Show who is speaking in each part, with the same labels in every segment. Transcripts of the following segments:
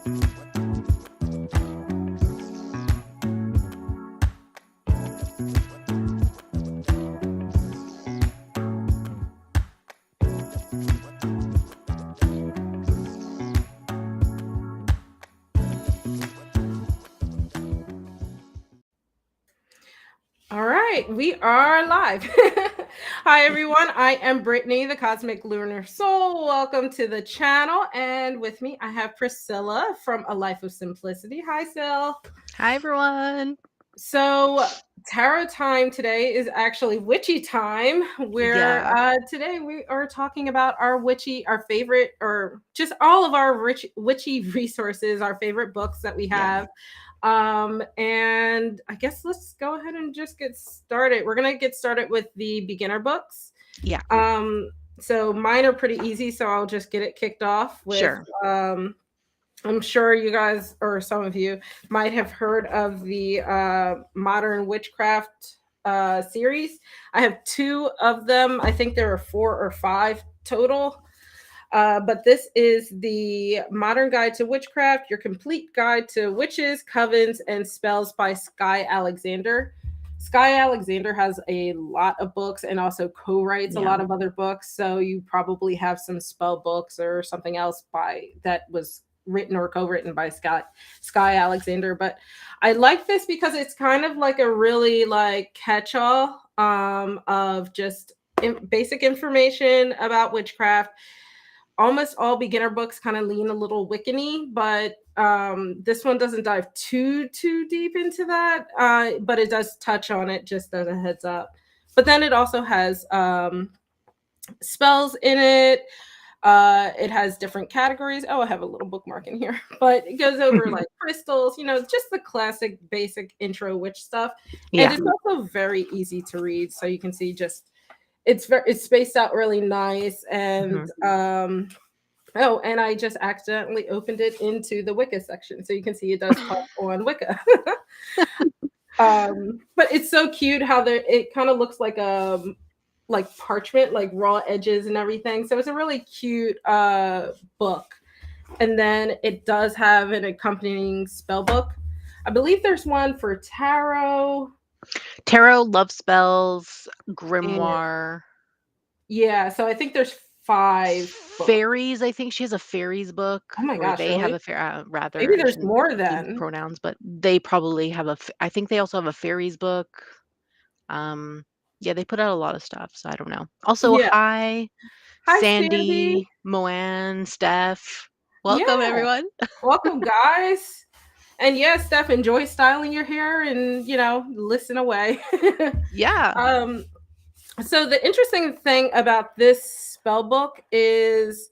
Speaker 1: All right, we are live. Hi, everyone. I am Brittany, the Cosmic Lunar Soul. Welcome to the channel. And with me, I have Priscilla from A Life of Simplicity. Hi, Cill.
Speaker 2: Hi, everyone.
Speaker 1: So, tarot time today is actually witchy time, where today we are talking about our favorite, or just all of our witchy resources, our favorite books that we have. And I guess let's go ahead and just get started. We're gonna get started with the beginner books.
Speaker 2: Yeah.
Speaker 1: So mine are pretty easy, so I'll just get it kicked off with
Speaker 2: Sure.
Speaker 1: I'm sure you guys, or some of you, might have heard of the Modern Witchcraft series. I have 2 of them. I think there are 4 or 5 total. But this is the Modern Guide to Witchcraft, your complete guide to witches, covens, and spells by Sky Alexander. Sky Alexander has a lot of books and also co-writes a lot of other books. So you probably have some spell books or something else that was written or co-written by Sky Alexander. But I like this because it's kind of like a really like catch-all of just basic information about witchcraft. Almost all beginner books kind of lean a little Wiccan-y, but this one doesn't dive too deep into that, but it does touch on it just as a heads up. But then it also has spells in it. It has different categories. Oh, I have a little bookmark in here, but it goes over like crystals, just the classic basic intro witch stuff. And it's also very easy to read. So you can see just it's spaced out really nice. And and I just accidentally opened it into the Wicca section, so you can see it does talk on Wicca. But it's so cute how it kind of looks like parchment, like raw edges and everything. So it's a really cute book. And then it does have an accompanying spell book. I believe there's one for tarot,
Speaker 2: love spells, grimoire.
Speaker 1: Yeah, so I think there's 5
Speaker 2: fairies. I think she has a fairies book.
Speaker 1: Oh my gosh,
Speaker 2: they
Speaker 1: really?
Speaker 2: have a rather.
Speaker 1: Maybe there's more than
Speaker 2: pronouns, but they probably have I think they also have a fairies book. Yeah, they put out a lot of stuff, so I don't know. Also, hi Sandy, Moanne, Steph. Welcome, everyone.
Speaker 1: Welcome, guys. And yes, Steph, enjoy styling your hair and, listen away. So the interesting thing about this spell book is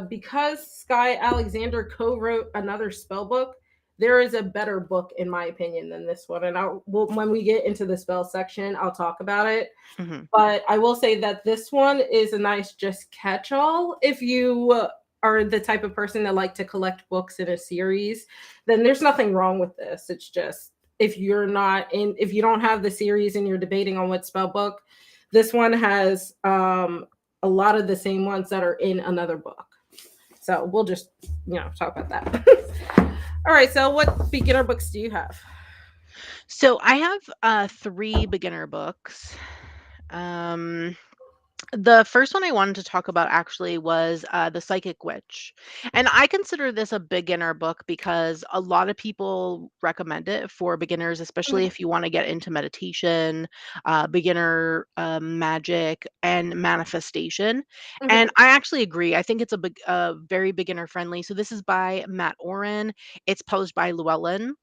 Speaker 1: because Sky Alexander co-wrote another spell book, there is a better book, in my opinion, than this one. And when we get into the spell section, I'll talk about it. But I will say that this one is a nice just catch-all. If you are the type of person that like to collect books in a series, then there's nothing wrong with this. It's just if you don't have the series and you're debating on what spell book, this one has a lot of the same ones that are in another book. So we'll just, talk about that. All right. So what beginner books do you have?
Speaker 2: So I have 3 beginner books. The first one I wanted to talk about actually was The Psychic Witch. And I consider this a beginner book because a lot of people recommend it for beginners, especially if you want to get into meditation, beginner magic, and manifestation. And I actually agree. I think it's a very beginner friendly. So this is by Matt Oren. It's published by Llewellyn.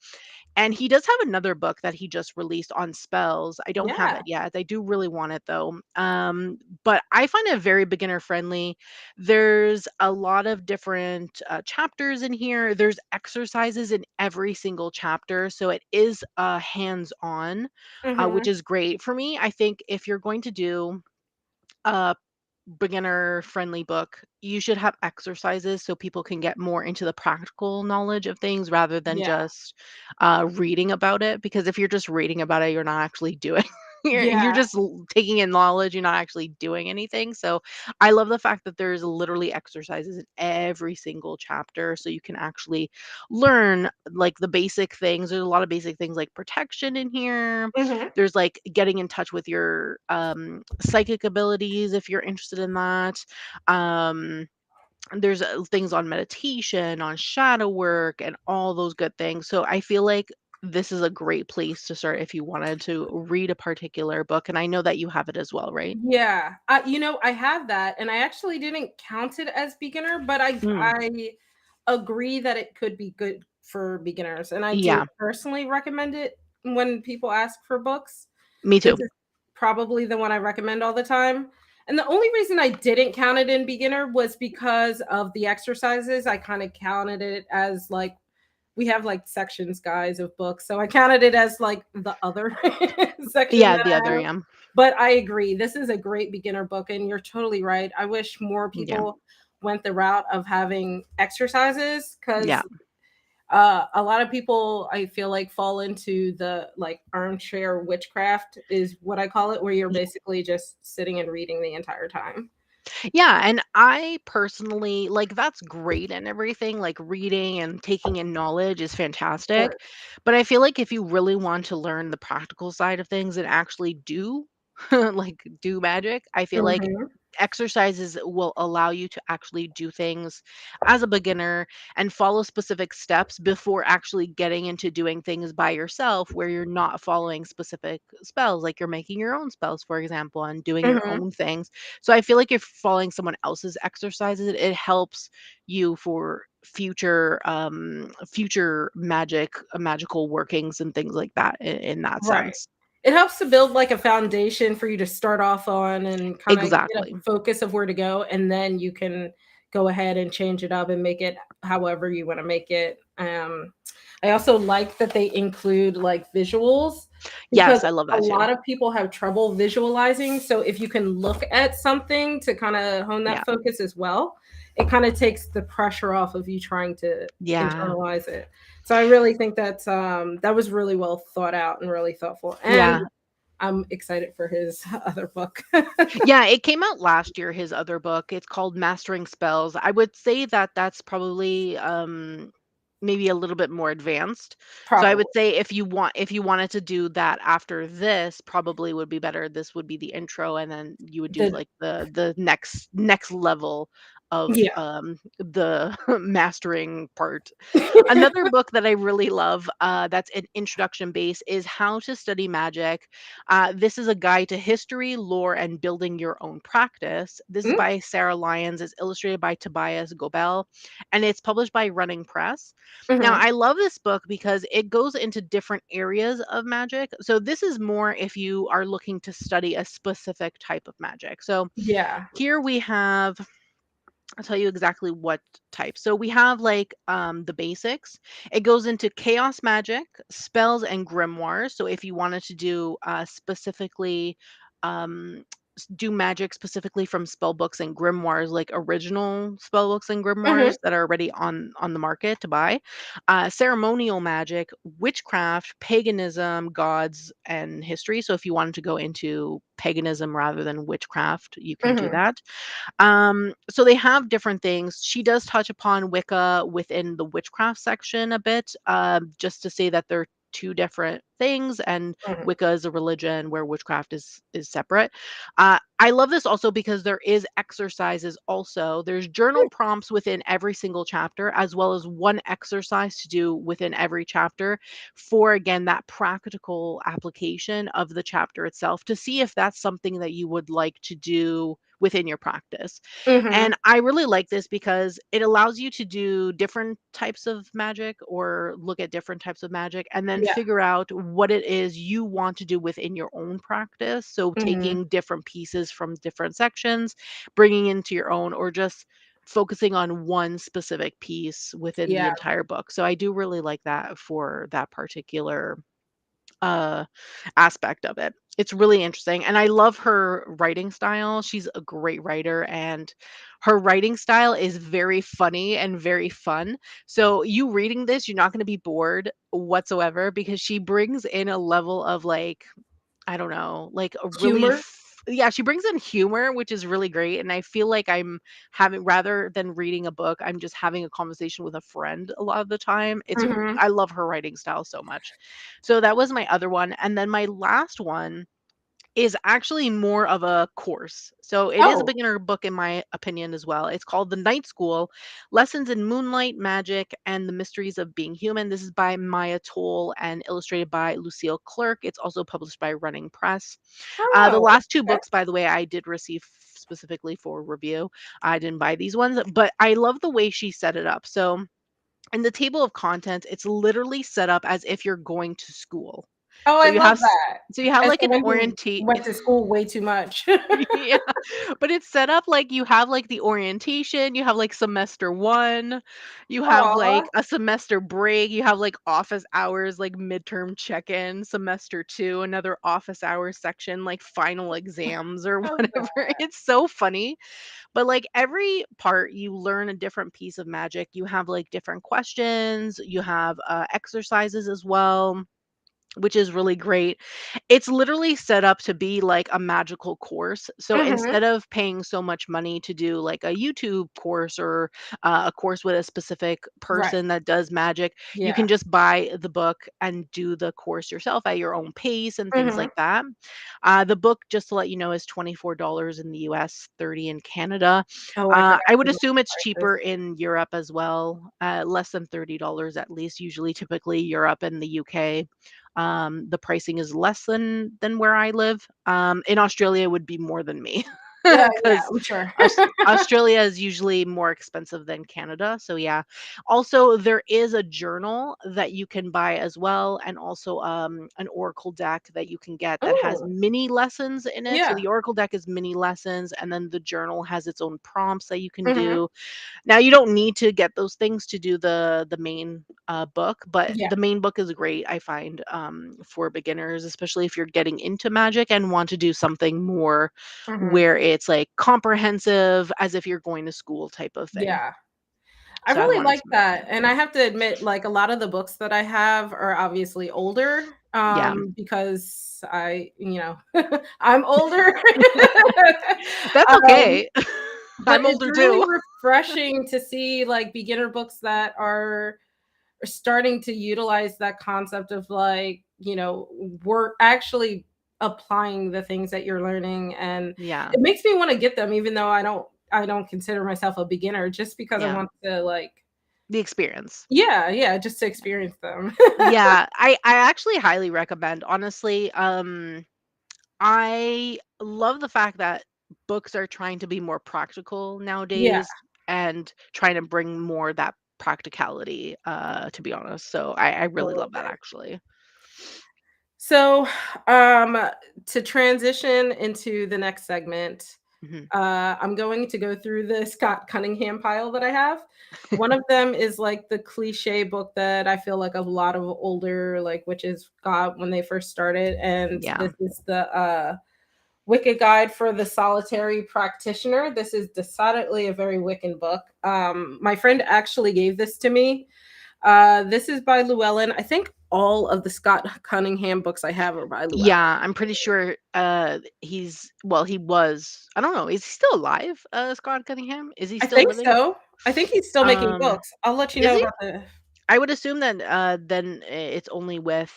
Speaker 2: And he does have another book that he just released on spells. I don't have it yet. I do really want it though. But I find it very beginner friendly. There's a lot of different chapters in here. There's exercises in every single chapter. So it is hands-on, which is great. For me, I think if you're going to do a beginner friendly book, you should have exercises so people can get more into the practical knowledge of things rather than just reading about it, because if you're just reading about it, you're not actually doing You're
Speaker 1: Yeah.
Speaker 2: just taking in knowledge, you're not actually doing anything. So I love the fact that there's literally exercises in every single chapter, so you can actually learn like the basic things. There's a lot of basic things like protection in here.
Speaker 1: Hmm.
Speaker 2: There's like getting in touch with your psychic abilities if you're interested in that. Um, there's things on meditation, on shadow work, and all those good things. So I feel like this is a great place to start if you wanted to read a particular book. And I know that you have it as well, right?
Speaker 1: Yeah. I have that, and I actually didn't count it as beginner, but
Speaker 2: Mm,
Speaker 1: I agree that it could be good for beginners, and I do
Speaker 2: yeah,
Speaker 1: personally recommend it when people ask for books.
Speaker 2: me
Speaker 1: This
Speaker 2: too.
Speaker 1: is probably the one I recommend all the time. And the only reason I didn't count it in beginner was because of the exercises. I kind of counted it as like we have like sections, guys, of books. So I counted it as like the other section
Speaker 2: Yeah,
Speaker 1: that
Speaker 2: the
Speaker 1: I
Speaker 2: other,
Speaker 1: have.
Speaker 2: yeah.
Speaker 1: But I agree. This is a great beginner book, and you're totally right. I wish more
Speaker 2: Yeah.
Speaker 1: people went the route of having exercises
Speaker 2: Yeah.
Speaker 1: because a lot of people I feel like fall into the like armchair witchcraft is what I call it, where you're basically just sitting and reading the entire time.
Speaker 2: Yeah, and I personally like that's great and everything, like reading and taking in knowledge is
Speaker 1: Of
Speaker 2: fantastic.
Speaker 1: course.
Speaker 2: But I feel like if you really want to learn the practical side of things and actually do like do magic, I feel like
Speaker 1: Hmm.
Speaker 2: exercises will allow you to actually do things as a beginner and follow specific steps before actually getting into doing things by yourself where you're not following specific spells, like you're making your own spells, for example, and doing your
Speaker 1: Hmm.
Speaker 2: own things. So I feel like if following someone else's exercises, it helps you for future magical workings and things like that in that
Speaker 1: Right.
Speaker 2: sense.
Speaker 1: It helps to build like a foundation for you to start off on and kind of get a
Speaker 2: Exactly.
Speaker 1: focus of where to go. And then you can go ahead and change it up and make it however you want to make it. I also like that they include like visuals because
Speaker 2: Yes, I love
Speaker 1: a
Speaker 2: that too.
Speaker 1: lot of people have trouble visualizing. So if you can look at something to kind of hone
Speaker 2: Yeah.
Speaker 1: that focus as well, it kind of takes the pressure off of you trying to
Speaker 2: Yeah.
Speaker 1: internalize it. So I really think that was really well thought out and really thoughtful. And
Speaker 2: Yeah.
Speaker 1: I'm excited for his other book.
Speaker 2: Yeah, it came out last year, his other book. It's called Mastering Spells. I would say that that's probably maybe a little bit more advanced. So I would
Speaker 1: Probably.
Speaker 2: say if you wanted to do that after this, probably would be better. This would be the intro and then you would do
Speaker 1: The
Speaker 2: like the next level of
Speaker 1: Yeah.
Speaker 2: the mastering part. Another book that I really love, that's an introduction base, is How to Study Magic. This is a guide to history, lore, and building your own practice. This is
Speaker 1: Mm,
Speaker 2: by Sarah Lyons. It's illustrated by Tobias Gobel, and it's published by Running Press. Now,
Speaker 1: mhm.
Speaker 2: I love this book because it goes into different areas of magic. So, this is more if you are looking to study a specific type of magic. So,
Speaker 1: Yeah.
Speaker 2: here we have I'll tell you exactly what type. So we have like the basics. It goes into chaos magic, spells, and grimoires. So if you wanted to do specifically um do magic specifically from spell books and grimoires, like original spell books and
Speaker 1: Mhm,
Speaker 2: grimoires that are already on the market to buy, ceremonial magic, witchcraft, paganism, gods, and history. So if you wanted to go into paganism rather than witchcraft, you can do
Speaker 1: mhm.
Speaker 2: that. So they have different things. She does touch upon Wicca within the witchcraft section a bit, just to say that they're two different things, and
Speaker 1: Mhm.
Speaker 2: Wicca is a religion where witchcraft is separate. I love this also because there is exercises also. There's journal prompts within every single chapter, as well as one exercise to do within every chapter for again that practical application of the chapter itself to see if that's something that you would like to do within your practice.
Speaker 1: Mhm.
Speaker 2: And I really like this because it allows you to do different types of magic or look at different types of magic and then
Speaker 1: Yeah.
Speaker 2: figure out what it is you want to do within your own practice. So
Speaker 1: Mhm.
Speaker 2: taking different pieces from different sections, bringing into your own, or just focusing on one specific piece within the
Speaker 1: Yeah.
Speaker 2: entire book. So I do really like that for that particular uh aspect of it. It's really interesting and I love her writing style. She's a great writer and her writing style is very funny and very fun. So you reading this, you're not going to be bored whatsoever because she brings in a level of like I don't know, like a really
Speaker 1: Humor.
Speaker 2: yeah, she brings in humor, which is really great. And I feel like I'm having, rather than reading a book, I'm just having a conversation with a friend a lot of the time.
Speaker 1: Mhm.
Speaker 2: I love her writing style so much. So that was my other one. And then my last one is actually more of a course. So it is a
Speaker 1: Oh.
Speaker 2: beginner book in my opinion as well. It's called The Night School: Lessons in Moonlight Magic and the Mysteries of Being Human. This is by Maya Toll and illustrated by Lucille Clerk. It's also published by Running Press. The
Speaker 1: Oh,
Speaker 2: last two
Speaker 1: okay.
Speaker 2: books, by the way, I did receive specifically for review. I didn't buy these ones, but I love the way she set it up. So in the table of contents, it's literally set up as if you're going to school.
Speaker 1: Oh,
Speaker 2: So
Speaker 1: I
Speaker 2: you
Speaker 1: love
Speaker 2: have
Speaker 1: that.
Speaker 2: so you have
Speaker 1: As
Speaker 2: like an
Speaker 1: someone who
Speaker 2: orientation.
Speaker 1: went to school way too much.
Speaker 2: Yeah, but it's set up like you have like the orientation, you have like semester 1, you have
Speaker 1: Aw.
Speaker 2: like a semester break, you have like office hours, like midterm check-in, semester 2, another office hours section, like final exams or
Speaker 1: Love
Speaker 2: whatever.
Speaker 1: that.
Speaker 2: It's so funny. But like every part you learn a different piece of magic. You have like different questions, you have exercises as well, which is really great. It's literally set up to be like a magical course. So
Speaker 1: Mhm.
Speaker 2: instead of paying so much money to do like a YouTube course or a course with a specific
Speaker 1: Right.
Speaker 2: person that does magic, you can
Speaker 1: Yeah.
Speaker 2: just buy the book and do the course yourself at your own pace and things
Speaker 1: Mhm.
Speaker 2: like that. The book, just to let you know, is $24 in the US, 30 in Canada.
Speaker 1: Oh, I forgot
Speaker 2: I would
Speaker 1: to look
Speaker 2: assume it's
Speaker 1: at prices.
Speaker 2: cheaper in Europe as well, less than $30 at least, usually typically Europe and the UK. The pricing is less than where I live. In Australia, it would be more than me
Speaker 1: Yeah, yeah,
Speaker 2: because
Speaker 1: I'm sure.
Speaker 2: Australia is usually more expensive than Canada. So yeah. Also, there is a journal that you can buy as well, and also an oracle deck that you can get that has
Speaker 1: Ooh,
Speaker 2: mini lessons in it. So
Speaker 1: yeah.
Speaker 2: the oracle deck is mini lessons, and then the journal has its own prompts that you can
Speaker 1: Mhm.
Speaker 2: do. Now you don't need to get those things to do the main book, but
Speaker 1: Yeah.
Speaker 2: the main book is great, I find, for beginners, especially if you're getting into magic and want to do something more
Speaker 1: Mhm.
Speaker 2: where it's like comprehensive, as if you're going to school type of thing.
Speaker 1: Yeah. I
Speaker 2: So I
Speaker 1: really
Speaker 2: wanted
Speaker 1: like
Speaker 2: to
Speaker 1: that,
Speaker 2: mention
Speaker 1: and I have to admit, like, a lot of the books that I have are obviously older,
Speaker 2: yeah,
Speaker 1: because I'm older.
Speaker 2: that's
Speaker 1: Um,
Speaker 2: okay.
Speaker 1: but
Speaker 2: I'm
Speaker 1: it's
Speaker 2: older
Speaker 1: really
Speaker 2: too.
Speaker 1: refreshing to see, like, beginner books that are starting to utilize that concept of, like, we're actually applying the things that you're learning, and
Speaker 2: Yeah,
Speaker 1: it makes me wanna get them even though I don't consider myself a beginner just because I
Speaker 2: yeah,
Speaker 1: want to, like,
Speaker 2: the experience.
Speaker 1: yeah, yeah, just to experience them.
Speaker 2: Yeah, I actually highly recommend, honestly. I love the fact that books are trying to be more practical
Speaker 1: Yeah,
Speaker 2: nowadays and trying to bring more that practicality, to be honest. So I really love that
Speaker 1: absolutely.
Speaker 2: actually.
Speaker 1: So, um, to transition into the next segment,
Speaker 2: Mhm.
Speaker 1: I'm going to go through the Scott Cunningham pile that I have. One of them is like the cliche book that I feel like a lot of older like witches got when they first started, and
Speaker 2: Yeah.
Speaker 1: this is the Wicked Guide for the Solitary Practitioner. This is decidedly a very Wiccan book. My friend actually gave this to me. This is by Llewellyn. I think all of the Scott Cunningham books I have are by Llewellyn.
Speaker 2: Yeah, I'm pretty sure he was, I don't know, is he still alive? Scott Cunningham? Is he
Speaker 1: I
Speaker 2: still
Speaker 1: think
Speaker 2: living?
Speaker 1: so. I think he's still making
Speaker 2: Um,
Speaker 1: books. I'll let you
Speaker 2: is
Speaker 1: know
Speaker 2: he?
Speaker 1: about the
Speaker 2: I would assume that then it's only with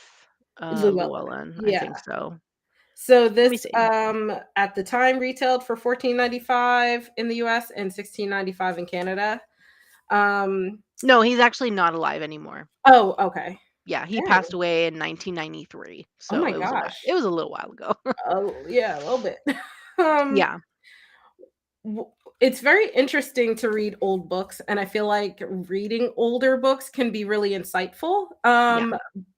Speaker 1: Llewellyn.
Speaker 2: Llewellyn. I
Speaker 1: Yeah.
Speaker 2: think so.
Speaker 1: So
Speaker 2: Let me
Speaker 1: this,
Speaker 2: see.
Speaker 1: at the time retailed for 14.95 in the US and 16.95 in Canada. Um,
Speaker 2: No, he's actually not alive anymore.
Speaker 1: oh, okay.
Speaker 2: Yeah, he passed
Speaker 1: Dang.
Speaker 2: away in 1993,
Speaker 1: Oh
Speaker 2: so
Speaker 1: my
Speaker 2: it was a while.
Speaker 1: gosh.
Speaker 2: It was a little while ago.
Speaker 1: Oh, yeah, a little bit. Um,
Speaker 2: Yeah,
Speaker 1: w it's very interesting to read old books, and I feel like reading older books can be really insightful.
Speaker 2: yeah,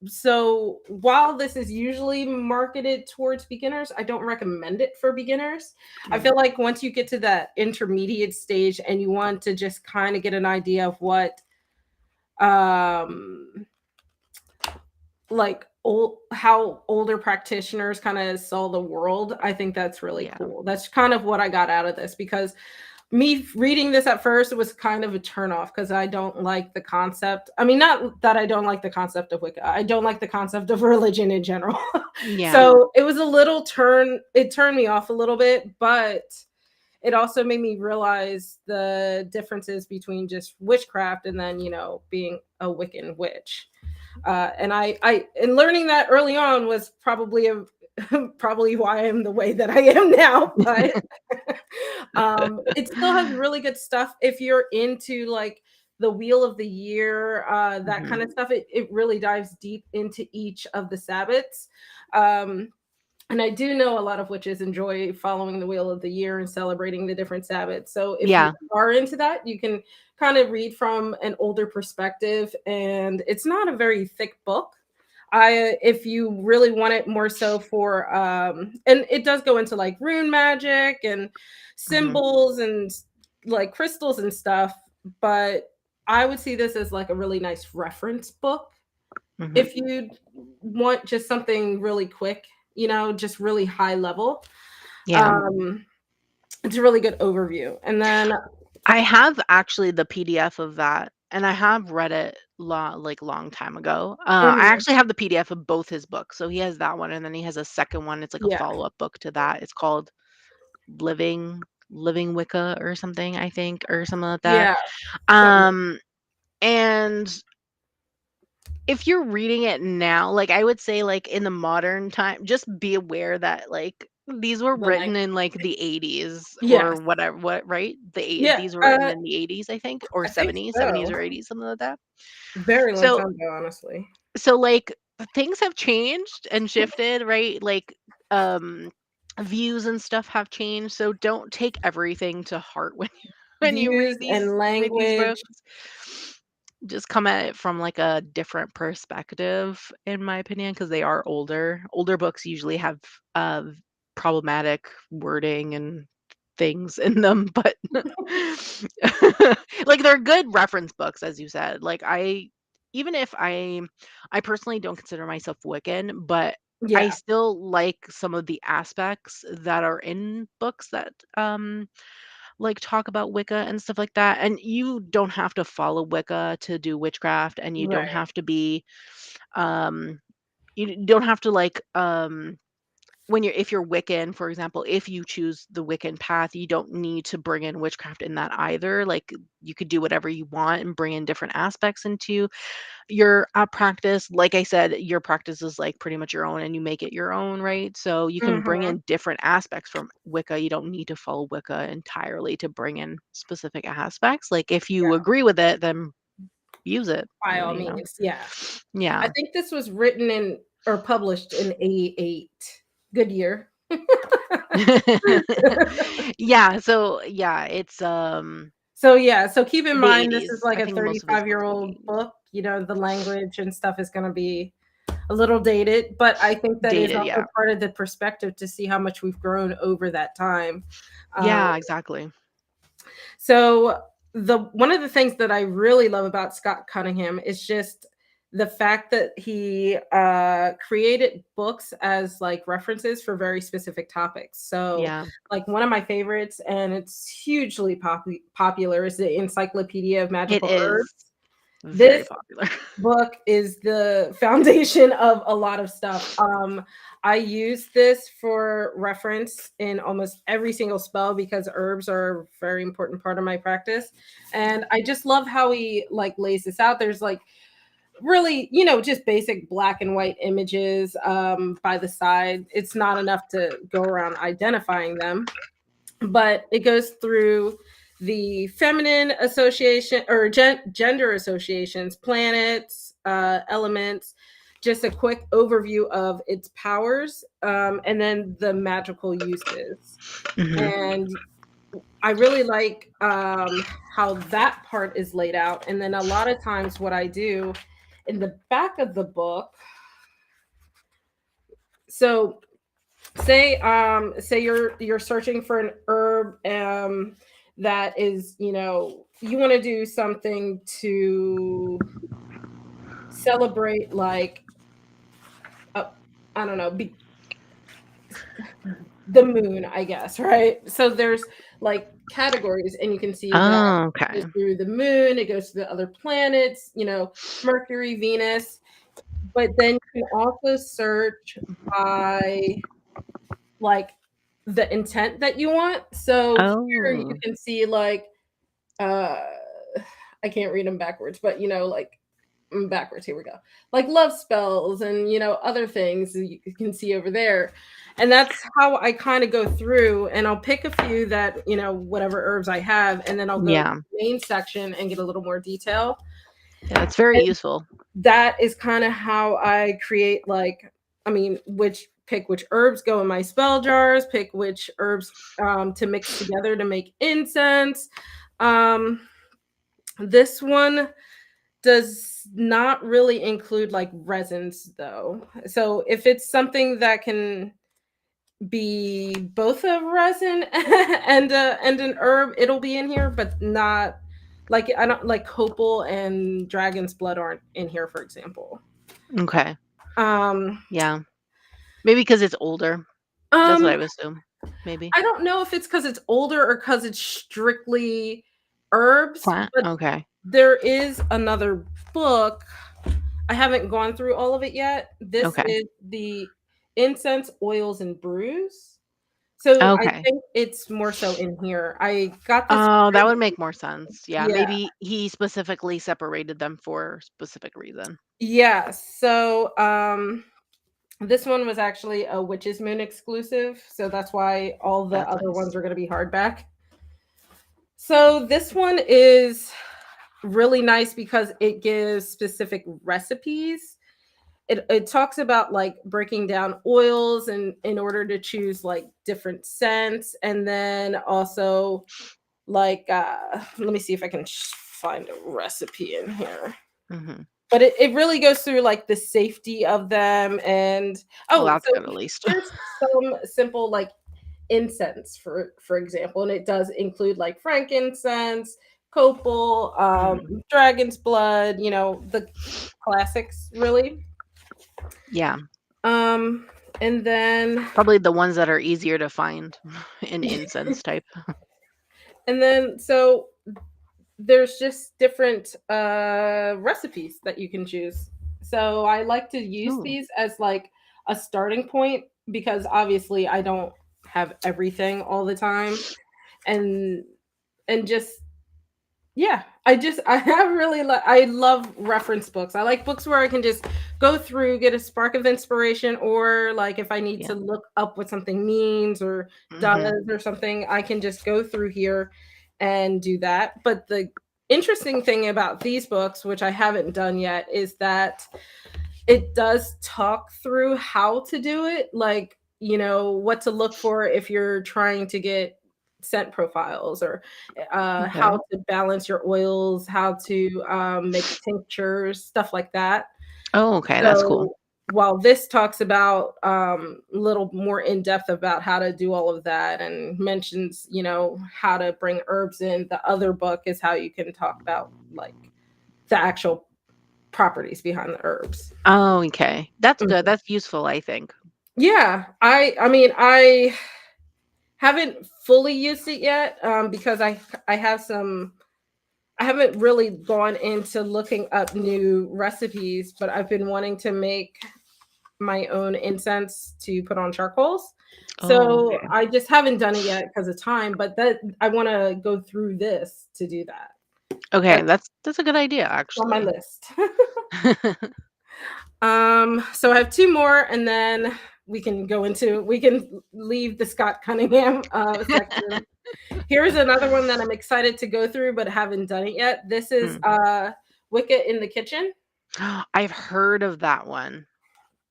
Speaker 1: So while this is usually marketed towards beginners, I don't recommend it for beginners. I
Speaker 2: mm,
Speaker 1: feel like once you get to that intermediate stage and you want to just kinda get an idea of what, um like how older practitioners kind of saw the world. I think that's really
Speaker 2: yeah,
Speaker 1: cool. That's kind of what I got out of this because me reading this at first, it was kind of a turnoff because I don't like the concept. I mean, not that I don't like the concept of Wicca. I don't like the concept of religion in general.
Speaker 2: Yeah.
Speaker 1: So it was a little it turned me off a little bit, but it also made me realize the differences between just witchcraft and then, being a Wiccan witch. And and learning that early on was probably probably why I'm the way that I am now. But it still has really good stuff if you're into like the wheel of the year, that kind of stuff. It really dives deep into each of the Sabbats. And I do know a lot of witches enjoy following the wheel of the year and celebrating the different Sabbats. So if you are into that, you can kind of read from an older perspective, and it's not a very thick book. If you really want it more so for, and it does go into like rune magic and symbols and like crystals and stuff, but I would see this as like a really nice reference book if you want just something really quick, just really high level. It's a really good overview. And then
Speaker 2: I have actually the PDF of that, and I have read it long time ago. I actually have the PDF of both his books. So he has that one, and then he has a second one. It's like a follow-up book to that. It's called Living Wicca or something, I think, or something like that. And if you're reading it now, like I would say like in the modern time, just be aware that like these were written in like the 80s or whatever, right? These were written in the 80s, I think, or
Speaker 1: I think
Speaker 2: 70s,
Speaker 1: so.
Speaker 2: 70s or 80s, something like that.
Speaker 1: Very long time ago, honestly.
Speaker 2: So like things have changed and shifted, right? Like views and stuff have changed. So don't take everything to heart when you
Speaker 1: Views
Speaker 2: read
Speaker 1: and
Speaker 2: these
Speaker 1: language.
Speaker 2: books. Just come at it from like a different perspective, in my opinion, because they are older. Older books usually have problematic wording and things in them, but like they're good reference books, as you said. Like even if I personally don't consider myself Wiccan, but I still like some of the aspects that are in books that like talk about Wicca and stuff like that. And you don't have to follow Wicca to do witchcraft, and you don't have to be um you don't have to like if you're Wiccan, for example, if you choose the Wiccan path, you don't need to bring in witchcraft in that either. Like you could do whatever you want and bring in different aspects into your practice. Like I said, your practice is like pretty much your own and you make it your own, right? So you can bring in different aspects from Wicca. You don't need to follow Wicca entirely to bring in specific aspects. Like if you agree with it, then use it.
Speaker 1: By all means, yeah.
Speaker 2: Yeah.
Speaker 1: I think this was written in or published in 88. Good year.
Speaker 2: Yeah, so yeah, it's
Speaker 1: so keep in
Speaker 2: the
Speaker 1: mind this
Speaker 2: 80s.
Speaker 1: is like
Speaker 2: I
Speaker 1: a
Speaker 2: think most of his books were
Speaker 1: 35-year-old
Speaker 2: the
Speaker 1: book. The language and stuff is going to be a little dated, but I think
Speaker 2: 80s.
Speaker 1: that is
Speaker 2: Dated,
Speaker 1: also
Speaker 2: yeah.
Speaker 1: part of the perspective to see how much we've grown over that time.
Speaker 2: Yeah, exactly.
Speaker 1: So one of the things that I really love about Scott Cunningham is just the fact that he created books as like references for very specific topics. So like one of my favorites, and it's hugely popular, is the Encyclopedia of Magical Herbs.
Speaker 2: Very popular.
Speaker 1: Book is the foundation of a lot of stuff. I use this for reference in almost every single spell because herbs are a very important part of my practice. And I just love how he like lays this out. There's like really, just basic black and white images by the side. It's not enough to go around identifying them, but it goes through the feminine association or gender associations, planets, elements, just a quick overview of its powers, and then the magical uses. And I really like how that part is laid out. And then a lot of times what I do in the back of the book, so say you're searching for an herb that is, you want to do something to celebrate, like I don't know, the moon, I guess, right? So there's like categories, and you can see that
Speaker 2: Oh,
Speaker 1: it
Speaker 2: okay.
Speaker 1: goes through the moon, it goes to the other planets, Mercury, Venus, but then you can also search by like the intent that you want. So here you
Speaker 2: Oh,
Speaker 1: can see like uh I can't read them backwards, but like backwards, here we go. Like love spells and other things you can see over there. And that's how I kind of go through, and I'll pick a few that, whatever herbs I have, and then I'll go to
Speaker 2: yeah.
Speaker 1: the main section and get a little more detail.
Speaker 2: Yeah, it's very useful.
Speaker 1: That is kind of how I create, like, I mean, pick which herbs go in my spell jars, pick which herbs to mix together to make incense. This one does not really include like resins though. So if it's something that can be both a resin and an herb, it'll be in here, but not like, I don't like copal and dragon's blood aren't in here, for example.
Speaker 2: Okay.
Speaker 1: Um,
Speaker 2: Yeah. Maybe because it's older. That's what I
Speaker 1: um,
Speaker 2: would assume. Maybe.
Speaker 1: I don't know if it's because it's older or because it's strictly herbs,
Speaker 2: Plant.
Speaker 1: but
Speaker 2: Okay.
Speaker 1: there is another book. I haven't gone through all of it yet. This
Speaker 2: Okay.
Speaker 1: is the incense, oils, and brews. So I
Speaker 2: Okay.
Speaker 1: think it's more so in here. I got this.
Speaker 2: Oh, that would make more sense. Yeah,
Speaker 1: Yeah.
Speaker 2: maybe he specifically separated them for a specific reason.
Speaker 1: Yeah. So this one was actually a Witch's Moon exclusive. So that's why all the
Speaker 2: That's
Speaker 1: other
Speaker 2: nice.
Speaker 1: ones are going to be hardback. So this one is really nice because it gives specific recipes. It talks about like breaking down oils and in order to choose like different scents, and then also like let me see if I can find a recipe in here.
Speaker 2: Hmm.
Speaker 1: But it really goes through like the safety of them. And
Speaker 2: Well,
Speaker 1: oh,
Speaker 2: that's
Speaker 1: so
Speaker 2: good at least.
Speaker 1: here's some simple like incense, for example, and it does include like frankincense, copal,
Speaker 2: Mm.
Speaker 1: dragon's blood, the classics really.
Speaker 2: Yeah,
Speaker 1: um and then
Speaker 2: probably the ones that are easier to find in incense type.
Speaker 1: so there's just different recipes that you can choose. So I like to use
Speaker 2: Oh,
Speaker 1: these as like a starting point, because obviously I don't have everything all the time. And just, yeah, I have really I love reference books. I like books where I can just go through, get a spark of inspiration, or like if I need
Speaker 2: yeah.
Speaker 1: to look up what something means or
Speaker 2: Hmm.
Speaker 1: does or something, I can just go through here and do that. But the interesting thing about these books, which I haven't done yet, is that it does talk through how to do it, like, what to look for if you're trying to get scent profiles, or
Speaker 2: Okay.
Speaker 1: how to balance your oils, how to make tinctures, stuff like that.
Speaker 2: Oh, okay. That's cool.
Speaker 1: So while this talks about a little more in depth about how to do all of that and mentions, how to bring herbs in, the other book is how you can talk about like the actual properties behind the herbs.
Speaker 2: Oh, okay. That's good.
Speaker 1: Mhm.
Speaker 2: That's useful, I think.
Speaker 1: Yeah, I mean, I haven't fully used it yet, because I have some. I haven't really gone into looking up new recipes, but I've been wanting to make my own incense to put on charcoals.
Speaker 2: Oh,
Speaker 1: So
Speaker 2: okay.
Speaker 1: I just haven't done it yet because of time, but that I want to go through this to do that.
Speaker 2: Okay,
Speaker 1: That's
Speaker 2: that's a good idea,
Speaker 1: on my
Speaker 2: actually.
Speaker 1: list. So I have two more, and then we can leave the Scott Cunningham section. Here's another one that I'm excited to go through, but haven't done it yet. This is
Speaker 2: Mm.
Speaker 1: Wicca in the Kitchen.
Speaker 2: I've heard of that one.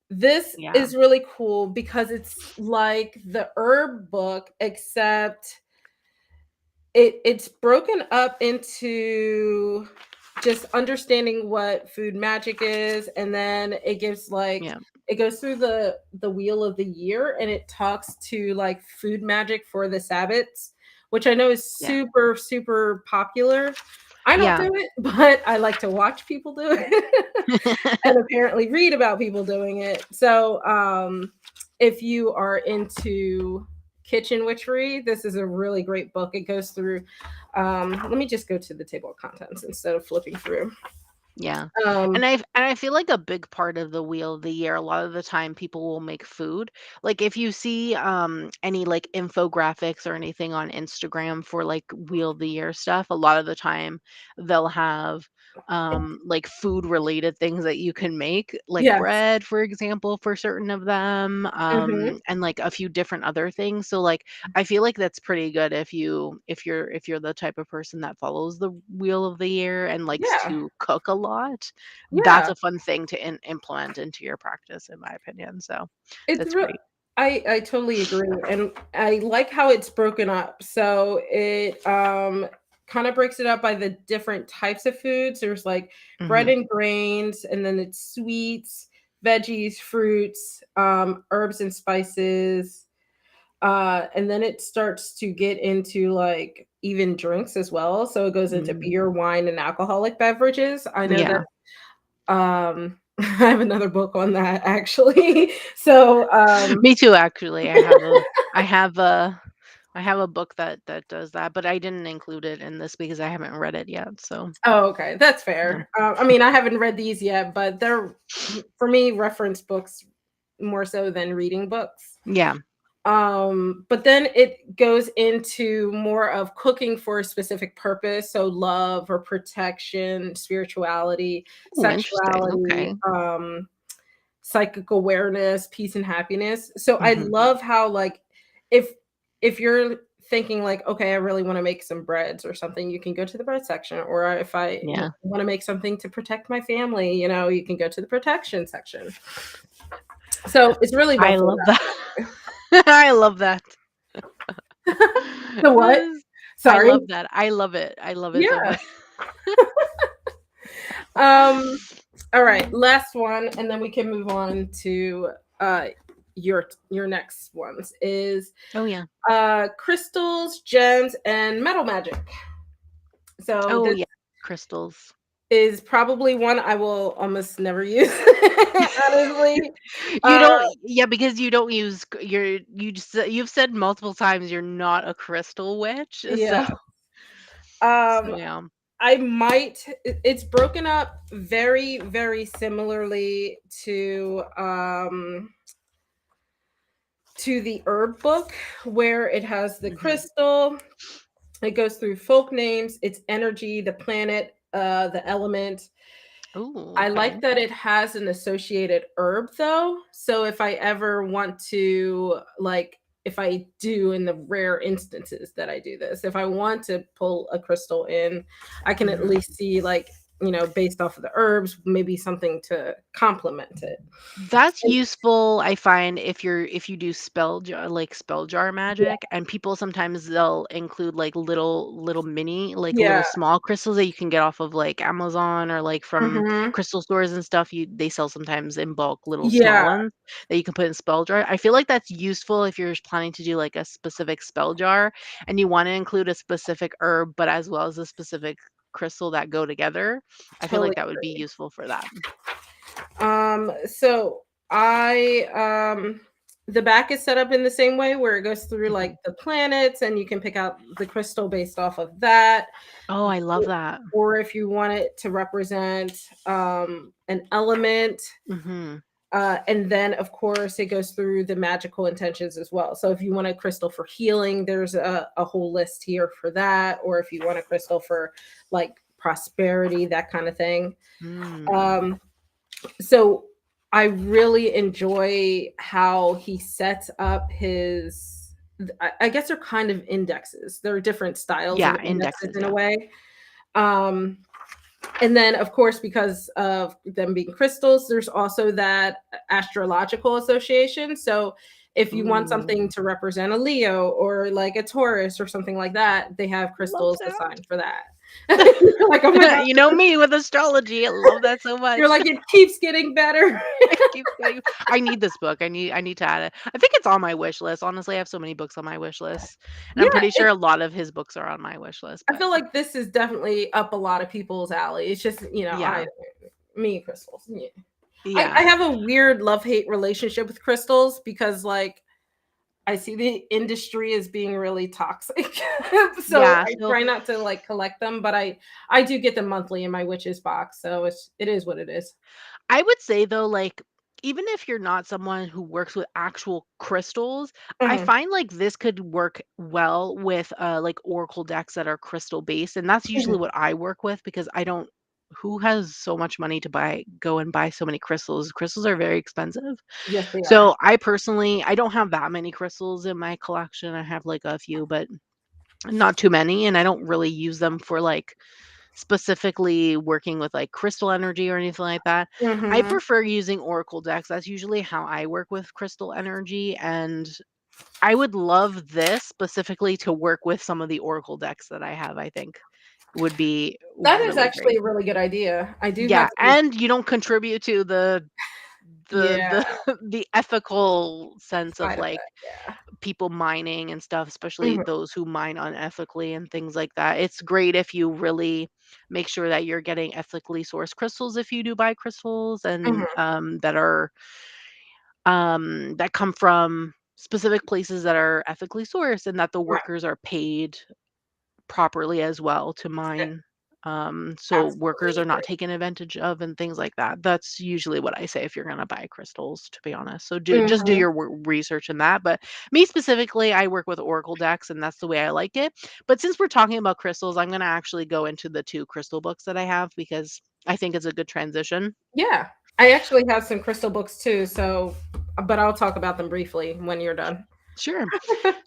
Speaker 1: This
Speaker 2: Yeah.
Speaker 1: is really cool because it's like the herb book, except it's broken up into just understanding what food magic is, and then it gives like,
Speaker 2: Yeah.
Speaker 1: it goes through the wheel of the year, and it talks to like food magic for the Sabbats, which I know is
Speaker 2: Yeah.
Speaker 1: super super popular. I don't
Speaker 2: Yeah.
Speaker 1: do it, but I like to watch people do it and apparently read about people doing it. So if you are into kitchen witchery. This is a really great book. It goes through. Let me just go to the table of contents instead of flipping through.
Speaker 2: Yeah.
Speaker 1: Um,
Speaker 2: And I feel like a big part of the wheel of the year, a lot of the time people will make food. Like if you see any like infographics or anything on Instagram for like wheel of the year stuff, a lot of the time they'll have like food related things that you can make, like
Speaker 1: yes.
Speaker 2: bread, for example, for certain of them,
Speaker 1: Hmm.
Speaker 2: and like a few different other things. So like I feel like that's pretty good if you're the type of person that follows the wheel of the year and likes
Speaker 1: Yeah.
Speaker 2: to cook a lot. That's
Speaker 1: Yeah.
Speaker 2: a fun thing to implement into your practice, in my opinion. So
Speaker 1: It's
Speaker 2: that's
Speaker 1: real.
Speaker 2: great.
Speaker 1: I totally agree, and I like how it's broken up. So it kind of breaks it up by the different types of foods. There's like bread
Speaker 2: Hmm.
Speaker 1: and grains, and then it's sweets, veggies, fruits, herbs and spices, and then it starts to get into like even drinks as well. So it goes into
Speaker 2: Mm.
Speaker 1: beer, wine, and alcoholic beverages. I know that
Speaker 2: Yeah,
Speaker 1: I have another book on that actually. So
Speaker 2: me too. Actually, I have a I have a book that does that, but I didn't include it in this because I haven't read it yet. So
Speaker 1: oh, okay, that's
Speaker 2: yeah,
Speaker 1: fair. I mean, I haven't read these yet, but they're for me reference books more so than reading books.
Speaker 2: yeah.
Speaker 1: But then it goes into more of cooking for a specific purpose, so love or protection, spirituality,
Speaker 2: Oh, interesting.
Speaker 1: sexuality,
Speaker 2: Okay.
Speaker 1: psychic awareness, peace and happiness. So I
Speaker 2: Hmm.
Speaker 1: love how like if if you're thinking like, okay, I really want to make some breads or something, you can go to the bread section. Or if I
Speaker 2: Yeah,
Speaker 1: want to make something to protect my family, you can go to the protection section. So it's really
Speaker 2: I
Speaker 1: well thought
Speaker 2: love that. I love that.
Speaker 1: out. So what?
Speaker 2: I
Speaker 1: Sorry.
Speaker 2: love that. I love it. I love it so
Speaker 1: Yeah.
Speaker 2: much.
Speaker 1: Um, all right, last one, and then we can move on to uh your next ones is
Speaker 2: Oh yeah.
Speaker 1: crystals, gems, and metal magic. So
Speaker 2: Oh
Speaker 1: this
Speaker 2: yeah. Crystals.
Speaker 1: is probably one I will almost never use, honestly.
Speaker 2: You
Speaker 1: Uh,
Speaker 2: don't, yeah, because you don't use you've said multiple times you're not a crystal witch. So
Speaker 1: yeah.
Speaker 2: so
Speaker 1: Um,
Speaker 2: yeah.
Speaker 1: I might. It's broken up very, very similarly to the herb book, where it has the
Speaker 2: Hmm.
Speaker 1: crystal. It goes through folk names, its energy, the planet, the element.
Speaker 2: Oh,
Speaker 1: I
Speaker 2: okay.
Speaker 1: like that it has an associated herb though. So if I ever want to, like, if I do in the rare instances that I do this, if I want to pull a crystal in, I can at
Speaker 2: Mhm.
Speaker 1: least see, like, based off of the herbs, maybe something to complement it.
Speaker 2: That's
Speaker 1: And
Speaker 2: useful, I find, if you do spell jar
Speaker 1: yeah,
Speaker 2: magic, and people sometimes they'll include like little mini, like
Speaker 1: yeah,
Speaker 2: little small crystals that you can get off of like Amazon or like from
Speaker 1: hmm,
Speaker 2: crystal stores and stuff. They sell sometimes in bulk little small
Speaker 1: yeah,
Speaker 2: ones that you can put in spell jar. I feel like that's useful if you're planning to do like a specific spell jar and you want to include a specific herb, but as well as a specific crystal that go together. I feel like
Speaker 1: totally.
Speaker 2: that would be useful for that.
Speaker 1: So I the back is set up in the same way where it goes through like
Speaker 2: Mhm.
Speaker 1: the planets and you can pick out the crystal based off of that.
Speaker 2: Oh, I love that.
Speaker 1: Or if you want it to represent an element.
Speaker 2: Mhm.
Speaker 1: And then of course it goes through the magical intentions as well. So if you want a crystal for healing, there's a whole list here for that. Or if you want a crystal for like prosperity, that kind of thing.
Speaker 2: Mm.
Speaker 1: Um, so I really enjoy how he sets up his. I guess they're kind of indexes. There are different styles of
Speaker 2: Yeah,
Speaker 1: indexes
Speaker 2: indexes,
Speaker 1: in a
Speaker 2: yeah.
Speaker 1: way. Um, and then, of course, because of them being crystals, there's also that astrological association. So if you want
Speaker 2: Ooh,
Speaker 1: something to represent a Leo or like a Taurus or something like that, they have
Speaker 2: love
Speaker 1: crystals
Speaker 2: that.
Speaker 1: assigned for that. You're like, oh my God,
Speaker 2: You know me with astrology, I love that so
Speaker 1: you're
Speaker 2: much.
Speaker 1: like, it keeps getting better.
Speaker 2: It keeps getting I need this book, I need to add it. I think it's on my wish list, honestly, I have so many books on my wish list, and I'm
Speaker 1: Yeah,
Speaker 2: pretty sure a lot of his books are on my wish list,
Speaker 1: I
Speaker 2: but
Speaker 1: feel like this is definitely up a lot of people's alley. It's just,
Speaker 2: yeah,
Speaker 1: me and crystals. Yeah. I
Speaker 2: yeah.
Speaker 1: have a weird love hate relationship with crystals because, like, I see the industry as being really toxic. So
Speaker 2: Yeah,
Speaker 1: I
Speaker 2: so
Speaker 1: try not to like collect them, but I do get them monthly in my witches box. So it is what it is.
Speaker 2: I would say though, like, even if you're not someone who works with actual crystals, I
Speaker 1: Mhm,
Speaker 2: find like this could work well with like oracle decks that are crystal based. And that's
Speaker 1: mhm.
Speaker 2: usually what I work with because I don't who has so much money to go and buy so many crystals? Crystals are very expensive.
Speaker 1: Yes, they are.
Speaker 2: So I personally I don't have that many crystals in my collection. I have like a few, but not too many, and I don't really use them for like specifically working with like crystal energy or anything like that. I
Speaker 1: Mhm.
Speaker 2: prefer using oracle decks. That's usually how I work with crystal energy, and I would love this specifically to work with some of the oracle decks that I have. I think would be
Speaker 1: That is
Speaker 2: really
Speaker 1: actually
Speaker 2: great.
Speaker 1: a really good idea. I do
Speaker 2: Yeah,
Speaker 1: have some.
Speaker 2: and you don't contribute to
Speaker 1: Yeah,
Speaker 2: the the ethical sense of
Speaker 1: side
Speaker 2: like
Speaker 1: effect. Yeah.
Speaker 2: people mining and stuff, especially
Speaker 1: Mhm,
Speaker 2: those who mine unethically and things like that. It's great if you really make sure that you're getting ethically sourced crystals if you do buy crystals and
Speaker 1: mhm.
Speaker 2: that come from specific places that are ethically sourced and that the
Speaker 1: Right.
Speaker 2: workers are paid properly as well to mine. So workers
Speaker 1: Absolutely
Speaker 2: are not
Speaker 1: agree.
Speaker 2: taken advantage of and things like that. That's usually what I say if you're going to buy crystals, to be honest. So just do
Speaker 1: Mhm.
Speaker 2: your research in that. But me specifically, I work with oracle decks, and that's the way I like it. But since we're talking about crystals, I'm going to actually go into the two crystal books that I have because I think it's a good transition.
Speaker 1: Yeah. I actually have some crystal books too, so but I'll talk about them briefly when you're done.
Speaker 2: Sure.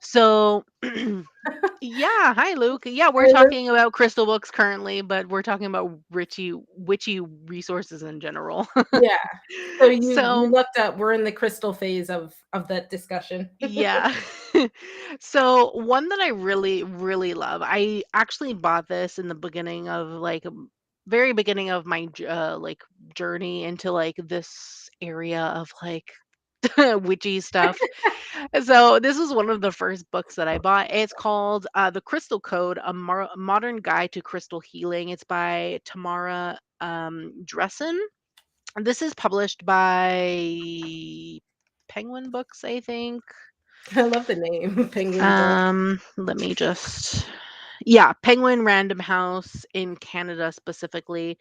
Speaker 2: So yeah, hi Luke. Yeah, we're
Speaker 1: Uh,
Speaker 2: talking about crystal books currently, but we're talking about witchy resources in general.
Speaker 1: Yeah. So you
Speaker 2: So,
Speaker 1: looked up we're in the crystal phase of that discussion.
Speaker 2: yeah. So, one that I really, really love, I actually bought this in the beginning of like very beginning of my like journey into like this area of like witchy stuff. So this was one of the first books that I bought. It's called The Crystal Code: a Modern Guide to Crystal Healing. It's by Tamara Dressen. This is published by Penguin Books, I think.
Speaker 1: I love the name Penguin Book.
Speaker 2: Let me just yeah, Penguin Random House in Canada specifically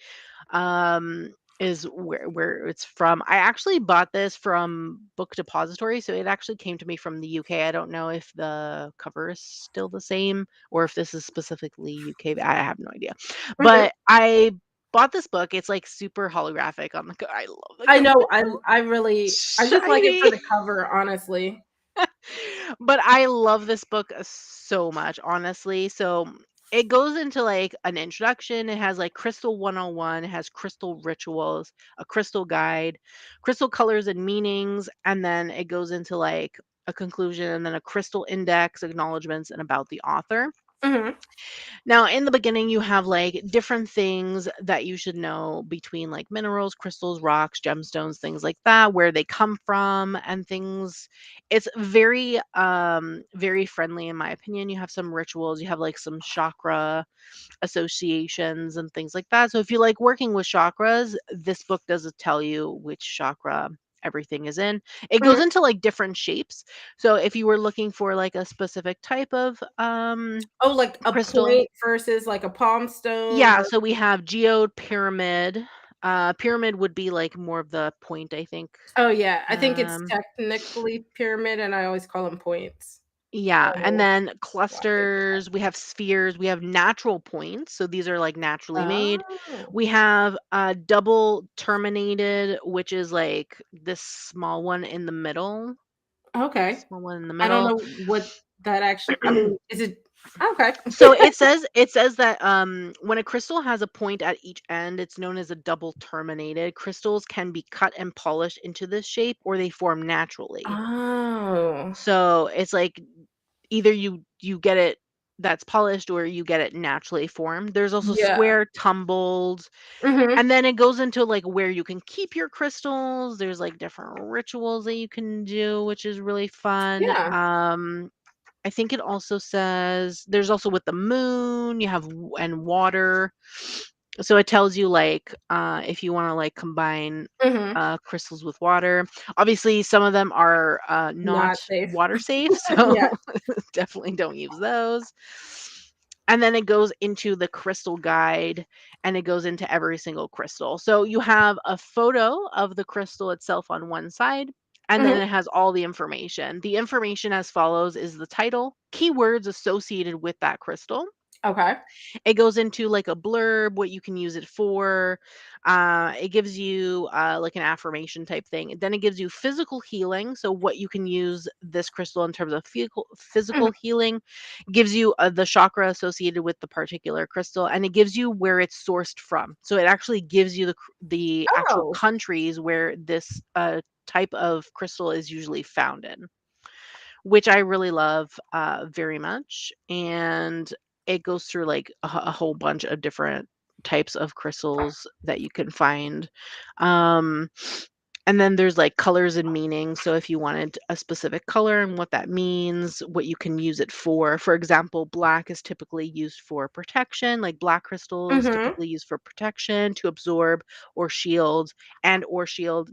Speaker 2: um is where it's from. I actually bought this from Book Depository, so it actually came to me from the UK. I don't know if the cover is still the same or if this is specifically UK. I have no idea.
Speaker 1: Mhm.
Speaker 2: But I bought this book. It's like super holographic on the I love the
Speaker 1: I
Speaker 2: cover.
Speaker 1: know,
Speaker 2: It's so
Speaker 1: I just like it for
Speaker 2: shiny.
Speaker 1: the cover, honestly.
Speaker 2: But I love this book so much, honestly. So it goes into like an introduction. It has like Crystal 101, it has crystal rituals, a crystal guide, crystal colors and meanings, and then it goes into like a conclusion and then a crystal index, acknowledgments, and about the author.
Speaker 1: Mhm,
Speaker 2: Now, in the beginning, you have like different things that you should know between like minerals, crystals, rocks, gemstones, things like that, where they come from and things. It's very friendly in my opinion. You have some rituals, you have like some chakra associations and things like that. So if you like working with chakras, this book does tell you which chakra everything is in. It goes
Speaker 1: mhm.
Speaker 2: into like different shapes. So if you were looking for like a specific type of
Speaker 1: Oh, like a
Speaker 2: crystal.
Speaker 1: point versus like a palm stone
Speaker 2: Yeah,
Speaker 1: ver
Speaker 2: so we have geode, pyramid. Pyramid would be like more of the point, I think.
Speaker 1: oh, yeah, I think it's
Speaker 2: Um,
Speaker 1: technically pyramid, and I always call them points. I
Speaker 2: yeah,
Speaker 1: don't
Speaker 2: and
Speaker 1: know
Speaker 2: then
Speaker 1: why they do that.
Speaker 2: clusters, we have spheres, we have natural points. So these are like naturally made.
Speaker 1: Oh,
Speaker 2: We have double terminated, which is like this small one in the middle.
Speaker 1: okay.
Speaker 2: Small one in the
Speaker 1: I don't
Speaker 2: middle.
Speaker 1: know what that actually I mean, is it okay.
Speaker 2: So it says that when a crystal has a point at each end, it's known as a double terminated. Crystals can be cut and polished into this shape or they form naturally.
Speaker 1: Oh,
Speaker 2: So it's like either you get it that's polished or you get it naturally formed. There's also
Speaker 1: yeah.
Speaker 2: square, tumbled,
Speaker 1: Mhm.
Speaker 2: and then it goes into like where you can keep your crystals. There's like different rituals that you can do, which is really fun.
Speaker 1: Yeah.
Speaker 2: I think it also says there's also with the moon, you have and water. So it tells you like if you want to like combine
Speaker 1: Mhm.
Speaker 2: crystals with water. Obviously, some of them are not
Speaker 1: Not safe.
Speaker 2: water safe,
Speaker 1: Yeah.
Speaker 2: so definitely don't use those. And then it goes into the crystal guide and it goes into every single crystal. So you have a photo of the crystal itself on one side, and then
Speaker 1: Mhm.
Speaker 2: it has all the information. The information as follows is the title, keywords associated with that crystal.
Speaker 1: Okay.
Speaker 2: It goes into like a blurb, what you can use it for. It gives you like an affirmation type thing. Then it gives you physical healing. So, what you can use this crystal in terms of
Speaker 1: Mhm.
Speaker 2: physical healing. It gives you the chakra associated with the particular crystal, and it gives you where it's sourced from. So, it actually gives you the actual
Speaker 1: Oh.
Speaker 2: countries where this type of crystal is usually found in, which I really love very much. And it goes through like a whole bunch of different types of crystals that you can find. Um, and then there's like colors and meanings. So if you wanted a specific color and what that means, what you can use it for. For example, black is typically used for protection, like black crystals
Speaker 1: Mhm.
Speaker 2: typically used for protection to absorb or shield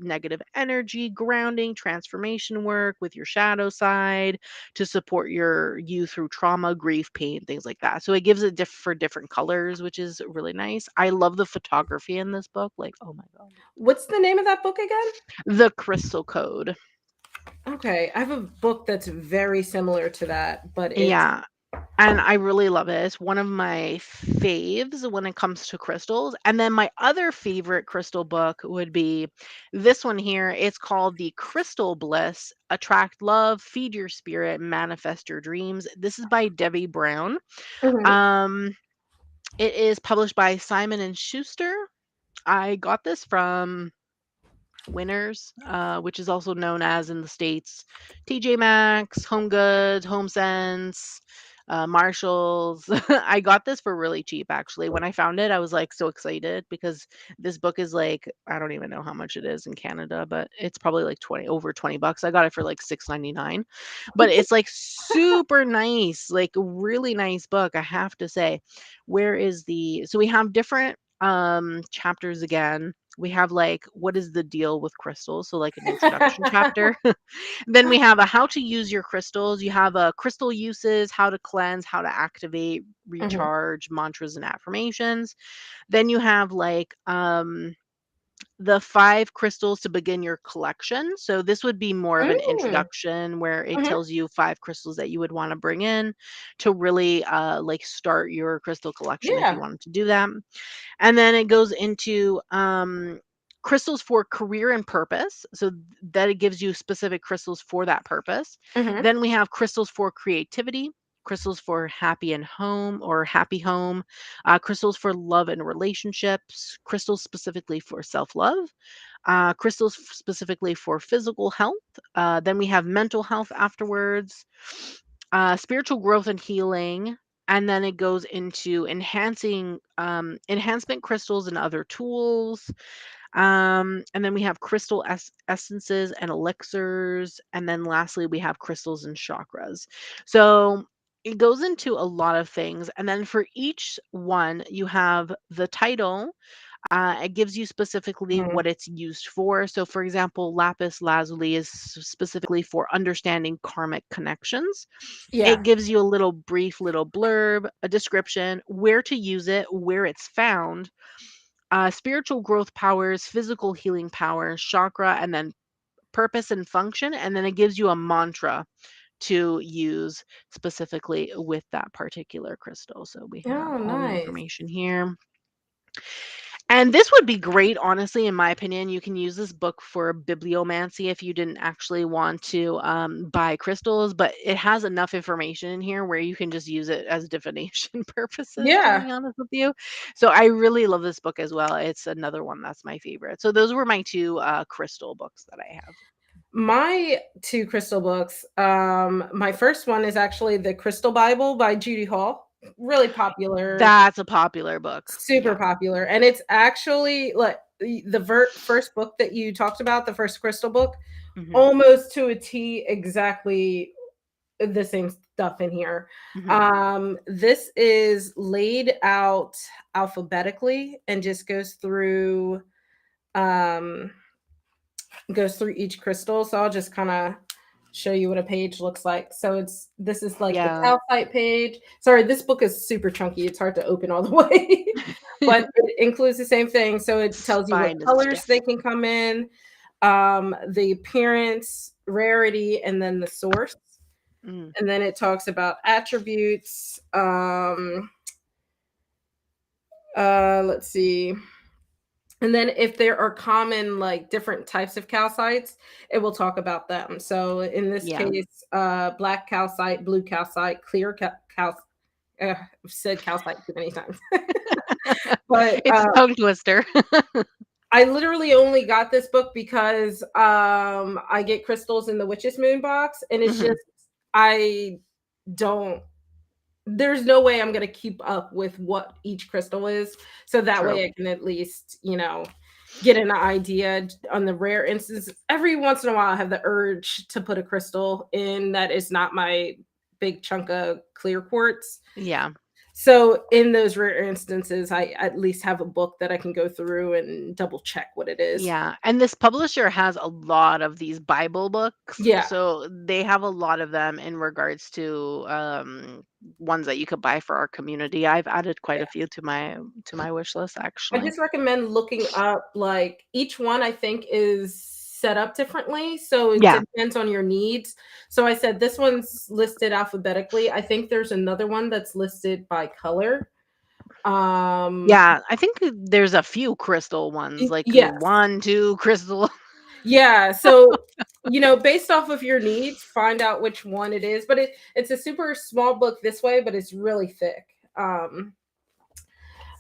Speaker 2: negative energy, grounding, transformation work with your shadow side to support you through trauma, grief, pain, things like that. So it gives it for different colors, which is really nice. I love the photography in this book. Like, oh my god.
Speaker 1: What's the name of that book again?
Speaker 2: The Crystal Code.
Speaker 1: Okay, I have a book that's very similar to that, but it's
Speaker 2: Yeah. And I really love it. It's one of my faves when it comes to crystals. And then my other favorite crystal book would be this one here. It's called The Crystal Bliss: Attract Love, Feed Your Spirit, Manifest Your Dreams. This is by Debbie Brown.
Speaker 1: Mhm.
Speaker 2: Um, it is published by Simon and Schuster. I got this from Winners, which is also known as in the States TJ Maxx, Home Goods, Home Sense, Marshalls. I got this for really cheap actually. When I found it, I was like so excited because this book is like, I don't even know how much it is in Canada, but it's probably like 20 over 20 bucks. I got it for like 6.99. But it's like super nice, like really nice book, I have to say. Where is the so we have different chapters again. We have like what is the deal with crystals, so like an introduction chapter. Then we have a how to use your crystals. You have a crystal uses, how to cleanse, how to activate,
Speaker 1: Mhm.
Speaker 2: recharge, mantras and affirmations. Then you have like the 5 crystals to begin your collection. So this would be more of an
Speaker 1: Mm.
Speaker 2: introduction where it
Speaker 1: Mhm.
Speaker 2: tells you 5 crystals that you would want to bring in to really like start your crystal collection if you
Speaker 1: Yeah.
Speaker 2: wanted to do that. And then it goes into crystals for career and purpose. So that it gives you specific crystals for that purpose.
Speaker 1: Mhm.
Speaker 2: Then we have crystals for creativity, crystals for happy and home or happy home, crystals for love and relationships, crystals specifically for self love, crystals specifically for physical health. Then we have mental health afterwards, spiritual growth and healing, and then it goes into enhancement crystals and other tools. And then we have crystal essences and elixirs, and then lastly we have crystals and chakras. So it goes into a lot of things, and then for each one you have the title. It gives you specifically
Speaker 1: Mhm.
Speaker 2: what it's used for. So, for example, lapis lazuli is specifically for understanding karmic connections. It
Speaker 1: Yeah.
Speaker 2: gives you a little brief little blurb, a description, where to use it, where it's found, spiritual growth powers, physical healing powers, chakra, and then purpose and function. And then it gives you a mantra to use specifically with that particular crystal. So we have
Speaker 1: Oh,
Speaker 2: all the
Speaker 1: nice.
Speaker 2: information here. And this would be great, honestly, in my opinion. You can use this book for bibliomancy if you didn't actually want to buy crystals, but it has enough information in here where you can just use it as divination purposes, to
Speaker 1: Yeah.
Speaker 2: be honest with you. So I really love this book as well. It's another one that's my favorite. So those were my 2 crystal books that I have.
Speaker 1: My 2 crystal books, my first one is actually The Crystal Bible by Judy Hall. Really popular,
Speaker 2: That's a popular book.
Speaker 1: super
Speaker 2: Yeah.
Speaker 1: popular, and it's actually, like, the first book that you talked about, the first crystal book,
Speaker 2: Hmm.
Speaker 1: almost to a T exactly the same stuff in here.
Speaker 2: Mhm.
Speaker 1: This is laid out alphabetically and just um goes through each crystal. So I'll just kind of show you what a page looks like. So this is like the
Speaker 2: Yeah.
Speaker 1: calcite page. Sorry, this book is super chunky. It's hard to open all the way, but it includes the same thing. So it tells you what
Speaker 2: Spine is
Speaker 1: colors
Speaker 2: stiff.
Speaker 1: they can come in, the appearance, rarity, and then the source.
Speaker 2: Mm.
Speaker 1: And then it talks about attributes. Let's see. And then if there are common, like, different types of calcites, it will talk about them. So in this
Speaker 2: Yeah.
Speaker 1: case, black calcite, blue calcite, clear I've said calcite too many times. But,
Speaker 2: It's a tongue twister.
Speaker 1: I literally only got this book because, I get crystals in the Witch's Moon box, and it's
Speaker 2: Mhm.
Speaker 1: just I don't there's no way I'm gonna keep up with what each crystal is, so that
Speaker 2: True.
Speaker 1: way I can at least, get an idea on the rare instances. Every once in a while, I have the urge to put a crystal in that is not my big chunk of clear quartz.
Speaker 2: Yeah.
Speaker 1: So in those rare instances, I at least have a book that I can go through and double check what it is.
Speaker 2: Yeah, and this publisher has a lot of these Bible books,
Speaker 1: Yeah.
Speaker 2: so they have a lot of them in regards to ones that you could buy for our community. I've added quite a few to my wish list
Speaker 1: I
Speaker 2: actually.
Speaker 1: just recommend looking up, like, each one I think is set up differently, so it
Speaker 2: Yeah.
Speaker 1: depends on your needs. So I said this one's listed alphabetically. I think there's another one that's listed by color. Um,
Speaker 2: Yeah, I think there's a few crystal ones, like
Speaker 1: yes.
Speaker 2: one, two crystal.
Speaker 1: Yeah, so, based off of your needs, find out which one it is, but it's a super small book this way, but it's really thick.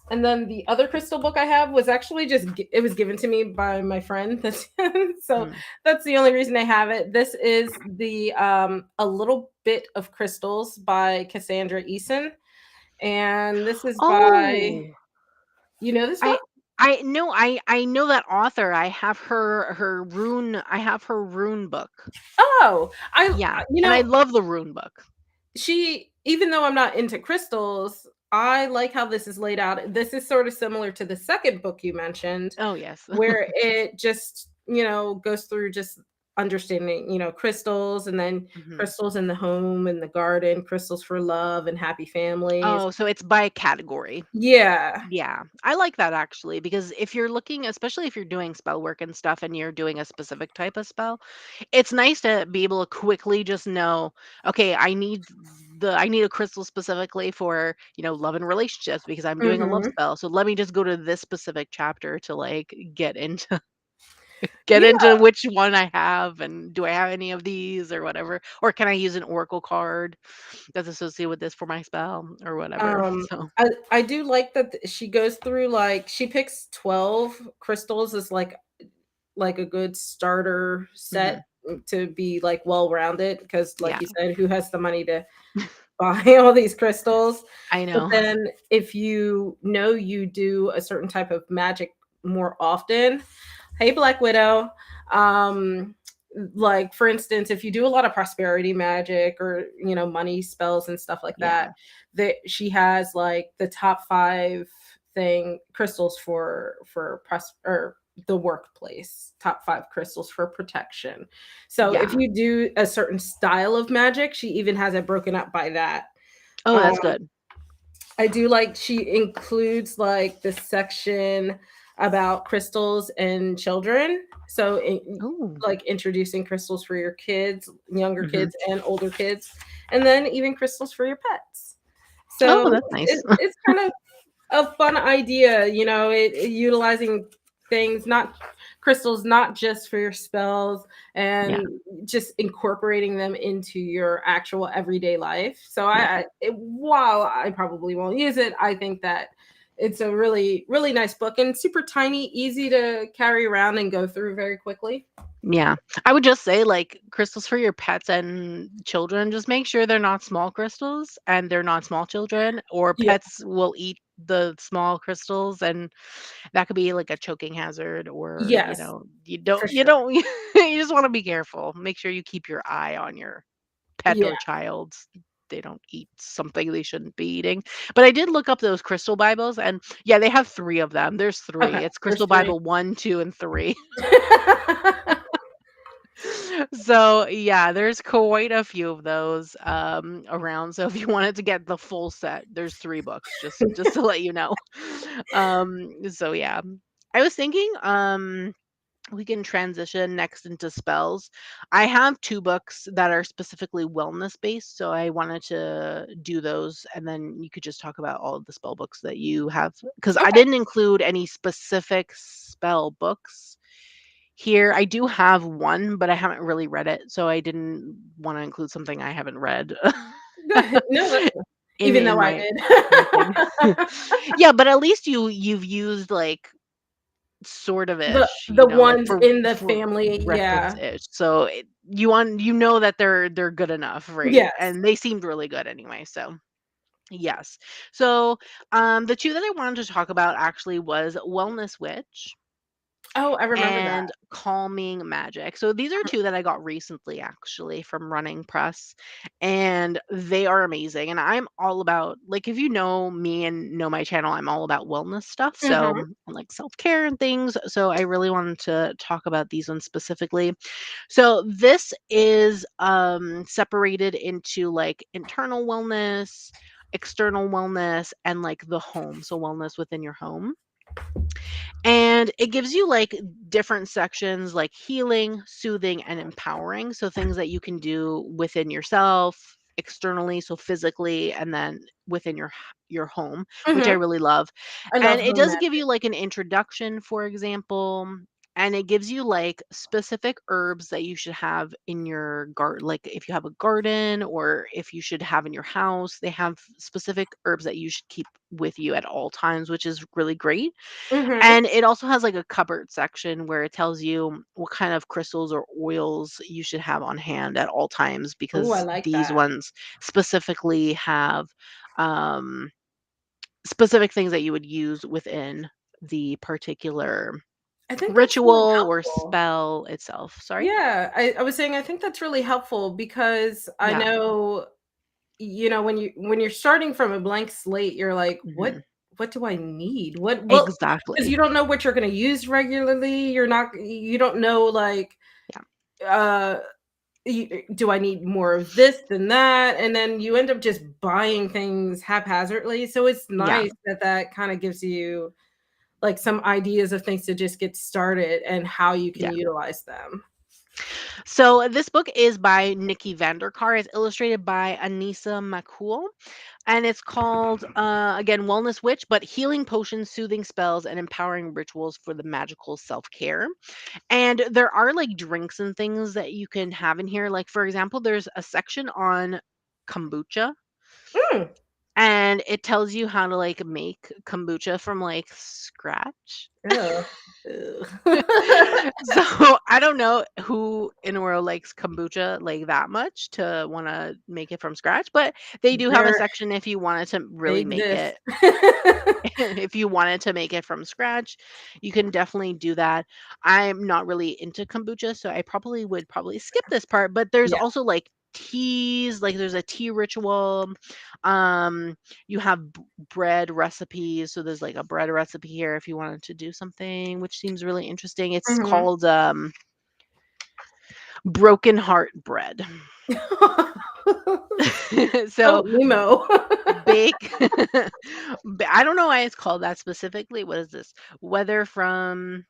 Speaker 1: And then the other crystal book I have was actually it was given to me by my friend. So
Speaker 2: Mm.
Speaker 1: that's the only reason I have it. This is the A Little Bit of Crystals by Cassandra Eason. And this is by,
Speaker 2: Oh,
Speaker 1: you know this one?
Speaker 2: I I know I know that author. I have her rune book.
Speaker 1: Oh,
Speaker 2: Yeah, and I love the rune book.
Speaker 1: even though I'm not into crystals, I like how this is laid out. This is sort of similar to the second book you mentioned,
Speaker 2: Oh, yes.
Speaker 1: where it just, goes through just understanding, crystals, and then
Speaker 2: Mhm.
Speaker 1: crystals in the home and the garden, crystals for love and happy families.
Speaker 2: Oh, so it's by category.
Speaker 1: Yeah.
Speaker 2: Yeah, I like that actually because if you're looking, especially if you're doing spell work and stuff and you're doing a specific type of spell, it's nice to be able to quickly just know, okay, I need a crystal specifically for, love and relationships because I'm doing a love
Speaker 1: Mhm.
Speaker 2: spell. So let me just go to this specific chapter to like get into get
Speaker 1: Yeah.
Speaker 2: into which one I have and do I have any of these or whatever, or can I use an oracle card that's associated with this for my spell or whatever.
Speaker 1: Um,
Speaker 2: So,
Speaker 1: I do like that she goes through, like, she picks 12 crystals as like a good starter set,
Speaker 2: mhm,
Speaker 1: to be like well rounded, because like
Speaker 2: yeah,
Speaker 1: you said, who has the money to buy all these crystals?
Speaker 2: I
Speaker 1: But
Speaker 2: know.
Speaker 1: then if you do a certain type of magic more often, hey Black Widow, um like for instance, if you do a lot of prosperity magic, or money spells and stuff like
Speaker 2: Yeah.
Speaker 1: that, she has like the top 5 thing crystals or the workplace, top 5 crystals for protection. So if
Speaker 2: Yeah.
Speaker 1: you do a certain style of magic, she even has it broken up by that.
Speaker 2: Oh,
Speaker 1: um
Speaker 2: that's good.
Speaker 1: I do like she includes like this section about crystals and children. So,
Speaker 2: Oh.
Speaker 1: like introducing crystals for your kids, younger
Speaker 2: Mhm.
Speaker 1: kids and older kids, and then even crystals for your pets.
Speaker 2: Oh,
Speaker 1: So
Speaker 2: that's nice.
Speaker 1: it's kind of a fun idea, utilizing things, not crystals, not just for your spells,
Speaker 2: Yeah,
Speaker 1: and just incorporating them into your actual everyday life. So
Speaker 2: yeah.
Speaker 1: while I probably won't use it, I think that it's a really, really nice book, and super tiny, easy to carry around and go through very quickly.
Speaker 2: Yeah. I would just say, like, crystals for your pets and children, just make sure they're not small crystals and they're not small children, or
Speaker 1: Yeah.
Speaker 2: pets will eat the small crystals, and that could be like a choking hazard or,
Speaker 1: Yes, for
Speaker 2: you
Speaker 1: sure.
Speaker 2: don't you just wanna be careful. Make sure you keep your eye on your pet
Speaker 1: Yeah.
Speaker 2: or child. they don't eat something they shouldn't be eating. But I did look up those crystal Bibles, and yeah, they have 3 of them. There's 3.
Speaker 1: Okay,
Speaker 2: It's
Speaker 1: there's
Speaker 2: Crystal
Speaker 1: 3.
Speaker 2: Bible 1, 2, and 3. So, yeah, there's quite a few of those, around, so if you wanted to get the full set, there's 3 books, just to let you know. So yeah. I was thinking, we can transition next into spells. I have 2 books that are specifically wellness based, so I wanted to do those, and then you could just talk about all of the spell books that you have, because I
Speaker 1: Okay.
Speaker 2: didn't include any specific spell books here. I do have one, but I haven't really read it, so I didn't want to include something I haven't read
Speaker 1: Go ahead. No, that's
Speaker 2: in
Speaker 1: even though I
Speaker 2: my thing.
Speaker 1: did.
Speaker 2: Yeah, but at least you've used like sort of
Speaker 1: The
Speaker 2: ish,
Speaker 1: the
Speaker 2: like
Speaker 1: ones in the
Speaker 2: for
Speaker 1: family,
Speaker 2: reference
Speaker 1: yeah.
Speaker 2: ish. So you know that they're good enough, right?
Speaker 1: Yes.
Speaker 2: And they seemed really good anyway. So yes. So the 2 that I wanted to talk about actually was Wellness Witch
Speaker 1: Oh, I remember that.
Speaker 2: and Calming Magic. So these are 2 that I got recently actually from Running Press, and they are amazing. And I'm all about, like, if you know me and know my channel, I'm all about wellness stuff. So
Speaker 1: Mhm,
Speaker 2: and, like, self-care and things. So I really wanted to talk about these ones specifically. So this is separated into like internal wellness, external wellness, and like the home. So wellness within your home. And it gives you like different sections like healing, soothing, and empowering. So things that you can do within yourself, externally, so physically, and then within your home, which I
Speaker 1: mhm.
Speaker 2: really love.
Speaker 1: I
Speaker 2: And
Speaker 1: love
Speaker 2: it
Speaker 1: home
Speaker 2: does give
Speaker 1: magic.
Speaker 2: you like an introduction, for example, and it gives you like specific herbs that you should have in your garden. Like if you have a garden or if you should have in your house, they have specific herbs that you should keep with you at all times, which is really great.
Speaker 1: Mhm.
Speaker 2: And it also has like a cupboard section where it tells you what kind of crystals or oils you should have on hand at all times,
Speaker 1: Ooh, I
Speaker 2: because
Speaker 1: like
Speaker 2: these
Speaker 1: that.
Speaker 2: ones specifically have um, specific things that you would use within the particular
Speaker 1: I think that's really
Speaker 2: ritual or
Speaker 1: helpful.
Speaker 2: spell itself. Sorry?
Speaker 1: Yeah, I was saying I think that's really helpful because I
Speaker 2: Yeah.
Speaker 1: know, when you're starting from a blank slate, you're like,
Speaker 2: Mhm.
Speaker 1: "What do I need? What?" Because
Speaker 2: Exactly.
Speaker 1: you don't know what you're gonna use regularly, you don't know, like,
Speaker 2: Yeah.
Speaker 1: uh, do I need more of this than that? And then you end up just buying things haphazardly, so it's
Speaker 2: Yeah.
Speaker 1: nice that that kinda gives you, like, some ideas of things to just get started and how you can
Speaker 2: Yeah.
Speaker 1: utilize them.
Speaker 2: So this book is by Nikki Vanderkar. It's illustrated by Anissa McCool. And it's called, again, Wellness Witch, but healing potions, soothing spells, and empowering rituals for the magical self care. And there are like drinks and things that you can have in here. Like, for example, there's a section on kombucha,
Speaker 1: Mm.
Speaker 2: and it tells you how to like make kombucha from like scratch.
Speaker 1: Ugh. Ugh.
Speaker 2: So I don't know who in the world likes kombucha like that much to want to make it from scratch, but they do have a
Speaker 1: There
Speaker 2: section if you wanted to
Speaker 1: they
Speaker 2: really make
Speaker 1: exist.
Speaker 2: it. If you wanted to make it from scratch, you can definitely do that. I'm not really into kombucha, so I probably skip this part, but there's
Speaker 1: Yeah.
Speaker 2: also like teas, like there's a tea ritual. Um you have bread recipes, so there's like a bread recipe here if you wanted to do something, which seems really interesting. It's
Speaker 1: Mhm.
Speaker 2: called broken heart bread.
Speaker 1: So
Speaker 2: So
Speaker 1: emo.
Speaker 2: bake I don't know why it's called that specifically. What is this? Whether from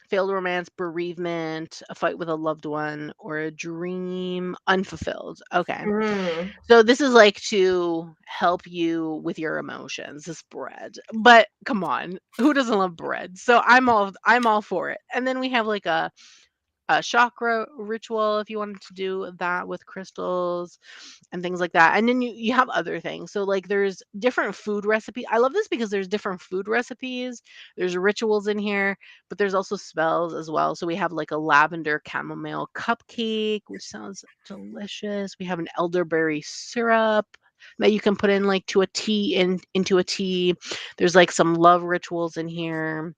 Speaker 2: failed romance, bereavement, a fight with a loved one, or a dream unfulfilled. Okay.
Speaker 1: Mm.
Speaker 2: So this is like to help you with your emotions, this bread. But come on, who doesn't love bread? So I'm all for it. And then we have like a chakra ritual if you wanted to do that with crystals and things like that. And then you have other things. So like there's different food recipe. I love this because there's different food recipes. There's rituals in here, but there's also spells as well. So we have like a lavender chamomile cupcake, which sounds delicious. We have an elderberry syrup that you can put in like to a tea into a tea. There's like some love rituals in here,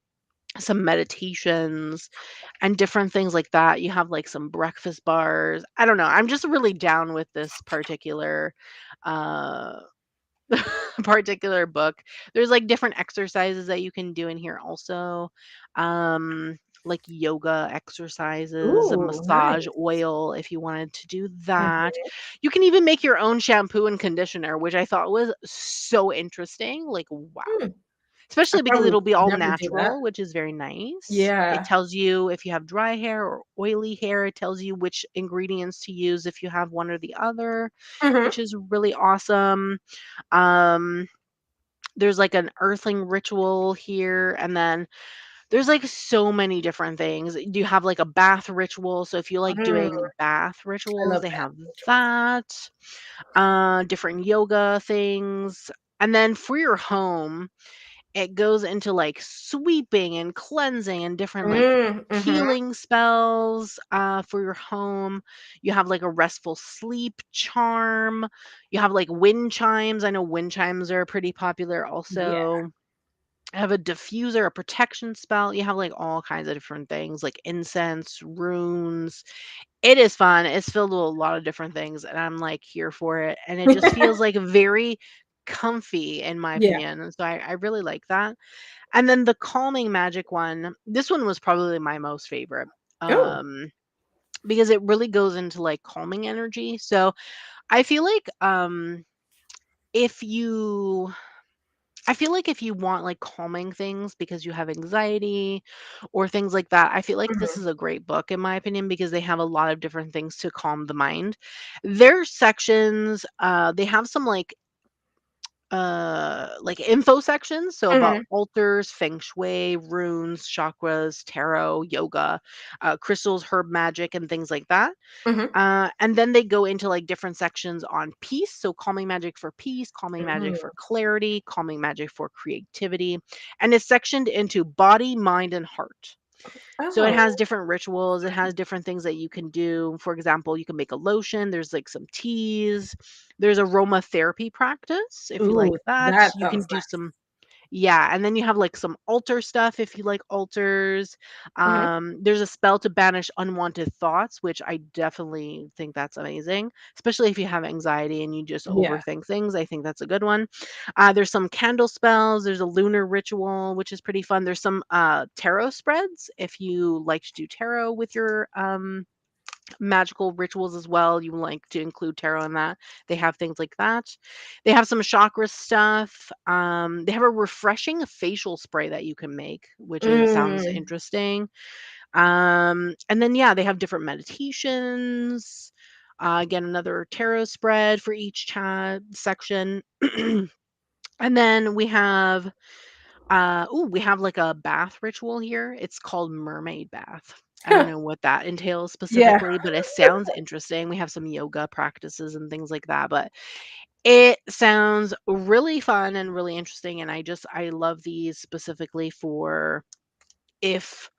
Speaker 2: some meditations and different things like that. You have like some breakfast bars. I don't know. I'm just really down with this particular uh particular book. There's like different exercises that you can do in here also. Um like yoga exercises, a
Speaker 1: Ooh,
Speaker 2: massage
Speaker 1: nice.
Speaker 2: oil if you wanted to do that.
Speaker 1: Mhm.
Speaker 2: You can even make your own shampoo and conditioner, which I thought was so interesting. Like wow.
Speaker 1: Hmm. I
Speaker 2: Especially because
Speaker 1: probably
Speaker 2: it'll be
Speaker 1: would
Speaker 2: all
Speaker 1: never do that.
Speaker 2: natural, which is very nice. It
Speaker 1: Yeah.
Speaker 2: tells you if you have dry hair or oily hair, it tells you which ingredients to use if you have one or the other,
Speaker 1: Mhm.
Speaker 2: which is really awesome. Um there's like an earthling ritual here, and then there's like so many different things. You have like a bath ritual, so if you like
Speaker 1: Mm,
Speaker 2: doing bath
Speaker 1: I
Speaker 2: rituals,
Speaker 1: love
Speaker 2: they
Speaker 1: bath
Speaker 2: have
Speaker 1: rituals.
Speaker 2: that. Different yoga things. And then for your home, it goes into like sweeping and cleansing and different like
Speaker 1: Mhm.
Speaker 2: healing spells for your home. You have like a restful sleep charm. You have like wind chimes. I know wind chimes are pretty popular
Speaker 1: Yeah.
Speaker 2: also. I have a diffuser, a protection spell. You have like all kinds of different things like incense, runes. It is fun. It's filled with a lot of different things, and I'm like here for it. And it just feels like very comfy in my
Speaker 1: Yeah.
Speaker 2: opinion. And so I really like that. And then the calming magic one, this one was probably my most favorite.
Speaker 1: Ooh.
Speaker 2: Um because it really goes into like calming energy. So I feel like if you I feel like if you want like calming things because you have anxiety or things like that, I feel like this
Speaker 1: Mhm.
Speaker 2: is a great book in my opinion because they have a lot of different things to calm the mind. Their sections, they have some like info sections, so about
Speaker 1: Mhm.
Speaker 2: altars, feng shui, runes, chakras, tarot, yoga, crystals, herb magic, and things like that.
Speaker 1: Mhm.
Speaker 2: And then they go into like different sections on peace. So, calming magic for peace, calming magic for
Speaker 1: Mm.
Speaker 2: clarity, calming magic for creativity. And it's sectioned into body, mind, and heart. So, it has
Speaker 1: Oh.
Speaker 2: different rituals, it has different things that you can do. For example, you can make a lotion, there's like some teas, there's aromatherapy practice. If you like
Speaker 1: Ooh,
Speaker 2: that,
Speaker 1: that
Speaker 2: you can
Speaker 1: sounds
Speaker 2: do
Speaker 1: nice.
Speaker 2: some yeah, and then you have, like, some altar stuff if you like altars.
Speaker 1: Mhm.
Speaker 2: There's a spell to banish unwanted thoughts, which I definitely think that's amazing, especially if you have anxiety and you just
Speaker 1: Yeah.
Speaker 2: overthink things. I think that's a good one. There's some candle spells, there's a lunar ritual, which is pretty fun. There's some, tarot spreads if you like to do tarot with your, magical rituals as well. You like to include tarot in that. They have things like that. They have some chakra stuff. They have a refreshing facial spray that you can make, which is sounds
Speaker 1: Mm.
Speaker 2: interesting. And then yeah, they have different meditations. Again, another tarot spread for each chat section. And then we have like a bath ritual here. It's called mermaid bath. I don't know what that entails
Speaker 1: Yeah.
Speaker 2: specifically, but it sounds interesting. We have some yoga practices and things like that, but it sounds really fun and really interesting. And I love these specifically for if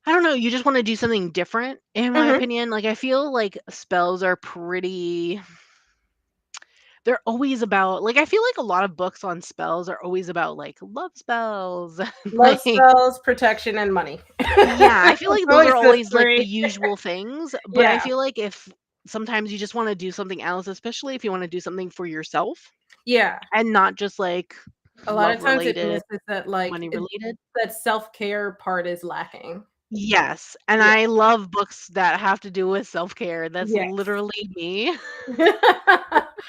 Speaker 2: I don't know, you just want to do something different, in my
Speaker 1: Mhm.
Speaker 2: opinion. Like I feel like spells are pretty they're always about like I feel like a lot of books on spells are always about like love spells.
Speaker 1: Love
Speaker 2: Like
Speaker 1: spells, protection, and money.
Speaker 2: yeah, I feel like those are
Speaker 1: Always the
Speaker 2: always, like, the
Speaker 1: 3.
Speaker 2: usual things, but I
Speaker 1: Yeah.
Speaker 2: feel like if sometimes you just wanna do something else, especially if you wanna do something for yourself
Speaker 1: Yeah.
Speaker 2: and not just, like,
Speaker 1: A lot of
Speaker 2: love
Speaker 1: times it
Speaker 2: related,
Speaker 1: misses that, like,
Speaker 2: money related.
Speaker 1: that self-care part is lacking.
Speaker 2: Yes, and
Speaker 1: Yeah.
Speaker 2: I love books that have to do with self-care. That's
Speaker 1: Yes.
Speaker 2: literally me.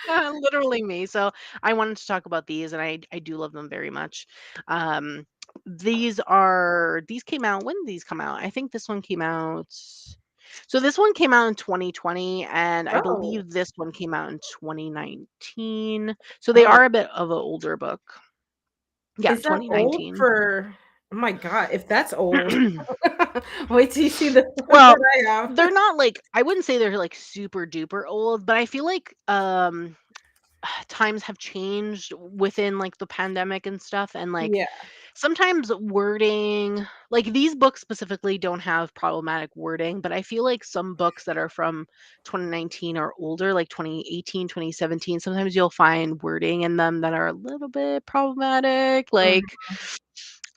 Speaker 2: Literally me. So I wanted to talk about these, and I do love them very much. Um, these came out when did these come out? I think this one came out. So this one came out in 2020, and I
Speaker 1: Oh.
Speaker 2: believe this one came out in 2019. So they
Speaker 1: Oh.
Speaker 2: are a bit of an older book. Yeah,
Speaker 1: Is that old
Speaker 2: 2019.
Speaker 1: for oh my god, if that's old. Wait till you see the one
Speaker 2: Well,
Speaker 1: that I have.
Speaker 2: they're not like I wouldn't say they're like super duper old, but I feel like times have changed within like the pandemic and stuff and like
Speaker 1: Yeah.
Speaker 2: sometimes wording like these books specifically don't have problematic wording, but I feel like some books that are from 2019 or older like 2018, 2017, sometimes you'll find wording in them that are a little bit problematic,
Speaker 1: Mhm.
Speaker 2: like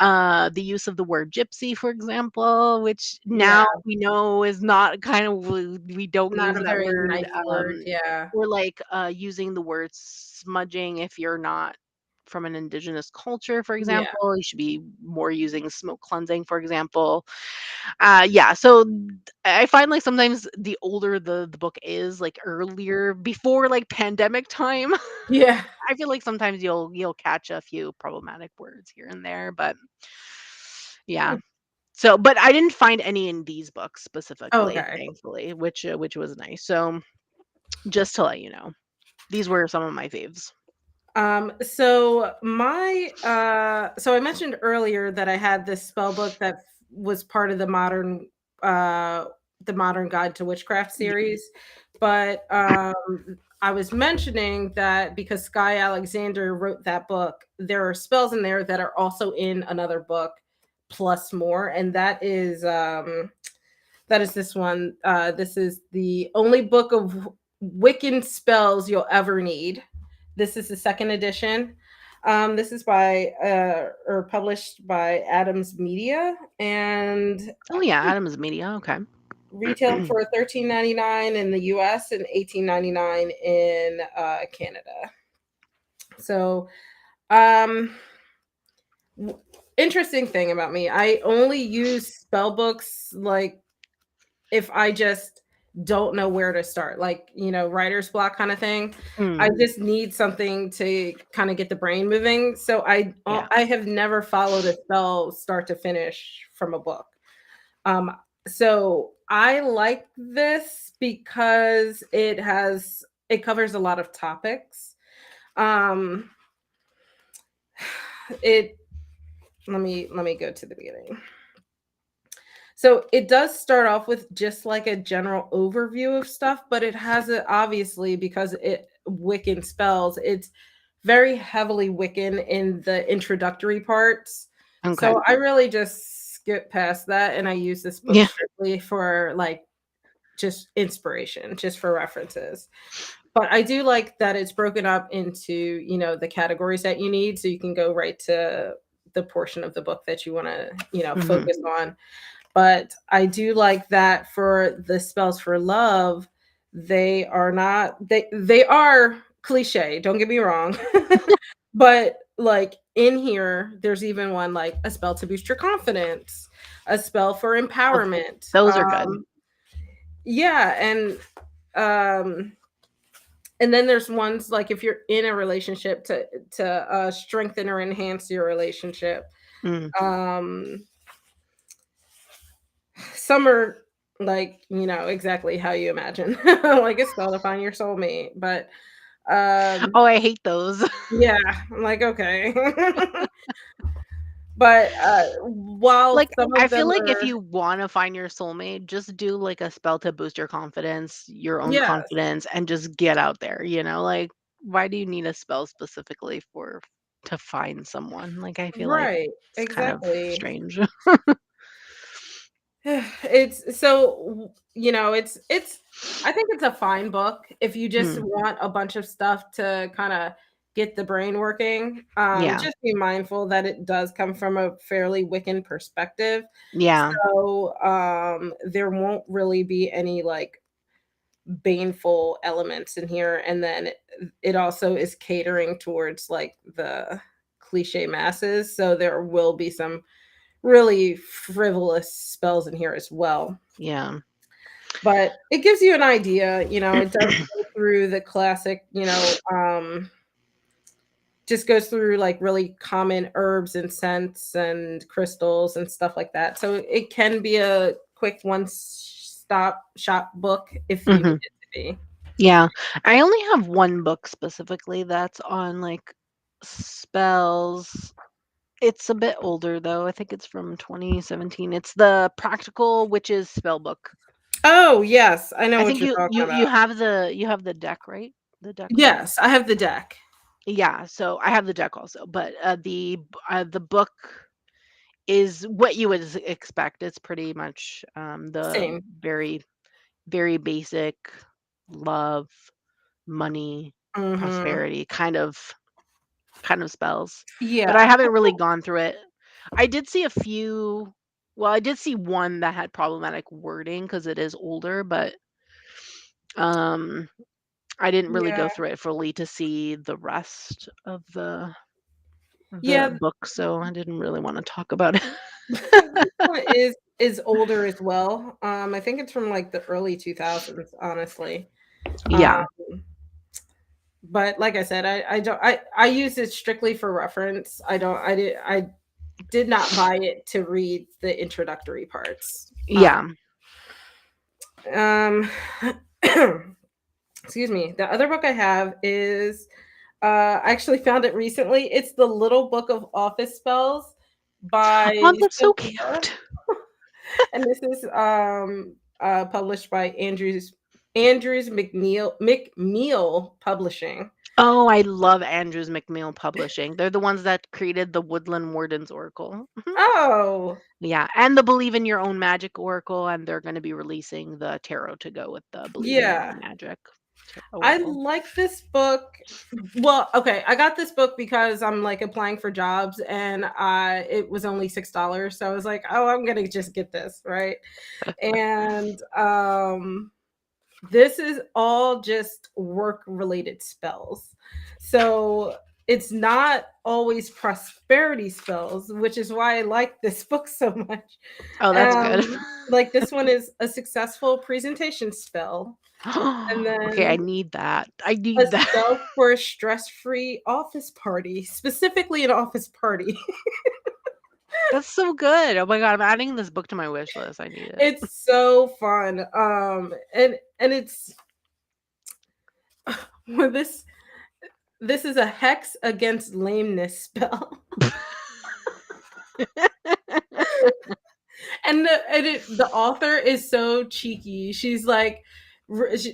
Speaker 2: The use of the word gypsy, for example, which
Speaker 1: Yeah,
Speaker 2: now we know is not kind of we don't
Speaker 1: not
Speaker 2: use
Speaker 1: a
Speaker 2: that
Speaker 1: very
Speaker 2: word.
Speaker 1: nice word. Yeah.
Speaker 2: Or like using the word smudging if you're not from an indigenous culture, for
Speaker 1: Yeah.
Speaker 2: example. You should be more using smoke cleansing, for example. Yeah, so I find like sometimes the older the book is, like earlier before like pandemic time,
Speaker 1: Yeah.
Speaker 2: I feel like sometimes you'll catch a few problematic words here and there, but yeah. So, but I didn't find any in these books specifically,
Speaker 1: Okay.
Speaker 2: thankfully, which was nice. So, just to let you know, these were some of my faves.
Speaker 1: So I mentioned earlier that I had this spell book that was part of uh the Modern Guide to Witchcraft
Speaker 2: Yeah.
Speaker 1: series. But I was mentioning that because Sky Alexander wrote that book, there are spells in there that are also in another book plus more, and that is this one. This is the only book of Wiccan spells you'll ever need. This is the second edition. This is by or published by Adams Media, and
Speaker 2: Oh yeah, Adams Media. Okay.
Speaker 1: retail for $13.99 in the U.S. and $18.99 in Canada. So, um, interesting thing about me, I only use spell books like if I just don't know where to start, like, writer's block kind of thing. I
Speaker 2: Mm,
Speaker 1: just need something to kind of get the brain moving. So
Speaker 2: yeah.
Speaker 1: I have never followed a spell start to finish from a book. Um, so I like this because it covers a lot of topics. Um, it let me go to the beginning. So it does start off with just like a general overview of stuff, but it has it obviously because it Wiccan spells, it's very heavily Wiccan in the introductory parts.
Speaker 2: Okay.
Speaker 1: So I really just skip past that and I use this book
Speaker 2: Yeah.
Speaker 1: strictly for like just inspiration, just for references. But I do like that it's broken up into, the categories that you need so you can go right to the portion of the book that you want to,
Speaker 2: Hmm.
Speaker 1: focus on. But I do like that for the spells for love, they are cliche, don't get me wrong. But like in here, there's even one like a spell to boost your confidence, a spell for
Speaker 2: Oh,
Speaker 1: empowerment.
Speaker 2: those are good.
Speaker 1: Yeah, um and then there's ones like if you're in a relationship to strengthen or enhance your relationship.
Speaker 2: Mm.
Speaker 1: Um some are like exactly how you imagine like a spell to find your soulmate, but
Speaker 2: Oh, I hate those.
Speaker 1: yeah, I'm like okay. But while
Speaker 2: Like,
Speaker 1: some
Speaker 2: I
Speaker 1: of
Speaker 2: feel
Speaker 1: them
Speaker 2: like if
Speaker 1: are
Speaker 2: you wanna find your soulmate, just do, like, a spell to boost your confidence, your own
Speaker 1: yes,
Speaker 2: confidence, and just get out there, you know? Like, why do you need a spell specifically for to find someone? Like, I feel like
Speaker 1: right,
Speaker 2: it's kind of
Speaker 1: exactly.
Speaker 2: strange.
Speaker 1: It's so it's I think it's a fine book if you just
Speaker 2: Mm,
Speaker 1: want a bunch of stuff to kind of get the brain working.
Speaker 2: yeah.
Speaker 1: Just be mindful that it does come from a fairly Wiccan perspective.
Speaker 2: Yeah.
Speaker 1: So there won't really be any like baneful elements in here. And then it also is catering towards like the cliche masses. So there will be some really frivolous spells in here as well.
Speaker 2: Yeah.
Speaker 1: But it gives you an idea, it does go through the classic, just goes through like really common herbs and scents and crystals and stuff like that. So it can be a quick one stop shop book if you need
Speaker 2: Mhm.
Speaker 1: it to be.
Speaker 2: Yeah. I only have one book specifically that's on, like, spells. It's a bit older, though. I think it's from 2017. It's the Practical Witches spell book.
Speaker 1: Oh, yes, I know
Speaker 2: I
Speaker 1: what
Speaker 2: think
Speaker 1: you're
Speaker 2: you
Speaker 1: talking
Speaker 2: you
Speaker 1: about.
Speaker 2: you have the deck, right? The deck for it?
Speaker 1: Yes, I have the deck.
Speaker 2: Yeah, so I have the deck also, but, the book is what you would expect. It's pretty much, the
Speaker 1: Same.
Speaker 2: very, very basic love, money,
Speaker 1: Mhm.
Speaker 2: prosperity kind of spells, but I
Speaker 1: Yeah.
Speaker 2: haven't really gone through it. I did see a few. Well, I did see one that had problematic wording because it is older, but um, I didn't really go
Speaker 1: Yeah.
Speaker 2: through it fully to see the rest of the
Speaker 1: Yeah,
Speaker 2: book, so I didn't really want to talk about it.
Speaker 1: this one is older as well. I think it's from like the early 2000s, honestly. Um,
Speaker 2: Yeah.
Speaker 1: but like I said, I don't I use it strictly for reference. I did not buy it to read the introductory parts.
Speaker 2: Yeah.
Speaker 1: Um excuse me. The other book I have is I actually found it recently. It's The Little Book of Office Spells by
Speaker 2: Oh, that's so
Speaker 1: Cynthia,
Speaker 2: cute.
Speaker 1: and this is published by Andrews McNeil Publishing.
Speaker 2: Oh, I love Andrews McMeel Publishing. They're the ones that created the Woodland Warden's Oracle.
Speaker 1: Oh,
Speaker 2: Yeah, and the Believe in Your Own Magic Oracle, and they're going to be releasing the tarot to go with the Believe in Your
Speaker 1: yeah.
Speaker 2: Own Magic
Speaker 1: I
Speaker 2: Oracle.
Speaker 1: like this book. Well, okay, I got this book because I'm like applying for jobs and it was only $6. So I was like, oh, I'm gonna just get this, right? And this is all just work related spells. So it's not always prosperity spells, which is why I like this book so much.
Speaker 2: Oh, that's good.
Speaker 1: Like this one is a successful presentation spell, and
Speaker 2: Okay, I
Speaker 1: then
Speaker 2: need that. I
Speaker 1: a
Speaker 2: need that.
Speaker 1: spell for a stress-free office party, specifically an office party.
Speaker 2: That's so good. Oh my god, I'm adding this book to my wish list. I need it.
Speaker 1: It's so fun. And it's well, this is a hex against lameness spell. And the author is so cheeky. She's like,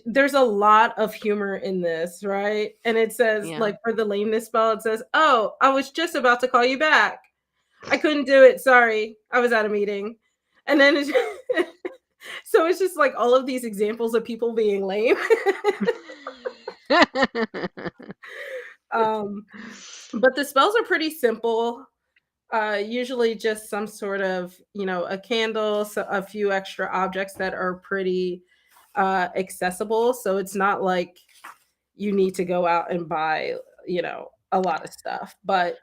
Speaker 1: there's a lot of humor in this, right? And it says,
Speaker 2: Yeah.
Speaker 1: like, for the lameness spell, it says, "Oh, I was just about to call you back. I couldn't do it. Sorry, I was at a meeting." And then so it's just like all of these examples of people being lame. um, but the spells are pretty simple. Usually just some sort of, a candle, so a few extra objects that are pretty accessible. So it's not like you need to go out and buy, a lot of stuff. But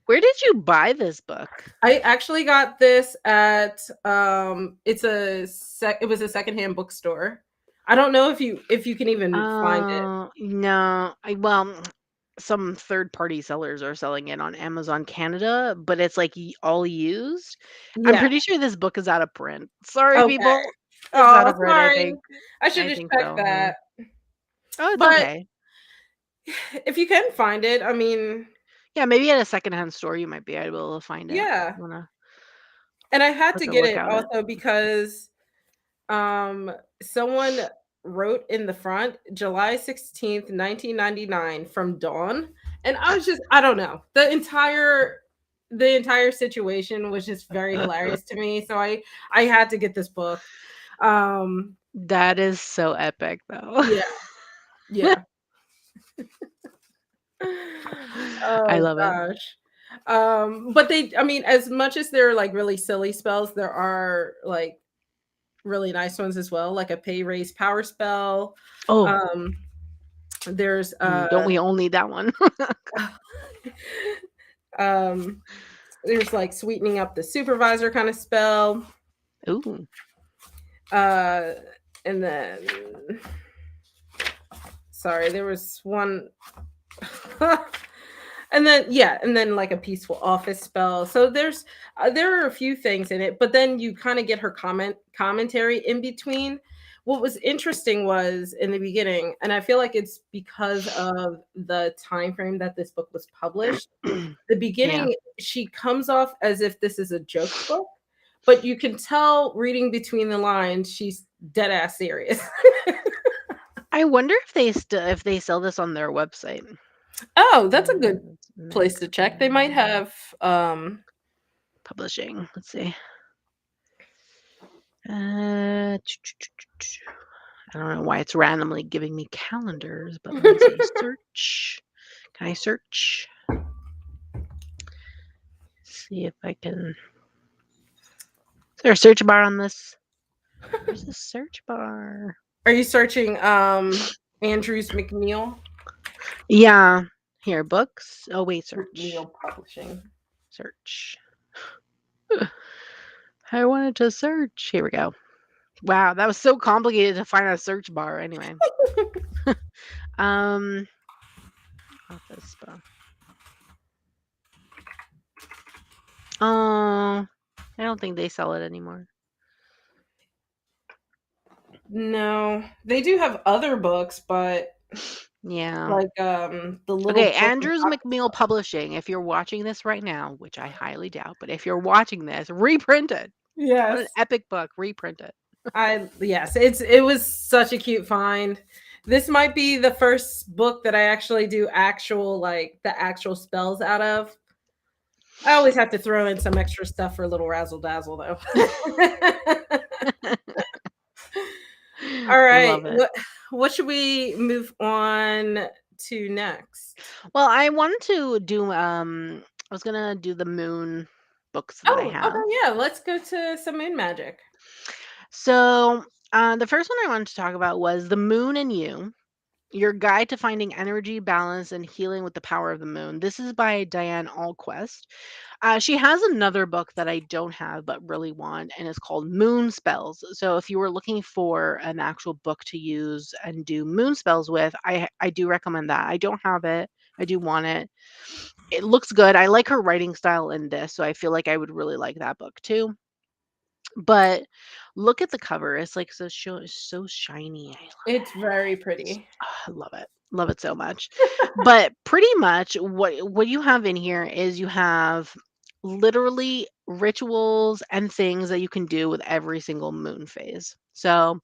Speaker 2: Where did you buy this book?
Speaker 1: I actually got this at it was a secondhand bookstore. I don't know if you can even find it.
Speaker 2: No. Some third-party sellers are selling it on Amazon Canada, but it's like all used. I'm
Speaker 1: Yeah.
Speaker 2: pretty sure this book is out of print. Sorry,
Speaker 1: Okay.
Speaker 2: people. It's out
Speaker 1: Oh,
Speaker 2: of print, I
Speaker 1: sorry.
Speaker 2: think.
Speaker 1: I should
Speaker 2: I
Speaker 1: have
Speaker 2: think
Speaker 1: checked
Speaker 2: so. Yeah.
Speaker 1: that.
Speaker 2: Oh, it's
Speaker 1: But
Speaker 2: okay.
Speaker 1: if you can find it, I mean,
Speaker 2: Yeah, maybe at a secondhand store you might be able to find it.
Speaker 1: yeah.
Speaker 2: Wanna
Speaker 1: And I had
Speaker 2: have
Speaker 1: to
Speaker 2: to
Speaker 1: get
Speaker 2: look
Speaker 1: it
Speaker 2: at it.
Speaker 1: also because someone wrote in the front July 16th, 1999 from Dawn. And I was just, I don't know. The entire situation was just very hilarious to me. So I had to get this book. Um
Speaker 2: That is so epic, though.
Speaker 1: yeah, yeah.
Speaker 2: I
Speaker 1: Oh
Speaker 2: love it.
Speaker 1: gosh. But I mean, as much as they're like really silly spells, there are like really nice ones as well, like a pay raise power spell.
Speaker 2: Oh,
Speaker 1: Um, there's
Speaker 2: don't we all need that one?
Speaker 1: um, there's like sweetening up the supervisor kind of spell.
Speaker 2: Ooh.
Speaker 1: Uh, and then sorry, there was one. And then like a peaceful office spell. So there are a few things in it, but then you kind of get her commentary in between. What was interesting was in the beginning, and I feel like it's because of the time frame that this book was published. The
Speaker 2: Yeah.
Speaker 1: beginning, she comes off as if this is a joke book, but you can tell reading between the lines she's dead ass serious.
Speaker 2: I wonder if they sell this on their website.
Speaker 1: Oh, that's a good place to check. They might have
Speaker 2: Publishing. Let's see. I don't know why it's randomly giving me calendars, but let me see. Search. Can I search? see if I can. Is there a search bar on this? There's a search bar.
Speaker 1: Are you searching Andrews McNeil?
Speaker 2: Yeah. Here, books. Oh, wait, search.
Speaker 1: McNeil Publishing.
Speaker 2: Search. I wanted to search. Here we go. Wow, that was so complicated to find a search bar. Anyway. Office bar. Oh, I don't think they sell it anymore.
Speaker 1: No, they do have other books, but
Speaker 2: Yeah.
Speaker 1: like the little
Speaker 2: Okay,
Speaker 1: book
Speaker 2: Andrews McNeil Publishing. If you're watching this right now, which I highly doubt, but if you're watching this, reprint it. What an
Speaker 1: Yes.
Speaker 2: epic book. Reprint it.
Speaker 1: Yes, it was such a cute find. This might be the first book that I actually do actual like the actual spells out of. I always have to throw in some extra stuff for a little razzle dazzle though. All right.
Speaker 2: Love it.
Speaker 1: What should we move on to next?
Speaker 2: Well, I wanted to do I was gonna do the moon books that I
Speaker 1: Oh,
Speaker 2: have.
Speaker 1: okay, yeah. Let's go to some moon magic.
Speaker 2: So the first one I wanted to talk about was The Moon and You, Your Guide to Finding Energy, Balance, and Healing with the Power of the Moon. This is by Diane Alquist. She has another book that I don't have but really want, and it's called Moon Spells. So if you were looking for an actual book to use and do moon spells with, I do recommend that. I don't have it. I do want it. It looks good. I like her writing style in this, so I feel like I would really like that book too. But look at the cover. It's like so shiny. I
Speaker 1: It's very pretty.
Speaker 2: I love it. Love it so much. But pretty much what you have in here is you have literally rituals and things that you can do with every single moon phase. So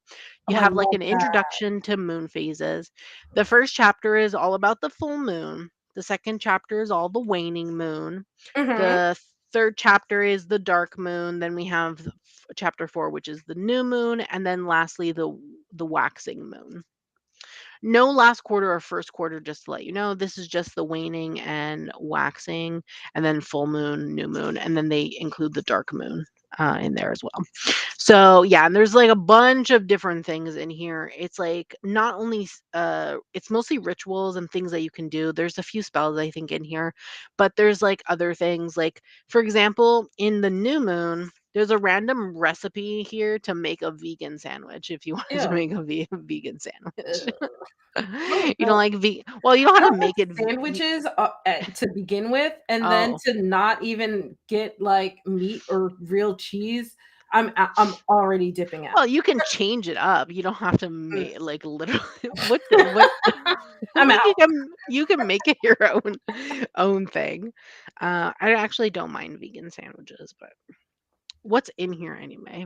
Speaker 2: you
Speaker 1: Oh, I
Speaker 2: have like
Speaker 1: love
Speaker 2: an
Speaker 1: that.
Speaker 2: introduction to moon phases. The first chapter is all about the full moon. The second chapter is all the waning moon.
Speaker 1: Mm-hmm.
Speaker 2: The third chapter is the dark moon. Then we have chapter 4, which is the new moon, and then lastly the waxing moon. No last quarter or first quarter, just to let you know. This is just the waning and waxing, and then full moon, new moon, and then they include the dark moon in there as well. So yeah, and there's like a bunch of different things in here. It's like not only it's mostly rituals and things that you can do. There's a few spells I think in here, but there's like other things. Like for example, in the new moon, there's a random recipe here to make a vegan sandwich if you wanted to
Speaker 1: Ew.
Speaker 2: make a vegan sandwich.
Speaker 1: Ugh.
Speaker 2: You don't
Speaker 1: No.
Speaker 2: like well, you know
Speaker 1: I
Speaker 2: how to
Speaker 1: don't
Speaker 2: make it
Speaker 1: like sandwiches to begin with, and then
Speaker 2: oh.
Speaker 1: to not even get like meat or real cheese. I'm already dipping out.
Speaker 2: Well, you can change it up. You don't have to
Speaker 1: Mm.
Speaker 2: make like literally what
Speaker 1: I'm
Speaker 2: like
Speaker 1: out.
Speaker 2: you can make it your own thing. I actually don't mind vegan sandwiches, but what's in here anyway?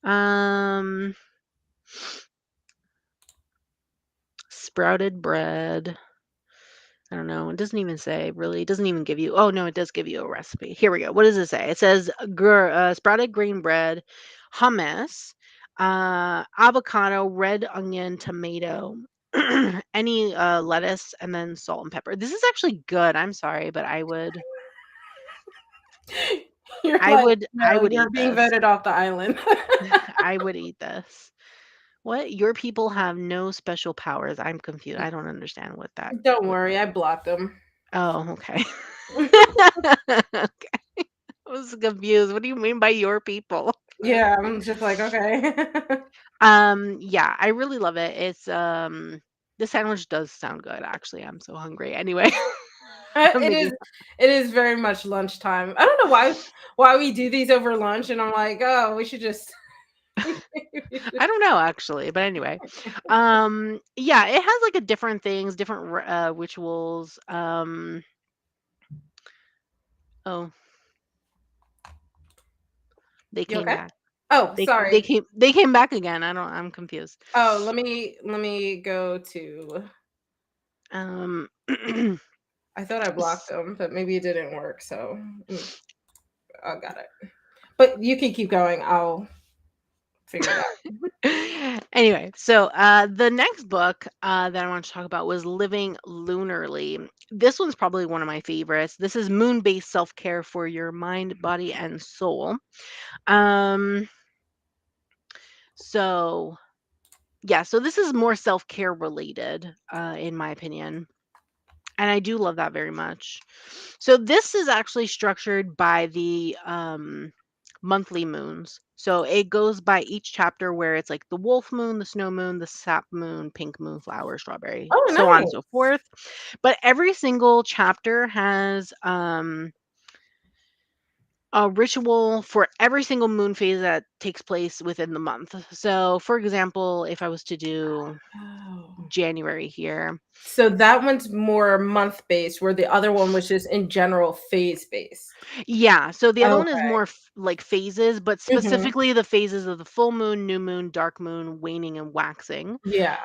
Speaker 2: um Sprouted bread. I don't know. It doesn't even say really. It doesn't even give you. Oh no, it does give you a recipe. Here we go. What does it say? It says sprouted green bread, hummus, avocado, red onion, tomato, any lettuce, and then salt and pepper. This is actually good. I'm sorry, but
Speaker 1: You're like,
Speaker 2: I
Speaker 1: no,
Speaker 2: would
Speaker 1: you're
Speaker 2: eat
Speaker 1: being
Speaker 2: this.
Speaker 1: voted off the island.
Speaker 2: I would eat this. What? Your people have no special powers. I'm confused. I don't understand what that.
Speaker 1: Don't worry, I blocked them.
Speaker 2: Oh, okay. Okay. I was confused. What do you mean by your people?
Speaker 1: Yeah, I'm just like, okay.
Speaker 2: Yeah, I really love it. It's the sandwich does sound good actually. I'm so hungry. Anyway,
Speaker 1: It
Speaker 2: maybe
Speaker 1: is it is very much lunchtime. I don't know why we do these over lunch, and I'm like, oh, we should just
Speaker 2: I don't know actually, but anyway. Yeah, it has like a different things, different rituals. Oh, they
Speaker 1: You
Speaker 2: came
Speaker 1: okay?
Speaker 2: back.
Speaker 1: Oh, sorry.
Speaker 2: They came back again. I'm confused.
Speaker 1: Oh, let me go to
Speaker 2: Um
Speaker 1: I thought I blocked them, but maybe it didn't work, so I got it. But you can keep going. I'll figure it out.
Speaker 2: Anyway, so the next book that I want to talk about was Living Lunarly. This one's probably one of my favorites. This is moon-based self-care for your mind, body, and soul. Um, so yeah, so this is more self-care related, in my opinion. And I do love that very much. So this is actually structured by the monthly moons. So it goes by each chapter where it's like the wolf moon, the snow moon, the sap moon, pink moon, flower, strawberry,
Speaker 1: Oh,
Speaker 2: so on and
Speaker 1: nice.
Speaker 2: so forth. But every single chapter has a ritual for every single moon phase that takes place within the month. So for example, if I was to do
Speaker 1: Oh.
Speaker 2: January here.
Speaker 1: So that one's more month based, where the other one was just in general phase based.
Speaker 2: Yeah, so the other one is
Speaker 1: Okay.
Speaker 2: more like phases, but
Speaker 1: Hmm.
Speaker 2: specifically the phases of the full moon, new moon, dark moon, waning, and waxing.
Speaker 1: Yeah.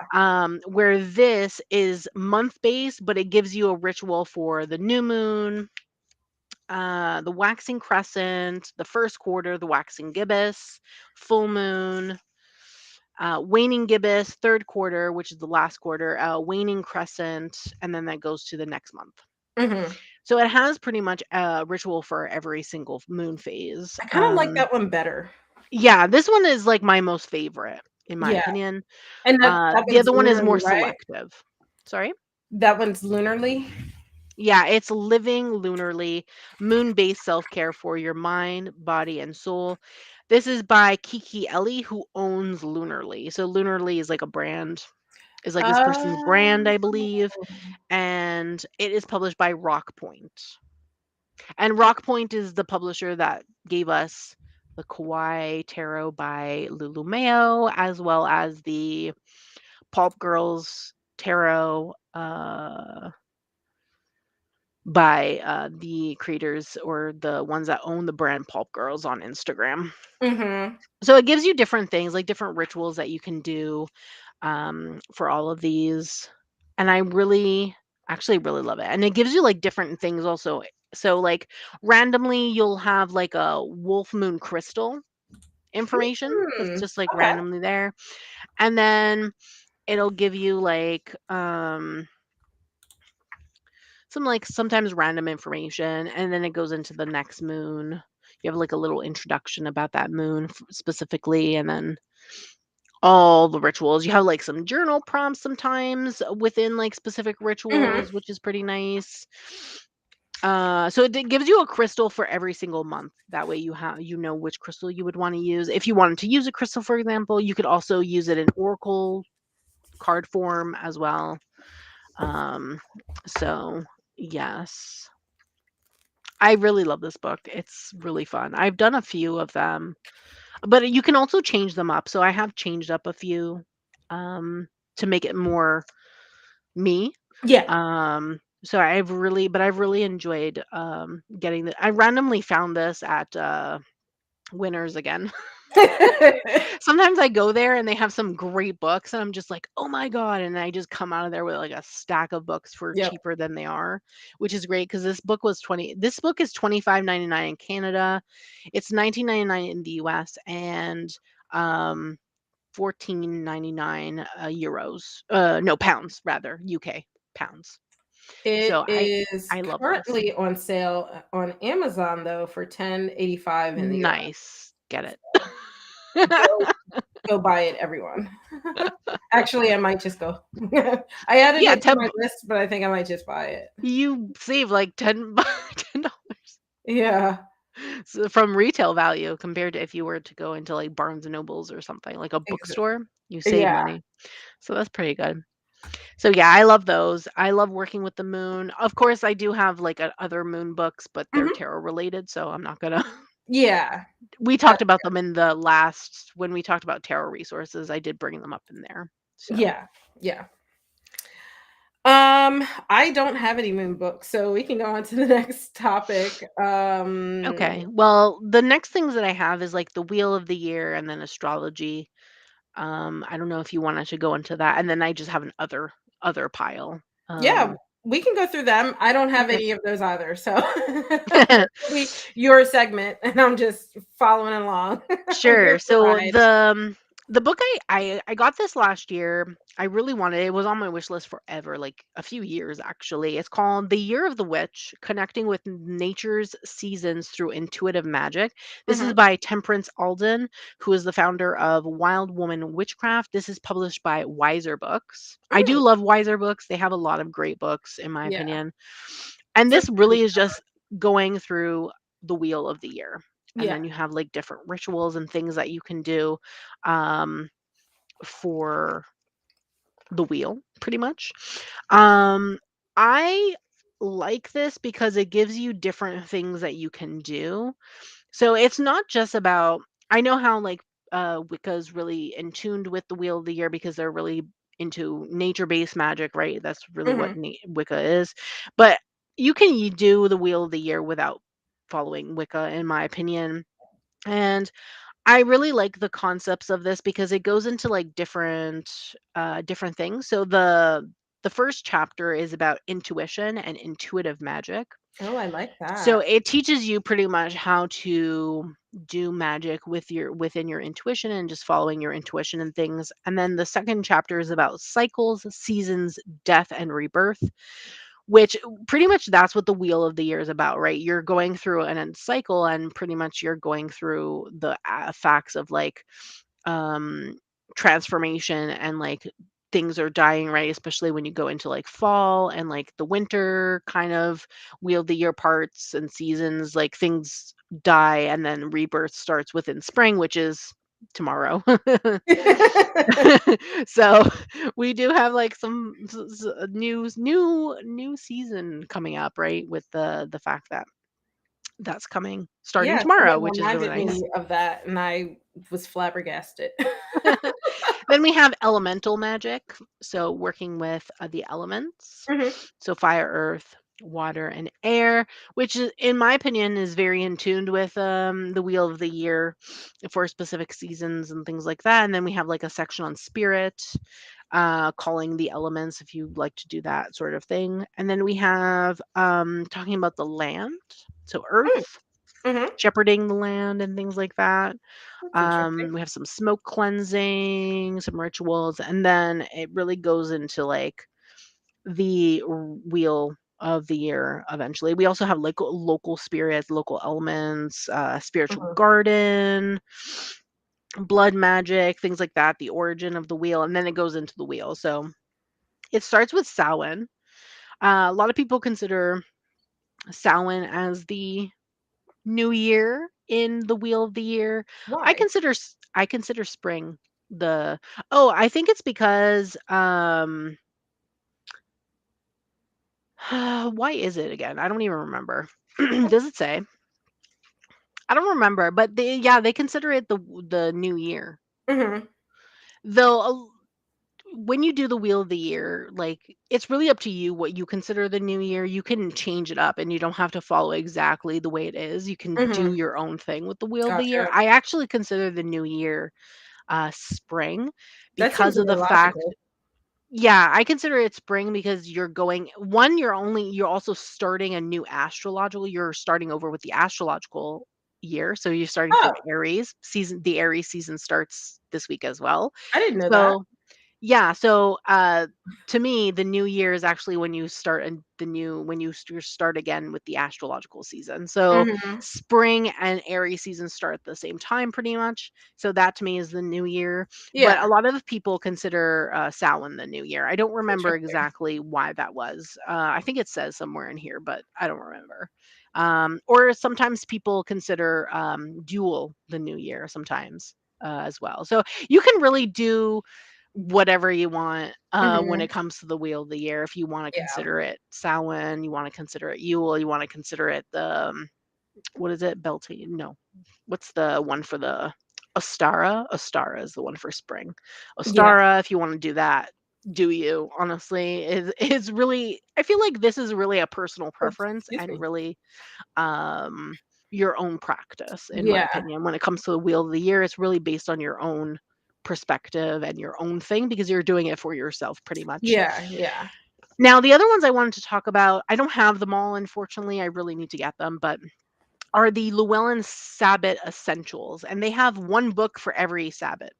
Speaker 2: Where this is month based, but it gives you a ritual for the new moon, the waxing crescent, the first quarter, the waxing gibbous, full moon, waning gibbous, third quarter, which is the last quarter, waning crescent, and then that goes to the next month.
Speaker 1: Hmm.
Speaker 2: So it has pretty much a ritual for every single moon phase.
Speaker 1: I kind of like that one better.
Speaker 2: Yeah, this one is like my most favorite, in my
Speaker 1: Yeah.
Speaker 2: opinion.
Speaker 1: And that
Speaker 2: The
Speaker 1: one's
Speaker 2: other one is
Speaker 1: lunarly,
Speaker 2: more
Speaker 1: right?
Speaker 2: selective. Sorry?
Speaker 1: That one's lunarly.
Speaker 2: Yeah, it's living lunarly, moon-based self-care for your mind, body, and soul. This is by Kiki Ellie, who owns Lunarly. So Lunarly is like a brand, is like this person's brand,
Speaker 1: Oh.
Speaker 2: I believe, and it is published by Rock Point. And Rock Point is the publisher that gave us the Kawaii Tarot by Lulu Mayo, as well as the Pulp Girls Tarot by the creators or the ones that own the brand Pulp Girls on Instagram.
Speaker 1: Hmm.
Speaker 2: So it gives you different things, like different rituals that you can do for all of these. And I really, actually really love it. And it gives you like different things also. So, like, randomly, you'll have like a wolf moon crystal information that's
Speaker 1: Hmm.
Speaker 2: just like
Speaker 1: Okay.
Speaker 2: randomly there. And then it'll give you like some like sometimes random information, and then it goes into the next moon. You have like a little introduction about that moon specifically, and then all the rituals. You have like some journal prompts sometimes within like specific
Speaker 1: Hmm.
Speaker 2: rituals, which is pretty nice. So it gives you a crystal for every single month. That way you know which crystal you would want to use. If you wanted to use a crystal, for example, you could also use it in oracle card form as well. Um, so yes. I really love this book. It's really fun. I've done a few of them, but you can also change them up. So I have changed up a few to make it more me.
Speaker 1: Yeah.
Speaker 2: So I've really enjoyed getting the I randomly found this at Winners again. Sometimes I go there and they have some great books and I'm just like, "Oh my god." And I just come out of there with like a stack of books for
Speaker 1: Yep.
Speaker 2: cheaper than they are, which is great because this book is 25.99 in Canada. It's 19.99 in the US and um 14.99 euros. No, pounds rather, UK pounds.
Speaker 1: It
Speaker 2: So
Speaker 1: is
Speaker 2: I love this.
Speaker 1: currently on sale on Amazon though for 10.85 in the US.
Speaker 2: Nice. Get it.
Speaker 1: Go go buy it, everyone. Actually, I might just go. I added
Speaker 2: Yeah,
Speaker 1: it to my list, but I think I might just buy it.
Speaker 2: you save like 10 $10
Speaker 1: Yeah,
Speaker 2: so from retail value compared to if you were to go into like Barnes and Nobles or something like a
Speaker 1: ex
Speaker 2: bookstore, you save
Speaker 1: yeah.
Speaker 2: money. So that's pretty good. So yeah, I love those. I love working with the moon. Of course, I do have like other moon books, but they're
Speaker 1: Mhm.
Speaker 2: tarot related, so I'm not gonna.
Speaker 1: Yeah.
Speaker 2: We
Speaker 1: Uh,
Speaker 2: talked about them in the last when we talked about tarot resources. I did bring them up in there. So
Speaker 1: yeah, yeah. I don't have any moon books, so we can go on to the next topic.
Speaker 2: okay. Well, the next things that I have is like the wheel of the year and then astrology. I don't know if you wanted to go into that, and then I just have an other pile.
Speaker 1: Yeah, We can go through them. I don't have
Speaker 2: Okay.
Speaker 1: any of those either. So this will be your segment, and I'm just following along. I'm here
Speaker 2: Sure.
Speaker 1: for the
Speaker 2: So
Speaker 1: ride.
Speaker 2: the book I got this last year. I really wanted it. It was on my wish list forever, like a few years actually. It's called The Year of the Witch: Connecting with Nature's Seasons Through Intuitive Magic. This is
Speaker 1: Mhm.
Speaker 2: by Temperance Alden, who is the founder of Wild Woman Witchcraft. This is published by Wiser Books. I do
Speaker 1: Mm,
Speaker 2: love Wiser Books. They have a lot of great books in my
Speaker 1: yeah.
Speaker 2: opinion. And
Speaker 1: So
Speaker 2: this really is just going through the wheel of the year, and
Speaker 1: yeah.
Speaker 2: then you have like different rituals and things that you can do um, for the wheel, pretty much. Um, I like this because it gives you different things that you can do. So it's not just about, I know how like Wicca's really in tuned with the wheel of the year because they're really into nature-based magic, right? That's really what
Speaker 1: Mhm.
Speaker 2: Wicca is. But you can do the wheel of the year without following Wicca, in my opinion. And I really like the concepts of this because it goes into like different things. So the first chapter is about intuition and intuitive magic.
Speaker 1: Oh, I like
Speaker 2: So
Speaker 1: that.
Speaker 2: it teaches you pretty much how to do magic with your within your intuition and just following your intuition and things. And then the second chapter is about cycles, seasons, death and rebirth, which pretty much that's what the wheel of the year is about, right? You're going through an cycle and pretty much you're going through the facts of like um transformation and like things are dying, right? Especially when you go into like fall and like the winter kind of wheel of the year parts and seasons, like things die and then rebirth starts within spring, which is tomorrow. So we do have like some new season coming up, right? With the fact that that's coming starting
Speaker 1: Yeah,
Speaker 2: tomorrow,
Speaker 1: someone
Speaker 2: which is really
Speaker 1: reminded
Speaker 2: nice.
Speaker 1: me of that, and I was flabbergasted.
Speaker 2: Then we have elemental magic, so working with the elements,
Speaker 1: Mhm.
Speaker 2: so fire, earth, water, and air, which is, in my opinion, is very in tuned with the wheel of the year for specific seasons and things like that. And then we have like a section on spirit, calling the elements if you like to do that sort of thing. And then we have talking about the land, so
Speaker 1: Mm,
Speaker 2: earth,
Speaker 1: mhm.
Speaker 2: shepherding the land and things like that.
Speaker 1: That's interesting.
Speaker 2: We have some smoke cleansing, some rituals, and then it really goes into like the wheel of the year eventually. We also have like local spirits, local elements, spiritual
Speaker 1: Mhm.
Speaker 2: garden, blood magic, things like that, the origin of the wheel, and then it goes into the wheel. So it starts with Samhain. A lot of people consider Samhain as the new year in the wheel of the year.
Speaker 1: Why?
Speaker 2: I consider spring the oh, I think it's because why is it again? I don't even remember. Does it say? I don't remember, but they consider it the new year.
Speaker 1: Mhm.
Speaker 2: Though when you do the wheel of the year, like it's really up to you what you consider the new year. You can change it up and you don't have to follow exactly the way it is. You can do
Speaker 1: Mhm.
Speaker 2: your own thing with the wheel of the year.
Speaker 1: Gotcha.
Speaker 2: I actually consider the new year spring
Speaker 1: That seems
Speaker 2: because of
Speaker 1: more
Speaker 2: the fact,
Speaker 1: logical.
Speaker 2: yeah, I consider it spring because you're going one, you're also starting a new astrological, you're starting over with the astrological year. So you're starting from
Speaker 1: Oh,
Speaker 2: Aries season. The Aries season starts this week as well.
Speaker 1: I didn't know that.
Speaker 2: So yeah, so, to me, the new year is actually when you start and the new when you start again with the astrological season. So,
Speaker 1: Mhm.
Speaker 2: spring and Aries season start at the same time pretty much. So that to me is the new year. But a
Speaker 1: Yeah,
Speaker 2: lot of people consider, Samhain the new year. I don't remember
Speaker 1: interesting.
Speaker 2: exactly why that was. I think it says somewhere in here, but I don't remember. Or sometimes people consider, Yule the new year sometimes, as well. So you can really do whatever you want when
Speaker 1: Mhm.
Speaker 2: it comes to the wheel of the year. If you want to
Speaker 1: Yeah.
Speaker 2: consider it Samhain, you want to consider it Yule, you want to consider it the what is it? Beltane? No. What's the one for the Ostara? Ostara is the one for spring.
Speaker 1: Yeah.
Speaker 2: Ostara, if you want to do that, do you? Honestly, is really I feel like this is really a personal
Speaker 1: Oops,
Speaker 2: preference
Speaker 1: excuse
Speaker 2: and
Speaker 1: me.
Speaker 2: really um your own practice, in my
Speaker 1: Yeah.
Speaker 2: opinion. When it comes to the wheel of the year, it's really based on your own perspective and your own thing because you're doing it for yourself pretty much.
Speaker 1: Yeah, yeah.
Speaker 2: Now, the other ones I wanted to talk about, I don't have them all, unfortunately. I really need to get them, but are the Llewellyn Sabbath Essentials, and they have one book for every Sabbath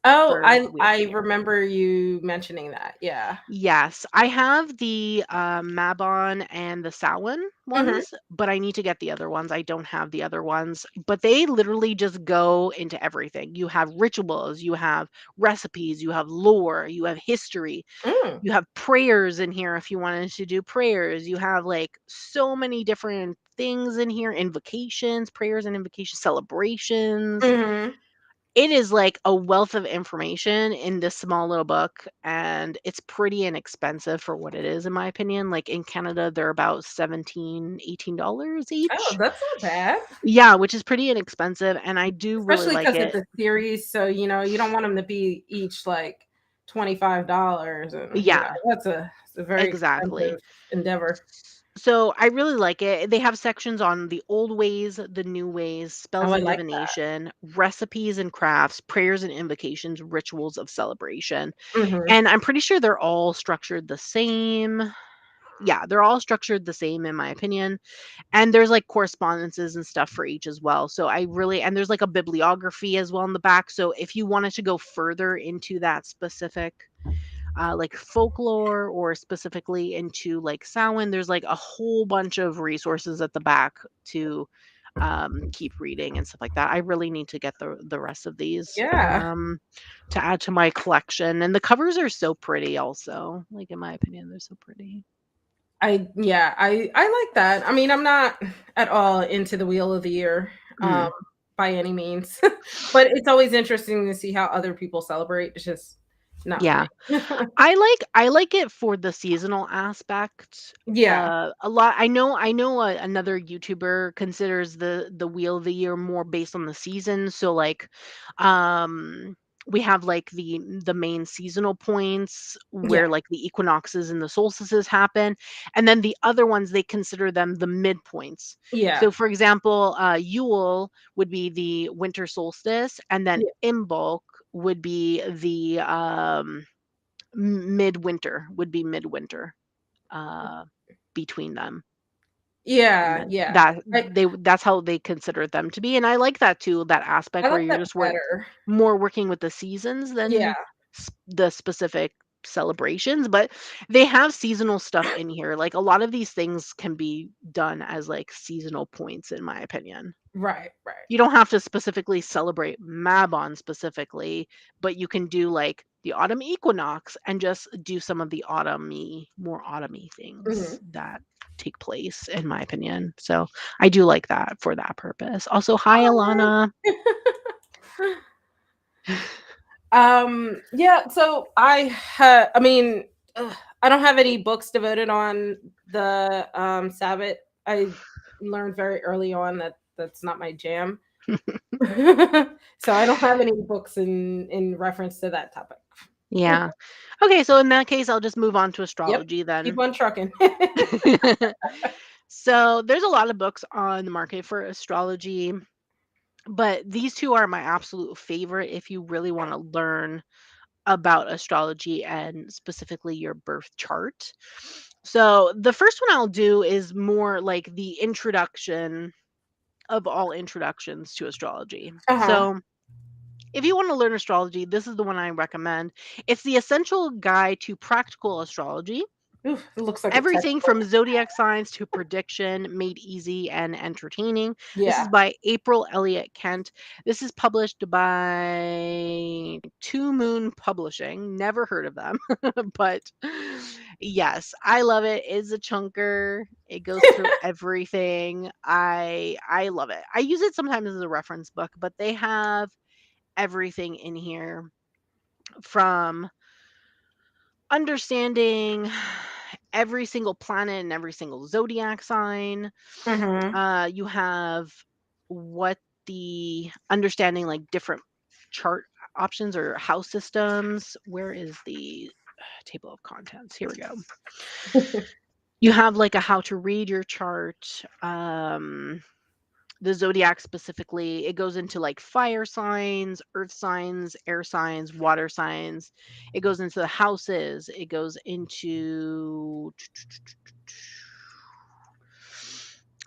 Speaker 1: Oh,
Speaker 2: for
Speaker 1: I
Speaker 2: the Wheel of
Speaker 1: I
Speaker 2: the Year.
Speaker 1: remember you mentioning that. Yeah.
Speaker 2: Yes, I have the Mabon and the Samhain
Speaker 1: Mhm.
Speaker 2: ones, but I need to get the other ones. I don't have the other ones, but they literally just go into everything. You have rituals, you have recipes, you have lore, you have history,
Speaker 1: Mm.
Speaker 2: you have prayers in here if you wanted to do prayers. You have like so many different things in here, invocations, prayers and invocations, celebrations.
Speaker 1: Mhm.
Speaker 2: It is like a wealth of information in this small little book, and it's pretty inexpensive for what it is, in my opinion. Like in Canada, they're about 17, $18
Speaker 1: Oh,
Speaker 2: each.
Speaker 1: that's not bad.
Speaker 2: Yeah, which is pretty inexpensive, and I do really
Speaker 1: Especially
Speaker 2: like
Speaker 1: because it's
Speaker 2: it.
Speaker 1: a series, so, you don't want them to be each, like, $25, and,
Speaker 2: Yeah,
Speaker 1: it's a very
Speaker 2: exactly.
Speaker 1: expensive endeavor.
Speaker 2: So I really like it. They have sections on the old ways, the new ways,
Speaker 1: Oh,
Speaker 2: spells
Speaker 1: I
Speaker 2: and
Speaker 1: like that.
Speaker 2: divination, recipes and crafts, prayers and invocations, rituals of celebration.
Speaker 1: Mhm.
Speaker 2: And I'm pretty sure they're all structured the same. Yeah, they're all structured the same in my opinion. And there's like correspondences and stuff for each as well. So I really, and there's like a bibliography as well in the back. So if you wanted to go further into that specific like folklore or specifically into like Samhain, there's like a whole bunch of resources at the back to keep reading and stuff like that. I really need to get the rest of these
Speaker 1: Yeah.
Speaker 2: to add to my collection. And the covers are so pretty also. Like in my opinion, they're so pretty.
Speaker 1: I like that. I mean, I'm not at all into the Wheel of the Year, um,
Speaker 2: Mm.
Speaker 1: by any means, but it's always interesting to see how other people celebrate. It's just not for
Speaker 2: Yeah.
Speaker 1: me.
Speaker 2: I like it for the seasonal aspect.
Speaker 1: Yeah.
Speaker 2: A lot. I know another YouTuber considers the Wheel of the Year more based on the season. So like, um, we have like the main seasonal points
Speaker 1: Yeah.
Speaker 2: where like the equinoxes and the solstices happen, and then the other ones they consider them the midpoints.
Speaker 1: Yeah.
Speaker 2: So for example, Yule would be the winter solstice, and then
Speaker 1: Yeah.
Speaker 2: Imbolc would be the midwinter would be midwinter, uh, between them, and
Speaker 1: Yeah.
Speaker 2: then
Speaker 1: Yeah.
Speaker 2: that's how they consider them to be, and I like that too, that
Speaker 1: I
Speaker 2: aspect where
Speaker 1: like
Speaker 2: you're
Speaker 1: that
Speaker 2: just
Speaker 1: better.
Speaker 2: more working with the seasons
Speaker 1: Yeah.
Speaker 2: than the specific celebrations, but they have seasonal stuff in here, like, a lot of these things can be done as, like, seasonal points, in my opinion.
Speaker 1: Right. Right.
Speaker 2: You don't have to specifically celebrate Mabon specifically, but you can do like the autumn equinox and just do some of the more autumny things
Speaker 1: Mhm.
Speaker 2: that take place, in my opinion. So I do like that for that purpose. Also, hi
Speaker 1: Oh,
Speaker 2: Alana.
Speaker 1: man. Yeah, so I mean, I don't have any books devoted on the Sabbath. I learned very early on that that's not my jam. So I don't have any books in reference to that topic.
Speaker 2: Yeah. Okay, so in that case, I'll just move on to
Speaker 1: Yep.
Speaker 2: astrology
Speaker 1: Keep
Speaker 2: then.
Speaker 1: on trucking.
Speaker 2: So there's a lot of books on the market for astrology, but these two are my absolute favorite if you really want to learn about astrology and specifically your birth chart. So, the first one I'll do is more like the introduction of all introductions to astrology.
Speaker 1: Uh-huh.
Speaker 2: So, if you want to learn astrology, this is the one I recommend. It's the essential guide to practical astrology.
Speaker 1: Oof, it looks like a
Speaker 2: Everything
Speaker 1: textbook.
Speaker 2: from zodiac signs to prediction made easy and entertaining. This is
Speaker 1: Yeah.
Speaker 2: by April Elliott Kent. This is published by Two Moon Publishing. Never heard of them, but yes, I love it. It's a chunker. It goes through everything. I love it. I use it sometimes as a reference book, but they have everything in here from understanding every single planet and every single zodiac sign.
Speaker 1: Mhm.
Speaker 2: You have what the understanding like different chart options or house systems. Where is the table of contents? Here we go. You have like a how to read your chart. the zodiac specifically, it goes into like fire signs, earth signs, air signs, water signs. It goes into the houses. It goes into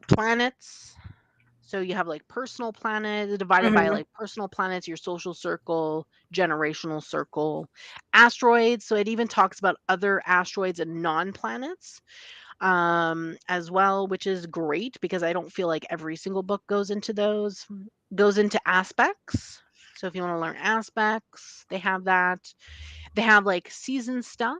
Speaker 2: planets. So you have like personal planets divided by
Speaker 1: Mhm.
Speaker 2: like personal planets, your social circle, generational circle, asteroids. So it even talks about other asteroids and non-planets as well, which is great because I don't feel like every single book goes into those, goes into aspects. So if you want to learn aspects, they have that. They have like season stuff.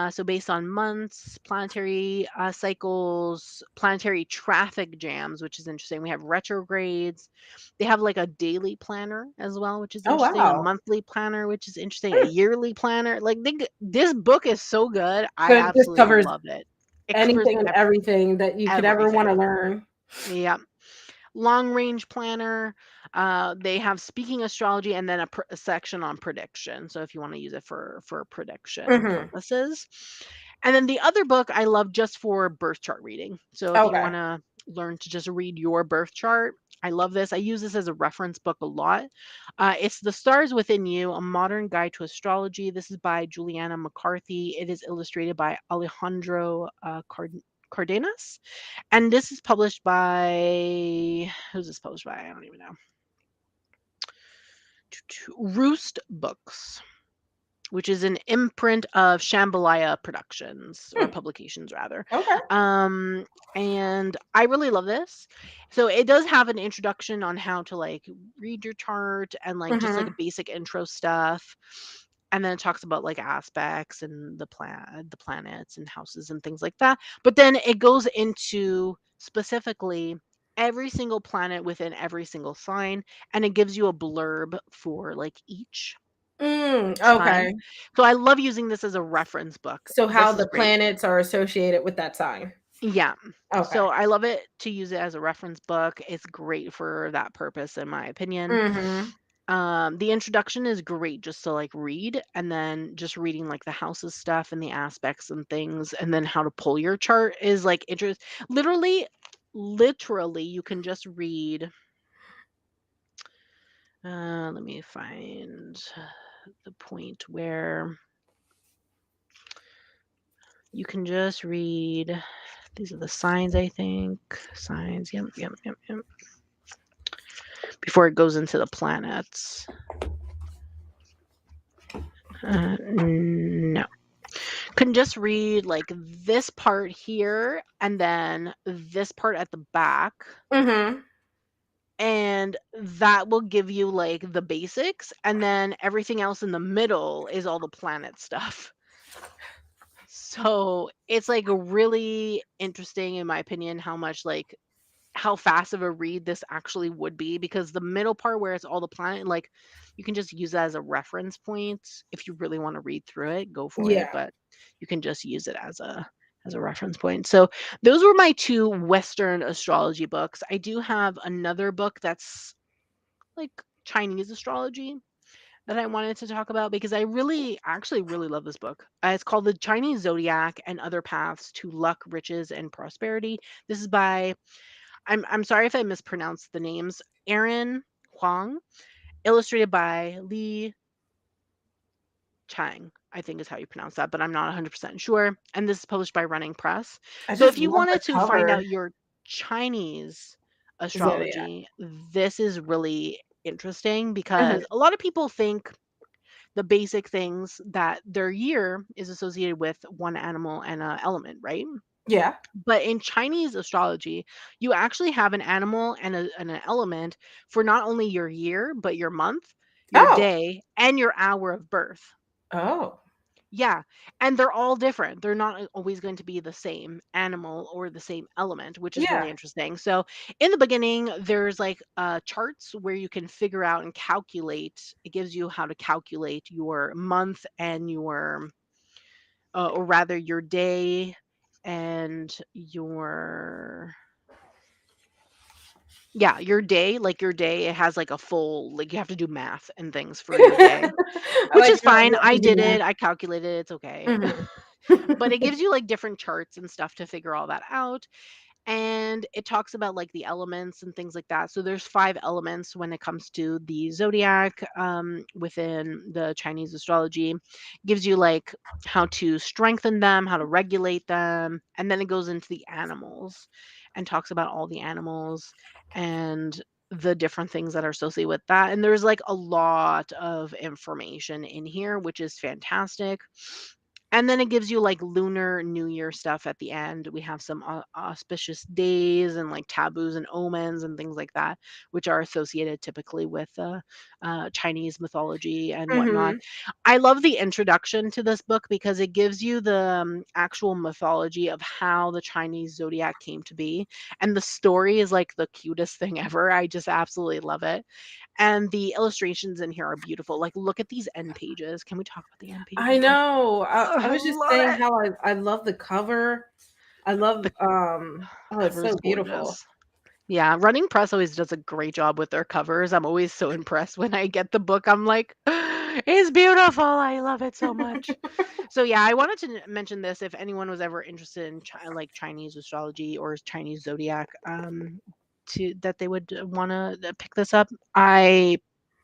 Speaker 2: So based on months, planetary cycles, planetary traffic jams, which is interesting. We have retrogrades. They have like a daily planner as well, which is
Speaker 1: Oh
Speaker 2: interesting. A
Speaker 1: wow.
Speaker 2: monthly planner, which is interesting. A
Speaker 1: Hmm.
Speaker 2: yearly planner. Like this book is so good. I
Speaker 1: So it just
Speaker 2: absolutely
Speaker 1: covers
Speaker 2: love it. It covers
Speaker 1: anything and everything that you could ever want to
Speaker 2: everything.
Speaker 1: learn.
Speaker 2: Yeah. Long range planner. They have speaking astrology and then a section on prediction. So if you want to use it for prediction
Speaker 1: Mhm.
Speaker 2: purposes. And then the other book I love just for birth chart reading. So if you
Speaker 1: Okay.
Speaker 2: want to learn to just read your birth chart, I love this. I use this as a reference book a lot. It's The Stars Within You, A Modern Guide to Astrology. This is by Juliana McCarthy. It is illustrated by Alejandro Cardenas. And this is published by, who's this published by? I don't even know. Roost Books, which is an imprint of Shambhalaya Productions or
Speaker 1: Hmm.
Speaker 2: publications rather.
Speaker 1: Okay.
Speaker 2: Um, and I really love this. So it does have an introduction on how to like read your chart and like just like
Speaker 1: Mhm.
Speaker 2: basic intro stuff. And then it talks about like aspects and the planets and houses and things like that. But then it goes into specifically every single planet within every single sign, and it gives you a blurb for like each sign.
Speaker 1: Okay.
Speaker 2: So I love using this as a reference book.
Speaker 1: So how
Speaker 2: This is
Speaker 1: the
Speaker 2: great.
Speaker 1: planets are associated with that sign.
Speaker 2: Yeah.
Speaker 1: Okay.
Speaker 2: So I love it to use it as a reference book. It's great for that purpose, in my opinion.
Speaker 1: Mhm.
Speaker 2: The introduction is great just to like read, and then just reading like the houses stuff and the aspects and things, and then how to pull your chart is like interest. Literally, you can just read. Let me find the point where you can just read. These are the signs, I think. Signs. Yep, yep, yep, yep. Before it goes into the planets. No. Can just read like this part here and then this part at the back.
Speaker 1: Mhm.
Speaker 2: And that will give you like the basics. And then everything else in the middle is all the planet stuff. So it's like really interesting, in my opinion, how much like how fast of a read this actually would be, because the middle part where it's all the planet, like you can just use that as a reference point. If you really want to read through it, go for it,
Speaker 1: Yeah.
Speaker 2: but you can just use it as a reference point. So those were my two Western astrology books. I do have another book that's like Chinese astrology that I wanted to talk about because I really actually really love this book. It's called The Chinese Zodiac and Other Paths to Luck, Riches, and Prosperity. This is by, I'm sorry if I mispronounced the names. Aaron Huang, illustrated by Li Chang, I think is how you pronounce that, but I'm not 100% sure. And this is published by Running Press.
Speaker 1: I
Speaker 2: So
Speaker 1: just
Speaker 2: if you
Speaker 1: love the
Speaker 2: wanted to find
Speaker 1: cover.
Speaker 2: out your Chinese
Speaker 1: Zodiac.
Speaker 2: astrology, this is really interesting
Speaker 1: Mhm.
Speaker 2: because a lot of people think the basic things that their year is associated with one animal and an element, right?
Speaker 1: Yeah.
Speaker 2: But in Chinese astrology, you actually have an animal and an element for not only your year, but your month, your
Speaker 1: Oh.
Speaker 2: day, and your hour of birth.
Speaker 1: Oh.
Speaker 2: Yeah. And they're all different. They're not always going to be the same animal or the same element, which is really
Speaker 1: Yeah.
Speaker 2: interesting. So, in the beginning, there's like charts where you can figure out and calculate. It gives you how to calculate your month and your, or rather, your day and your, yeah, your day, like your day, it has like a full, like you have to do math and things for your day,
Speaker 1: I
Speaker 2: which
Speaker 1: like
Speaker 2: is
Speaker 1: how
Speaker 2: fine.
Speaker 1: you have
Speaker 2: I
Speaker 1: to do
Speaker 2: did
Speaker 1: that.
Speaker 2: it. I calculated it. It's okay.
Speaker 1: Mhm.
Speaker 2: But it gives you like different charts and stuff to figure all that out. and it talks about like the elements and things like that. So there's 5 elements when it comes to the zodiac within the Chinese astrology. Gives you like how to strengthen them, how to regulate them, and then it goes into the animals and talks about all the animals and the different things that are associated with that. And there's like a lot of information in here, which is fantastic. And then it gives you like lunar new year stuff at the end. We have some auspicious days and like taboos and omens and things like that, which are associated typically with Chinese mythology and whatnot.
Speaker 1: Mhm.
Speaker 2: I love the introduction to this book because it gives you the actual mythology of how the Chinese zodiac came to be. And the story is like the cutest thing ever. I just absolutely love it. And the illustrations in here are beautiful. Like, look at these end pages. Can we talk about the end
Speaker 1: I
Speaker 2: pages?
Speaker 1: know. I
Speaker 2: I
Speaker 1: was just
Speaker 2: love
Speaker 1: saying
Speaker 2: it.
Speaker 1: how I love the cover. I love,
Speaker 2: The
Speaker 1: oh, it's
Speaker 2: cover is
Speaker 1: so beautiful.
Speaker 2: gorgeous. Yeah, Running Press always does a great job with their covers. I'm always so impressed when I get the book. I'm like, it's beautiful. I love it so much. So yeah, I wanted to mention this if anyone was ever interested in like Chinese astrology or Chinese zodiac, to that they would want to pick this up. I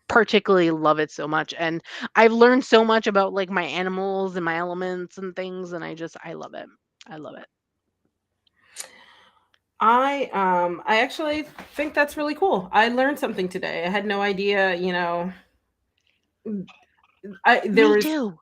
Speaker 2: particularly love it so much, and I've learned so much about like my animals and my elements and things, and I love it. I love it.
Speaker 1: I actually think that's really cool. I learned something today. I had no idea, there
Speaker 2: Me
Speaker 1: was
Speaker 2: too.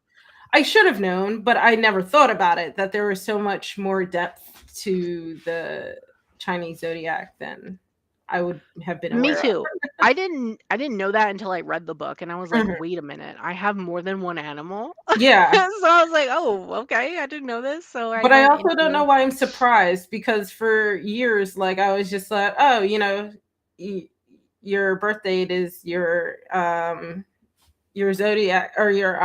Speaker 1: I should have known, but I never thought about it that there was so much more depth to the Chinese zodiac than I would have been
Speaker 2: Me
Speaker 1: aware of.
Speaker 2: too. I didn't know that until I read the book, and I was like,
Speaker 1: Mhm.
Speaker 2: "Wait a minute, I have more than one animal?"
Speaker 1: Yeah.
Speaker 2: So I was like, "Oh, okay, I didn't know this." So I
Speaker 1: But I
Speaker 2: went
Speaker 1: also don't know
Speaker 2: into
Speaker 1: why I'm surprised because for years, like I was just like, oh, y- your birth date is your zodiac or your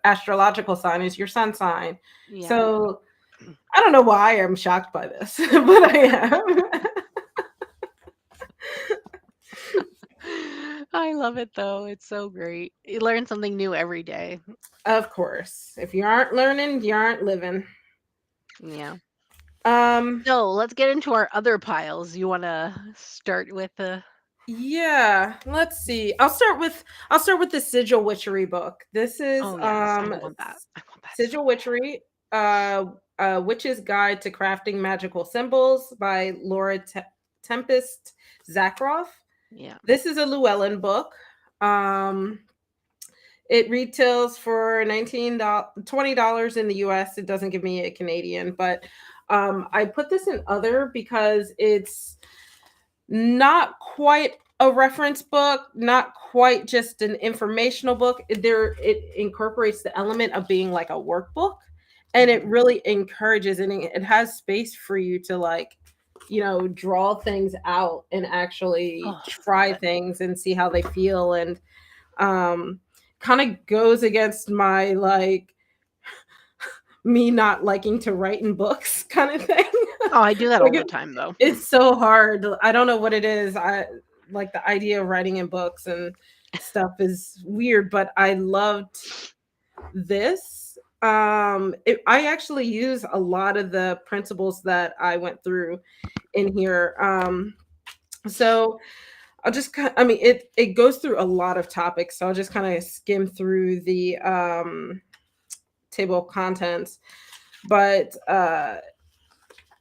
Speaker 1: astrological sign is your sun sign.
Speaker 2: yeah.
Speaker 1: So I don't know why I'm shocked by this, but I am.
Speaker 2: I love it though. It's so great. You learn something new every day.
Speaker 1: Of course, if you aren't learning, you aren't living.
Speaker 2: Yeah.
Speaker 1: Um,
Speaker 2: So let's get into our other piles. You want to start with the?
Speaker 1: yeah, let's see. I'll start with the Sigil Witchery book. This is
Speaker 2: Oh yes, I want that. I want that so
Speaker 1: Sigil
Speaker 2: bad.
Speaker 1: Witchery, Witch's Guide to Crafting Magical Symbols by Laura Tempest Zakroff.
Speaker 2: Yeah.
Speaker 1: This is a Llewellyn book. Um, it retails for $20 in the US. It doesn't give me a Canadian, but I put this in other because it's not quite a reference book, not quite just an informational book. It incorporates the element of being like a workbook, and it
Speaker 2: Mhm.
Speaker 1: really encourages and it has space for you to like, draw things out and actually
Speaker 2: Oh, love
Speaker 1: try
Speaker 2: it.
Speaker 1: things and see how they feel and um kind of goes against my like me not liking to write in books kind of thing.
Speaker 2: Oh, I do that
Speaker 1: Like
Speaker 2: all the time though.
Speaker 1: it's so hard. I don't know what it is. I like the idea of writing in books and stuff is weird, but I loved this. I actually use a lot of the principles that I went through in here. So I'll just I mean it goes through a lot of topics, so I'll just kind of skim through the table of contents. But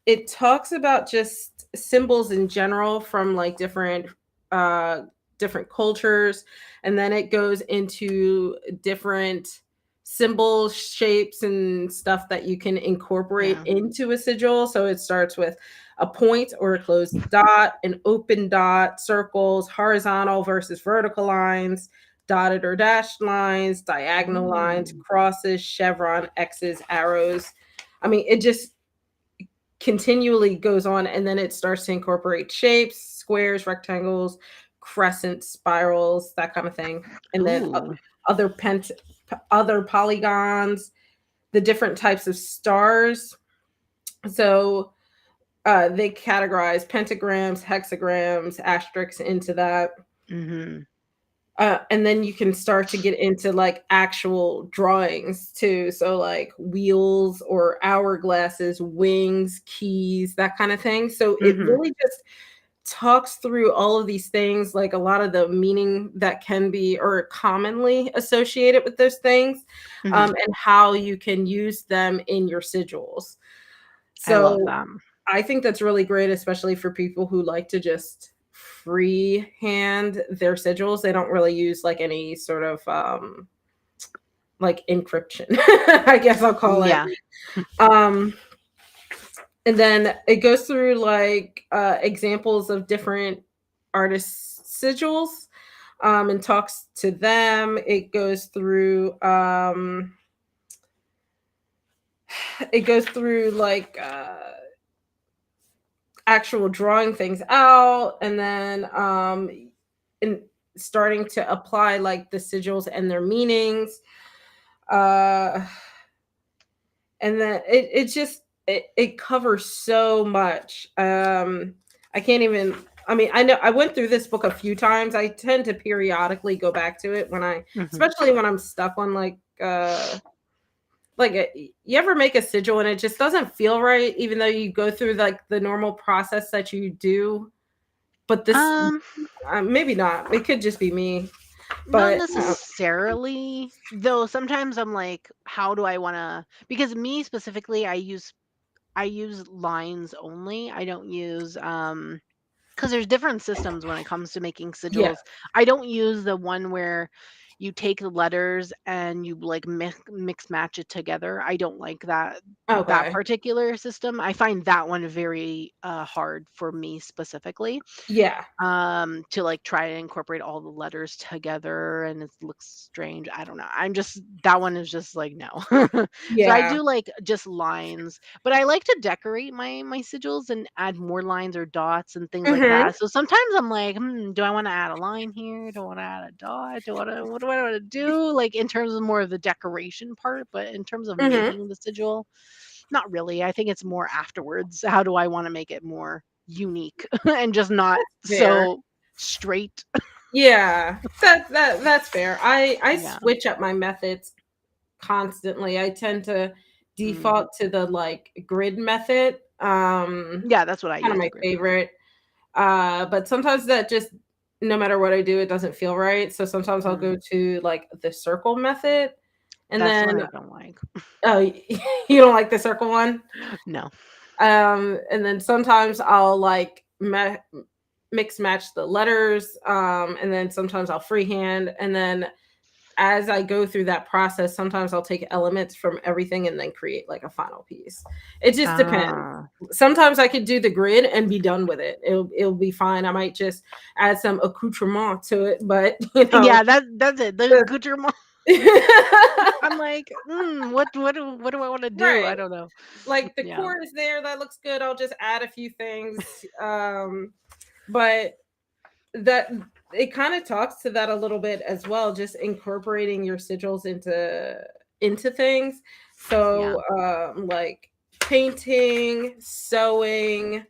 Speaker 1: it talks about just symbols in general from like uh different cultures, and then it goes into different symbols, shapes and stuff that you can incorporate
Speaker 2: Yeah.
Speaker 1: into a sigil. So it starts with a point or a closed dot, an open dot, circles, horizontal versus vertical lines, dotted or dashed lines, diagonal lines,
Speaker 2: Mm.
Speaker 1: crosses, chevron, x's, arrows. I mean, it just continually goes on, and then it starts to incorporate shapes, squares, rectangles, crescents, spirals, that kind of thing, and then
Speaker 2: Ooh.
Speaker 1: other other polygons, the different types of stars. So they categorize pentagrams, hexagrams, asterisks into that.
Speaker 2: Mhm.
Speaker 1: And then you can start to get into like actual drawings too. So like wheels or hourglasses, wings, keys, that kind of thing. So it
Speaker 2: Mhm.
Speaker 1: really just talks through all of these things, like a lot of the meaning that can be or commonly associated with those things,
Speaker 2: Mhm.
Speaker 1: and how you can use them in your sigils.
Speaker 2: I love
Speaker 1: So
Speaker 2: that.
Speaker 1: I think that's really great, especially for people who like to just freehand their sigils. They don't really use like any sort of like encryption, I guess I'll call it.
Speaker 2: Yeah.
Speaker 1: Um, and then it goes through like examples of different artists' sigils, and talks to them. It goes through like actual drawing things out, and then in starting to apply like the sigils and their meanings. Uh and then it just it covers so much. I can't even, I mean, I know I went through this book a few times. I tend to periodically go back to it when I,
Speaker 2: Mhm.
Speaker 1: especially when I'm stuck on like you ever make a sigil and it just doesn't feel right, even though you go through like the normal process that you do. But this,
Speaker 2: Um,
Speaker 1: maybe not. It could just be me.
Speaker 2: Not
Speaker 1: But
Speaker 2: necessarily, though sometimes I'm like, how do I wanna, because me specifically, I use lines only. I don't use, because there's different systems when it comes to making
Speaker 1: yeah,
Speaker 2: sigils. I don't use the one where you take the letters and you like mix match it together. I don't like that
Speaker 1: okay,
Speaker 2: particular system. I find that one very hard for me specifically,
Speaker 1: yeah,
Speaker 2: to like try to incorporate all the letters together, and it looks strange. I don't know, I'm just, that one is just like no. So I
Speaker 1: yeah.
Speaker 2: do like just lines, but I like to decorate my sigils and add more lines or dots and things like
Speaker 1: Mm-hmm.
Speaker 2: that. So sometimes I'm like, do I want to add a line here, do I want to add a dot, what do I want to do, like in terms of more of the decoration part, but in terms of
Speaker 1: Mm-hmm.
Speaker 2: making the sigil, not really. I think it's more afterwards. How do I want to make it more unique and just not
Speaker 1: Fair.
Speaker 2: so straight?
Speaker 1: Yeah, that's fair. I
Speaker 2: Yeah.
Speaker 1: switch up my methods constantly. I tend to
Speaker 2: Mm.
Speaker 1: default to the like grid method.
Speaker 2: Yeah, that's what I
Speaker 1: Kind of
Speaker 2: use, the
Speaker 1: my
Speaker 2: grid method.
Speaker 1: favorite. But sometimes that just, no matter what I do, it doesn't feel right. So sometimes I'll
Speaker 2: Mm.
Speaker 1: go to like the circle method, and
Speaker 2: That's the one
Speaker 1: then
Speaker 2: I don't like.
Speaker 1: oh, you don't like the circle one.
Speaker 2: No.
Speaker 1: And then sometimes I'll like mix match the letters, and then sometimes I'll freehand, and then as I go through that process, sometimes I'll take elements from everything and then create like a final piece. It just depends.
Speaker 2: Ah.
Speaker 1: Sometimes I could do the grid and be done with it. It'll be fine. I might just add some accoutrement to it, but you know,
Speaker 2: Yeah, that's it. The
Speaker 1: the-
Speaker 2: accoutrement. I'm like, what do I want to do?
Speaker 1: right.
Speaker 2: I don't know.
Speaker 1: Like the
Speaker 2: Yeah.
Speaker 1: core is there, that looks good. I'll just add a few things. But that it kind of talks to that a little bit as well, just incorporating your sigils into things.
Speaker 2: Yeah.
Speaker 1: So like painting, sewing,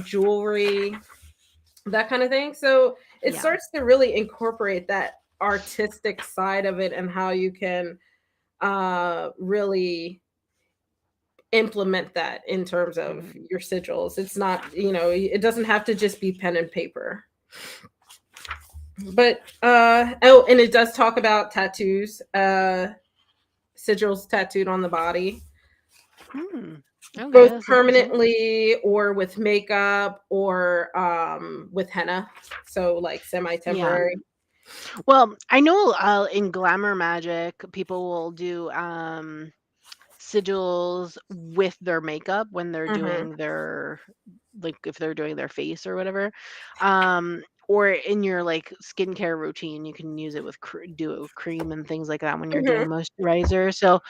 Speaker 1: jewelry, that kind of thing. So it
Speaker 2: Yeah.
Speaker 1: starts to really incorporate that artistic side of it, and how you can really implement that in terms of
Speaker 2: Mhm.
Speaker 1: your sigils. It's not, it doesn't have to just be pen and paper. But oh, and it does talk about tattoos, sigils tattooed on the body,
Speaker 2: Hmm. Okay,
Speaker 1: both
Speaker 2: that's interesting.
Speaker 1: permanently or with makeup, or with henna, so like
Speaker 2: Yeah.
Speaker 1: semi-temporary.
Speaker 2: Well, I know in glamour magic, people will do sigils with their makeup when they're
Speaker 1: Hmm.
Speaker 2: doing their, like if they're doing their face or whatever, or in your like skincare routine you can use it with do it with cream and things like that when you're doing
Speaker 1: Hmm.
Speaker 2: moisturizer. So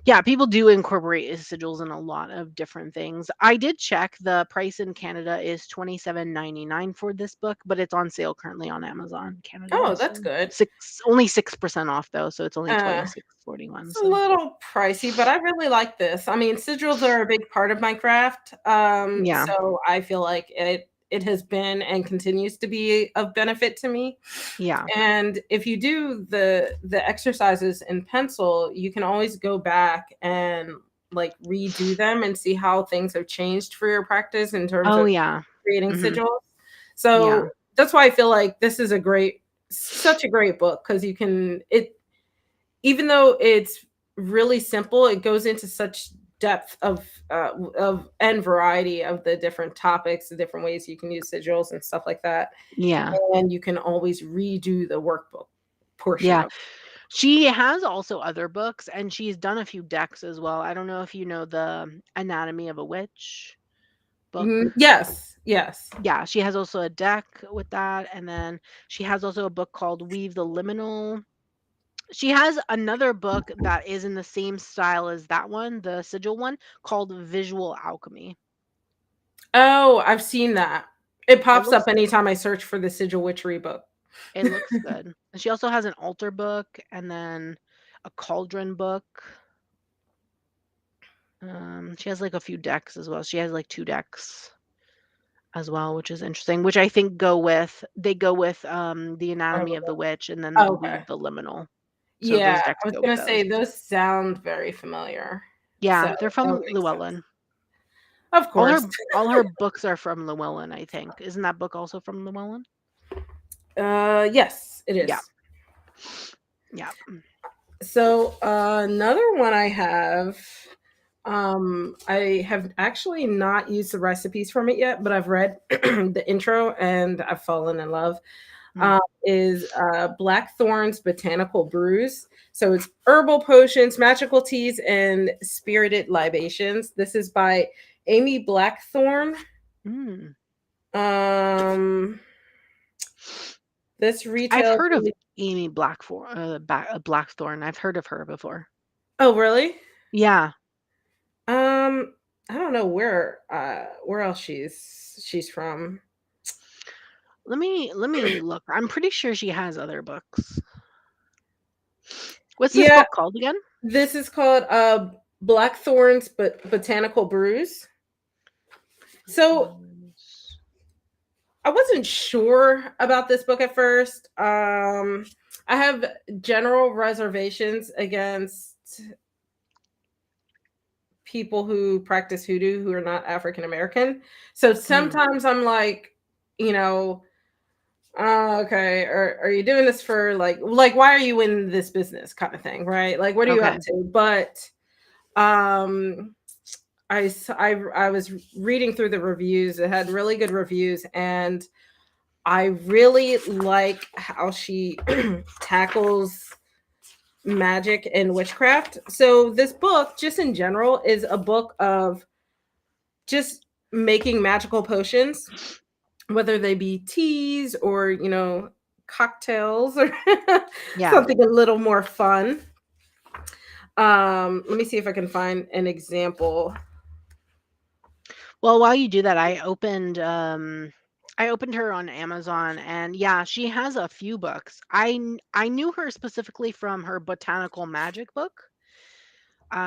Speaker 2: yeah, people do incorporate sigils in a lot of different things. I did check, the price in Canada is 27.99 for this book, but it's on sale currently on Amazon Canada.
Speaker 1: Oh, that's
Speaker 2: So
Speaker 1: good.
Speaker 2: only 6% off though, so it's only
Speaker 1: uh
Speaker 2: 26.41.
Speaker 1: it's a
Speaker 2: So
Speaker 1: little pricey, but I really like this. I mean, sigils are a big part of my craft,
Speaker 2: yeah.
Speaker 1: so I feel like it has been and continues to be of benefit to me.
Speaker 2: Yeah.
Speaker 1: And if you do the exercises in pencil, you can always go back and like redo them and see how things have changed for your practice in terms
Speaker 2: Oh
Speaker 1: of
Speaker 2: yeah.
Speaker 1: creating
Speaker 2: Hmm.
Speaker 1: sigils.
Speaker 2: Yeah.
Speaker 1: So that's why I feel like this is such a great book, because you can even though it's really simple, it goes into such depth of and variety of the different topics, the different ways you can use sigils and stuff like that.
Speaker 2: Yeah.
Speaker 1: And you can always redo the workbook portion
Speaker 2: Yeah.
Speaker 1: of
Speaker 2: She has also other books, and she's done a few decks as well. I don't know if you know the Anatomy of a Witch
Speaker 1: it.
Speaker 2: book.
Speaker 1: Yes, yes.
Speaker 2: Yeah, she has also a deck with that, and then she has also a book called Weave the Liminal. She has another book that is in the same style as that one, the sigil one, called Visual Alchemy.
Speaker 1: Oh, I've seen that. It
Speaker 2: It
Speaker 1: pops up
Speaker 2: looks
Speaker 1: anytime I search for the sigil witchery book.
Speaker 2: it looks good. And she also has an altar book and then a cauldron book. She has like a few decks as well. She has like 2 decks as well, which is interesting, which I think go with the Anatomy of the Witch and then the
Speaker 1: Okay.
Speaker 2: Weave the Liminal. So
Speaker 1: Yeah,
Speaker 2: those decks
Speaker 1: I was
Speaker 2: go with
Speaker 1: gonna
Speaker 2: those.
Speaker 1: say those sound very familiar. So
Speaker 2: Yeah, they're
Speaker 1: that
Speaker 2: from
Speaker 1: would make sense.
Speaker 2: Llewellyn.
Speaker 1: Of
Speaker 2: All her
Speaker 1: course.
Speaker 2: all her books are from Llewellyn, I think. Isn't that book also from Llewellyn?
Speaker 1: Yes, it
Speaker 2: Yeah.
Speaker 1: is.
Speaker 2: Yeah.
Speaker 1: So another one I have, I have actually not used the recipes from it yet, but I've read the intro and I've fallen in love.
Speaker 2: Mm.
Speaker 1: Is Blackthorn's Botanical Brews. So it's herbal potions, magical teas, and spirited libations. This is by Amy Blackthorn.
Speaker 2: Mm.
Speaker 1: Um, this
Speaker 2: I've
Speaker 1: retails.
Speaker 2: heard of Amy Blackthorn. I've heard of her before.
Speaker 1: Oh, really?
Speaker 2: Yeah.
Speaker 1: I don't know where else she's from.
Speaker 2: Let me look. I'm pretty sure she has other books. What's this
Speaker 1: Yeah,
Speaker 2: book called again?
Speaker 1: this is called Blackthorn's Botanical Brews. So I wasn't sure about this book at first. I have general reservations against people who practice hoodoo who are not African American. So
Speaker 2: Mm.
Speaker 1: sometimes I'm like, you know, okay, are you doing this for like why are you in this business kind of thing, right? Like what are you up
Speaker 2: Okay.
Speaker 1: to? But um I was reading through the reviews. It had really good reviews, and I really like how she tackles magic and witchcraft. So this book, just in general, is a book of just making magical potions, whether they be teas or, cocktails or
Speaker 2: Yeah.
Speaker 1: something a little more fun. Let me see if I can find an example.
Speaker 2: Well, while you do that, I opened her on Amazon, and yeah, she has a few books. I knew her specifically from her botanical magic book.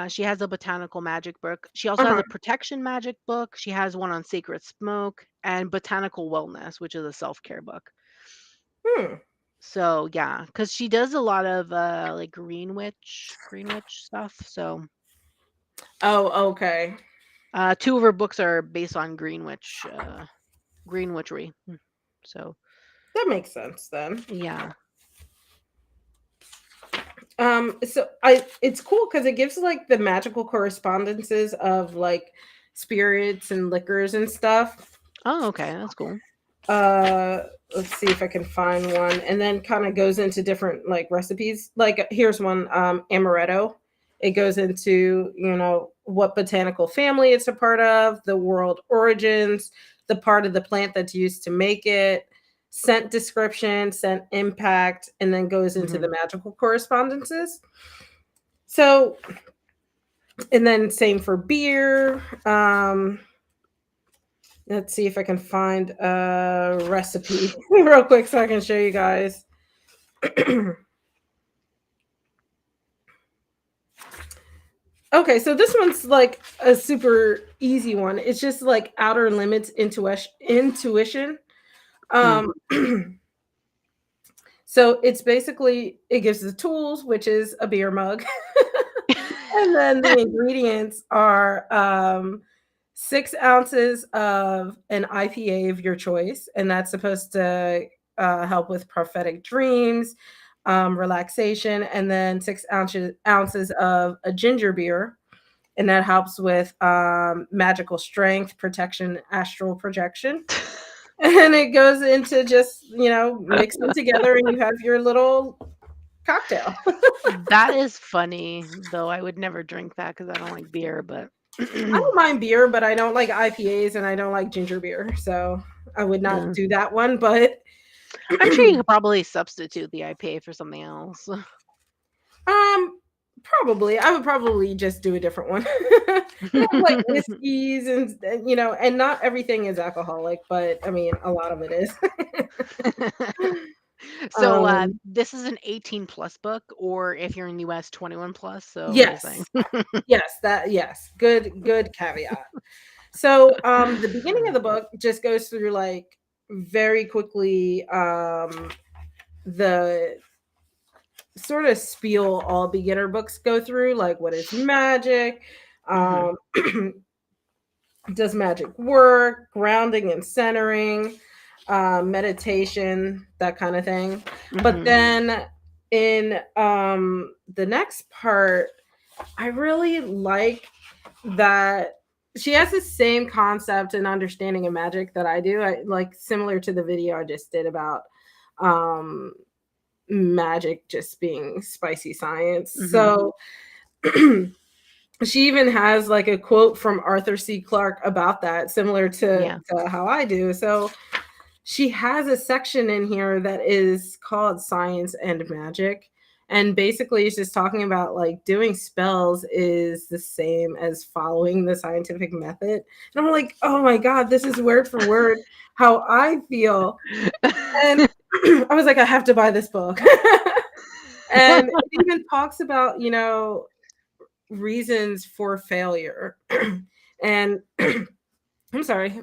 Speaker 2: She has a botanical magic book. She also has
Speaker 1: Uh-huh.
Speaker 2: a protection magic book. She has one on sacred smoke and botanical wellness, which is a self-care book.
Speaker 1: Hmm.
Speaker 2: So yeah, because she does a lot of like green witch stuff. So
Speaker 1: Oh, okay.
Speaker 2: 2 of her books are based on green witchery. So
Speaker 1: That makes sense then.
Speaker 2: yeah.
Speaker 1: So it's cool because it gives like the magical correspondences of like spirits and liquors and stuff.
Speaker 2: Oh, okay, that's cool.
Speaker 1: Uh, let's see if I can find one, and then kind of goes into different like recipes. Like here's one, amaretto. It goes into what botanical family it's a part of, the world origins, the part of the plant that's used to make it, scent description, scent impact, and then goes into
Speaker 2: Mhm.
Speaker 1: the magical correspondences. So, and then same for beer. Let's see if I can find a recipe real quick so I can show you guys. Okay, so this one's like a super easy one. It's just like outer limits intuition.
Speaker 2: Mm.
Speaker 1: Um so it's basically it gives the tools, which is a beer mug. And then the ingredients are 6 ounces of an IPA of your choice, and that's supposed to help with prophetic dreams, relaxation, and then 6 ounces of a ginger beer, and that helps with magical strength, protection, astral projection. And it goes into just, mix them together and you have your little cocktail.
Speaker 2: That is funny, though I would never drink that because I don't like beer, but
Speaker 1: I don't mind beer, but I don't like IPAs and I don't like ginger beer. So I would not
Speaker 2: yeah.
Speaker 1: do that one. But
Speaker 2: I'm sure you could probably substitute the IPA for something else.
Speaker 1: probably I would probably just do a different one. Like whiskeys and not everything is alcoholic, but I mean a lot of it is.
Speaker 2: So
Speaker 1: um
Speaker 2: this is an 18 plus book, or if you're in US, 21 plus. So what are you saying?
Speaker 1: yes. Yes. Good caveat. So the beginning of the book just goes through like very quickly the sort of spiel all beginner books go through, like what is magic,
Speaker 2: Mhm.
Speaker 1: um does magic work, grounding and centering, meditation, that kind of thing. But
Speaker 2: Mhm.
Speaker 1: then in the next part, I really like that she has the same concept and understanding of magic that I do. I like similar to the video I just did about um magic just being spicy science.
Speaker 2: Mhm.
Speaker 1: So she even has like a quote from Arthur C. Clarke about that, similar
Speaker 2: Yeah.
Speaker 1: to how I do. So she has a section in here that is called Science and Magic. And basically, it's just talking about like doing spells is the same as following the scientific method. And I'm like, oh my God, this is word for word how I feel. And I was like, I have to buy this book. And it even talks about, reasons for failure. And I'm sorry,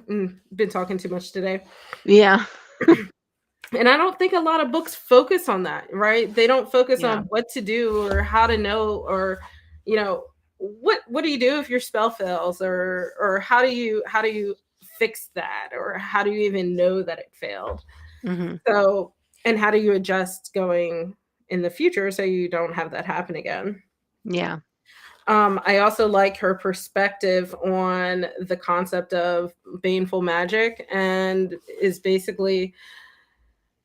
Speaker 1: been talking too much today.
Speaker 2: Yeah.
Speaker 1: And I don't think a lot of books focus on that, right? They don't focus
Speaker 2: Yeah.
Speaker 1: on what to do or how to know or, you know, what do you do if your spell fails or how do you fix that or how do you even know that it failed?
Speaker 2: Mhm.
Speaker 1: So, and how do you adjust going in the future so you don't have that happen again?
Speaker 2: Yeah.
Speaker 1: I also like her perspective on the concept of baneful magic and is basically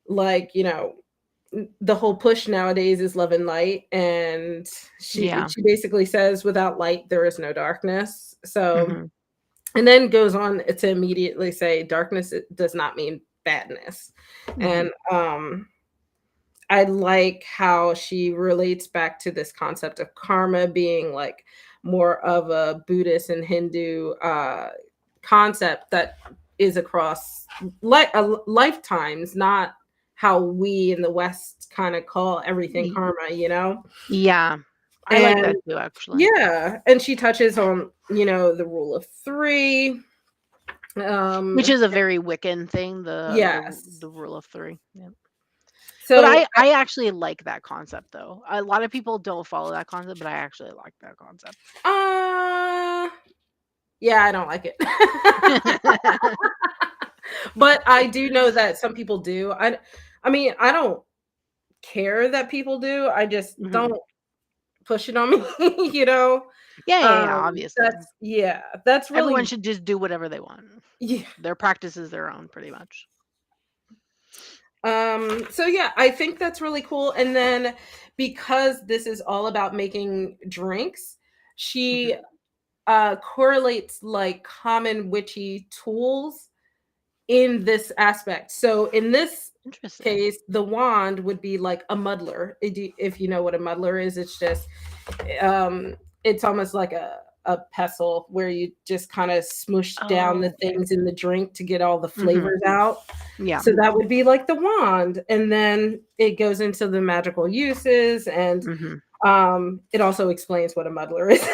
Speaker 1: like, the whole push nowadays is love and light. And
Speaker 2: Yeah.
Speaker 1: she basically says, without light, there is no darkness. So,
Speaker 2: Mhm.
Speaker 1: and then goes on to immediately say, darkness does not mean badness.
Speaker 2: Mhm.
Speaker 1: And I like how she relates back to this concept of karma being like more of a Buddhist and Hindu concept that is across lifetimes, not how we in the West kind of call everything
Speaker 2: Y
Speaker 1: karma.
Speaker 2: Yeah. I like
Speaker 1: And
Speaker 2: that too, actually.
Speaker 1: yeah, and she touches on, the rule of three.
Speaker 2: Which
Speaker 1: Um,
Speaker 2: is a very Wiccan thing,
Speaker 1: yes.
Speaker 2: the rule of 3. Yeah. But
Speaker 1: So,
Speaker 2: I actually like that concept, though. A lot of people don't follow that concept, but I actually like that concept.
Speaker 1: uh, yeah, I don't like it. But I do know that some people do. I mean, I don't care that people do. I just
Speaker 2: Mhm.
Speaker 1: don't push it on me, you know?
Speaker 2: Yeah, yeah, yeah, obviously.
Speaker 1: That's
Speaker 2: Everyone
Speaker 1: really
Speaker 2: should just do whatever they want.
Speaker 1: yeah.
Speaker 2: Their practice is their own, pretty much.
Speaker 1: So yeah, I think that's really cool. And then because this is all about making drinks, she
Speaker 2: Mhm.
Speaker 1: correlates like common witchy tools in this aspect. So in this
Speaker 2: Interesting.
Speaker 1: case, the wand would be like a muddler. If you know what a muddler is, it's just it's almost like a pestle where you just kind of smush down the
Speaker 2: Oh, okay.
Speaker 1: things in the drink to get all the
Speaker 2: Mhm.
Speaker 1: flavors out.
Speaker 2: Yeah.
Speaker 1: So that would be like the wand. And then it goes into the magical uses and
Speaker 2: Mhm.
Speaker 1: It also explains what a muddler is.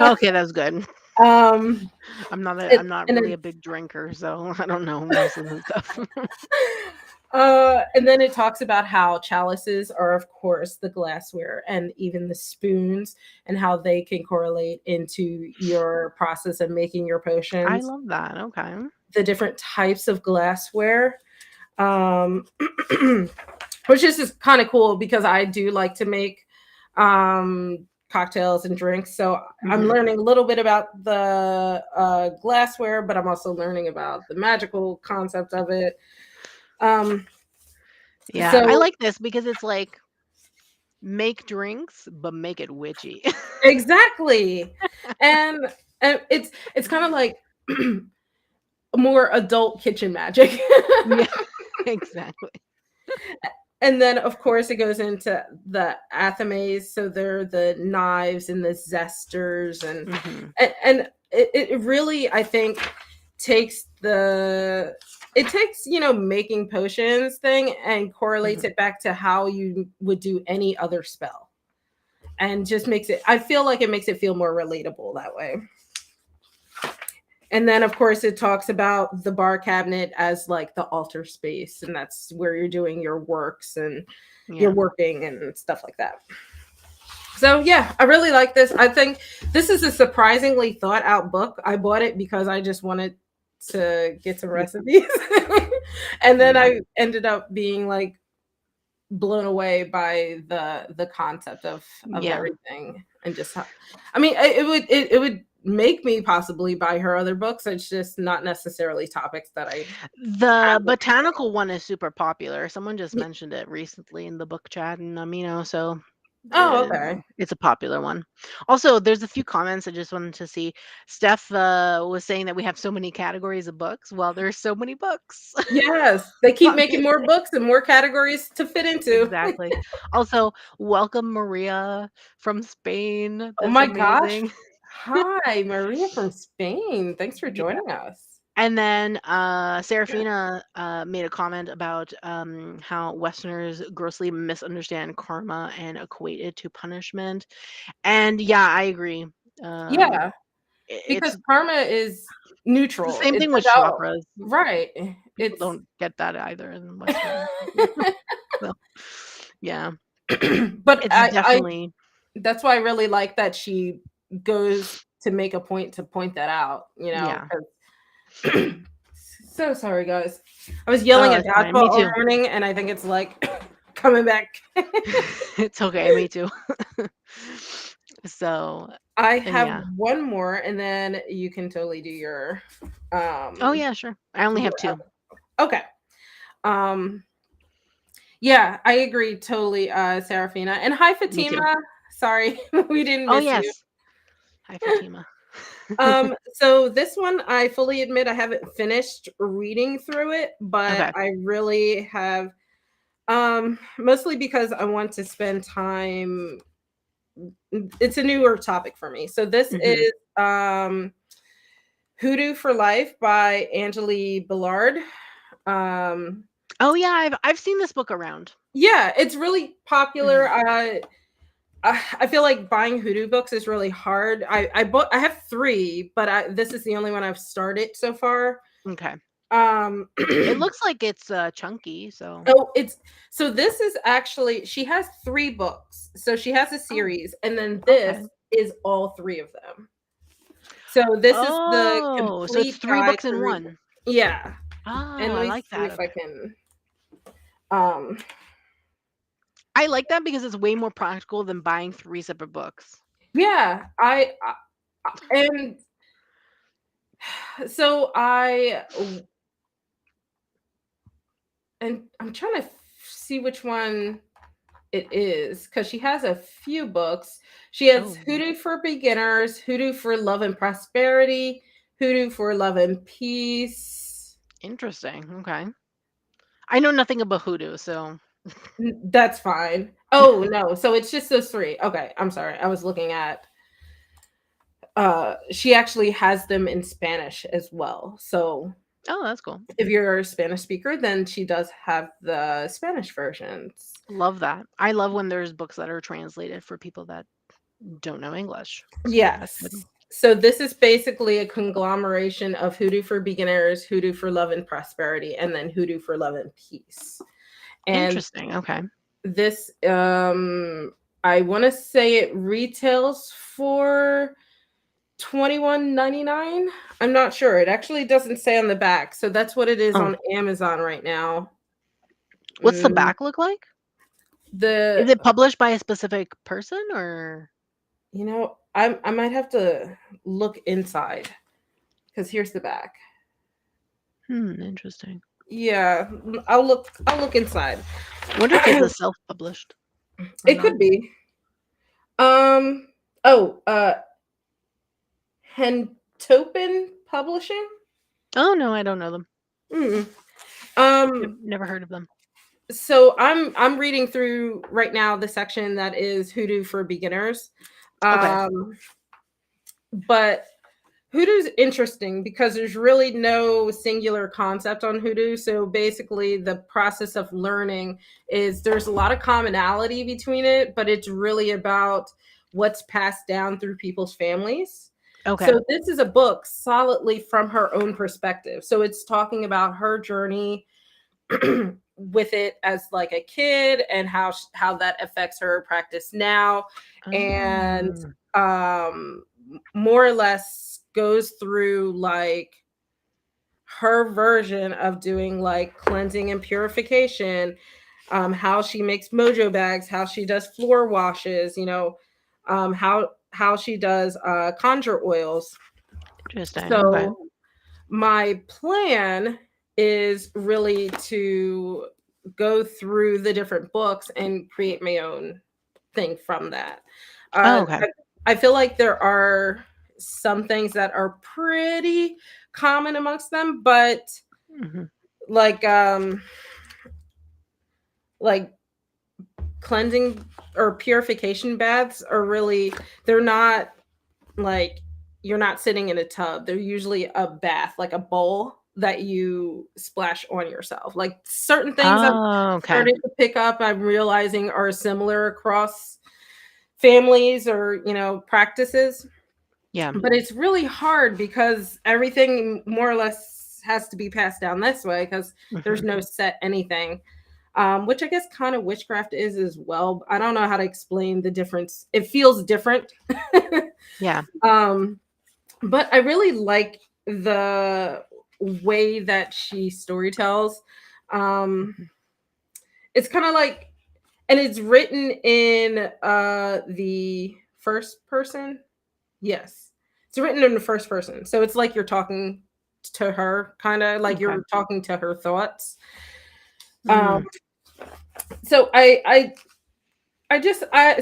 Speaker 2: Okay, that's good.
Speaker 1: um,
Speaker 2: I'm
Speaker 1: and,
Speaker 2: not
Speaker 1: and
Speaker 2: really
Speaker 1: then
Speaker 2: a big drinker, so I don't know most of the stuff.
Speaker 1: and then it talks about how chalices are, of course, the glassware and even the spoons, and how they can correlate into your process of making your
Speaker 2: I
Speaker 1: potions.
Speaker 2: love that. Okay.
Speaker 1: The different types of glassware, um, which is just kind of cool because I do like to make cocktails and drinks. So I'm
Speaker 2: Hmm.
Speaker 1: learning a little bit about the glassware, but I'm also learning about the magical concept of it. Um,
Speaker 2: Yeah, I
Speaker 1: so
Speaker 2: like this because it's like make drinks, but make it witchy.
Speaker 1: exactly, and it's kind of like more adult kitchen magic.
Speaker 2: Yeah, exactly.
Speaker 1: And then, of course, it goes into the athames. So they're the knives and the zesters,
Speaker 2: Hmm.
Speaker 1: and it really, I think, takes the it takes making potions thing and correlates
Speaker 2: Hmm.
Speaker 1: it back to how you would do any other spell, and just makes it. I feel like it makes it feel more relatable that way. And then, of course, it talks about the bar cabinet as like the altar space, and that's where you're doing your works and you're
Speaker 2: Yeah.
Speaker 1: working and stuff like that. So, yeah, I really like this. I think this is a surprisingly thought out book. I bought it because I just wanted to get some
Speaker 2: Yeah.
Speaker 1: recipes. And then
Speaker 2: Yeah.
Speaker 1: I ended up being like blown away by the concept of
Speaker 2: Yeah.
Speaker 1: everything, and just how, I mean, it would make me possibly buy her other books. It's just not necessarily topics that I
Speaker 2: The
Speaker 1: have.
Speaker 2: botanical one is super popular. Someone just
Speaker 1: Y-
Speaker 2: mentioned it recently in the book chat, and so
Speaker 1: oh, okay.
Speaker 2: it's a popular one. Also, there's a few comments I just wanted to see. Steph was saying that we have so many categories of books. Well, there's so many books.
Speaker 1: Yes, they keep making more
Speaker 2: Obviously.
Speaker 1: books and more categories to fit into.
Speaker 2: Exactly. Also, welcome Maria from Spain.
Speaker 1: Oh
Speaker 2: That's
Speaker 1: my gosh.
Speaker 2: amazing.
Speaker 1: Hi, Maria from Spain. Thanks for
Speaker 2: Yeah.
Speaker 1: joining us.
Speaker 2: And then Serafina made a comment about how Westerners grossly misunderstand karma and equate it to punishment. And yeah, I agree. Um,
Speaker 1: Yeah,
Speaker 2: it's
Speaker 1: because karma is
Speaker 2: the
Speaker 1: neutral.
Speaker 2: same
Speaker 1: It's
Speaker 2: thing with
Speaker 1: without,
Speaker 2: chakras.
Speaker 1: right.
Speaker 2: People
Speaker 1: It's
Speaker 2: don't get that either in Western culture. So, yeah,
Speaker 1: but
Speaker 2: it's
Speaker 1: I
Speaker 2: definitely,
Speaker 1: that's why I really like that she goes to make a point to point that out,
Speaker 2: yeah.
Speaker 1: 'cause so sorry guys. I was yelling
Speaker 2: Oh,
Speaker 1: at
Speaker 2: it's fine. Me
Speaker 1: dodgeball all
Speaker 2: too.
Speaker 1: morning and I think it's like coming back.
Speaker 2: It's okay. Me too. So,
Speaker 1: I
Speaker 2: and
Speaker 1: have
Speaker 2: yeah.
Speaker 1: one more and then you can totally do your
Speaker 2: Oh,
Speaker 1: um
Speaker 2: yeah, sure. I only have
Speaker 1: your
Speaker 2: two.
Speaker 1: okay. Um yeah, I agree totally, Serafina. And hi
Speaker 2: Me
Speaker 1: Fatima.
Speaker 2: too.
Speaker 1: Sorry, we didn't
Speaker 2: Oh,
Speaker 1: miss you.
Speaker 2: yes. Hi, Fatima.
Speaker 1: So this one, I fully admit I haven't finished reading through it, but
Speaker 2: Okay.
Speaker 1: I really have, mostly because I want to spend time. It's a newer topic for me. So this
Speaker 2: Hmm.
Speaker 1: is Hoodoo for Life by Angeli Billard. Um,
Speaker 2: Oh, yeah, I've seen this book around.
Speaker 1: yeah, it's really popular.
Speaker 2: Mhm.
Speaker 1: I feel like buying hoodoo books is really hard. I have three, but this is the only one I've started so far.
Speaker 2: Okay.
Speaker 1: Um,
Speaker 2: It looks like it's, chunky, so
Speaker 1: oh, it's so this is actually she has three books. So she has a
Speaker 2: oh,
Speaker 1: series, and then
Speaker 2: okay.
Speaker 1: this is all three of them. So this is the
Speaker 2: Oh, so it's
Speaker 1: complete
Speaker 2: 3
Speaker 1: guide
Speaker 2: books
Speaker 1: to
Speaker 2: in
Speaker 1: read.
Speaker 2: one.
Speaker 1: Yeah,
Speaker 2: Oh,
Speaker 1: and let
Speaker 2: I
Speaker 1: me
Speaker 2: like
Speaker 1: see
Speaker 2: that,
Speaker 1: if I
Speaker 2: okay.
Speaker 1: can. Um,
Speaker 2: I like that because it's way more practical than buying 3 separate books.
Speaker 1: yeah, and so I and I'm trying to see which one it is because she has a few books. She has
Speaker 2: Oh,
Speaker 1: Hoodoo for Beginners, Hoodoo for Love and Prosperity, Hoodoo for Love and Peace.
Speaker 2: interesting, okay. I know nothing about hoodoo, so
Speaker 1: That's fine. Oh no, so it's just those three. Okay, I'm sorry. I was looking at she actually has them in Spanish as well. So
Speaker 2: Oh, that's cool.
Speaker 1: If you're a Spanish speaker, then she does have the Spanish versions.
Speaker 2: Love that. I love when there's books that are translated for people that don't know English. So that's good.
Speaker 1: Yes. So this is basically a conglomeration of Hoodoo for Beginners, Hoodoo for Love and Prosperity, and then Hoodoo for Love and Peace. And
Speaker 2: Interesting. Okay.
Speaker 1: this, I want to say it retails for $21.99. I'm not sure. It actually doesn't say on the back. So that's what it is
Speaker 2: Oh,
Speaker 1: on Amazon right now.
Speaker 2: what's the
Speaker 1: Mm,
Speaker 2: back look like?
Speaker 1: the
Speaker 2: Is it published by a specific person or?
Speaker 1: I might have to look inside because here's the back.
Speaker 2: Interesting.
Speaker 1: Yeah, I'll look inside.
Speaker 2: Wonder if it's a self-published or
Speaker 1: It
Speaker 2: not.
Speaker 1: could be. Um oh, Hentopen Publishing?
Speaker 2: Oh no, I don't know them.
Speaker 1: Mm. Um
Speaker 2: Never heard of them.
Speaker 1: so I'm reading through right now the section that is Hoodoo for Beginners.
Speaker 2: Okay.
Speaker 1: But Hoodoo's interesting because there's really no singular concept on Hoodoo. So basically, the process of learning is there's a lot of commonality between it, but it's really about what's passed down through people's families.
Speaker 2: Okay.
Speaker 1: So this is a book solidly from her own perspective. So it's talking about her journey with it as like a kid and how that affects her practice now, and um more or less goes through like her version of doing like cleansing and purification, how she makes mojo bags, how she does floor washes, how she does conjure oils.
Speaker 2: Interesting. Okay.
Speaker 1: So my plan is really to go through the different books and create my own thing from that.
Speaker 2: Oh,
Speaker 1: Uh,
Speaker 2: okay.
Speaker 1: I feel like there are some things that are pretty common amongst them, but
Speaker 2: hmm
Speaker 1: like like cleansing or purification baths are really, they're not like, you're not sitting in a tub. They're usually a bath, like a bowl that you splash on yourself. Like certain things I've
Speaker 2: Oh, okay.
Speaker 1: started to pick up, I'm realizing are similar across families or, practices.
Speaker 2: Yeah.
Speaker 1: But it's really hard because everything more or less has to be passed down this way because there's
Speaker 2: hmm
Speaker 1: no set anything. Which I guess kind of witchcraft is as well. I don't know how to explain the difference. It feels different.
Speaker 2: Yeah.
Speaker 1: um, but I really like the way that she storytells. Um,
Speaker 2: Mhm.
Speaker 1: it's kind of like, and it's written in the first person. Yes, it's written in the first person, so it's like you're talking to her, kind of like
Speaker 2: Okay.
Speaker 1: you're talking to her thoughts. Um,
Speaker 2: Mm.
Speaker 1: so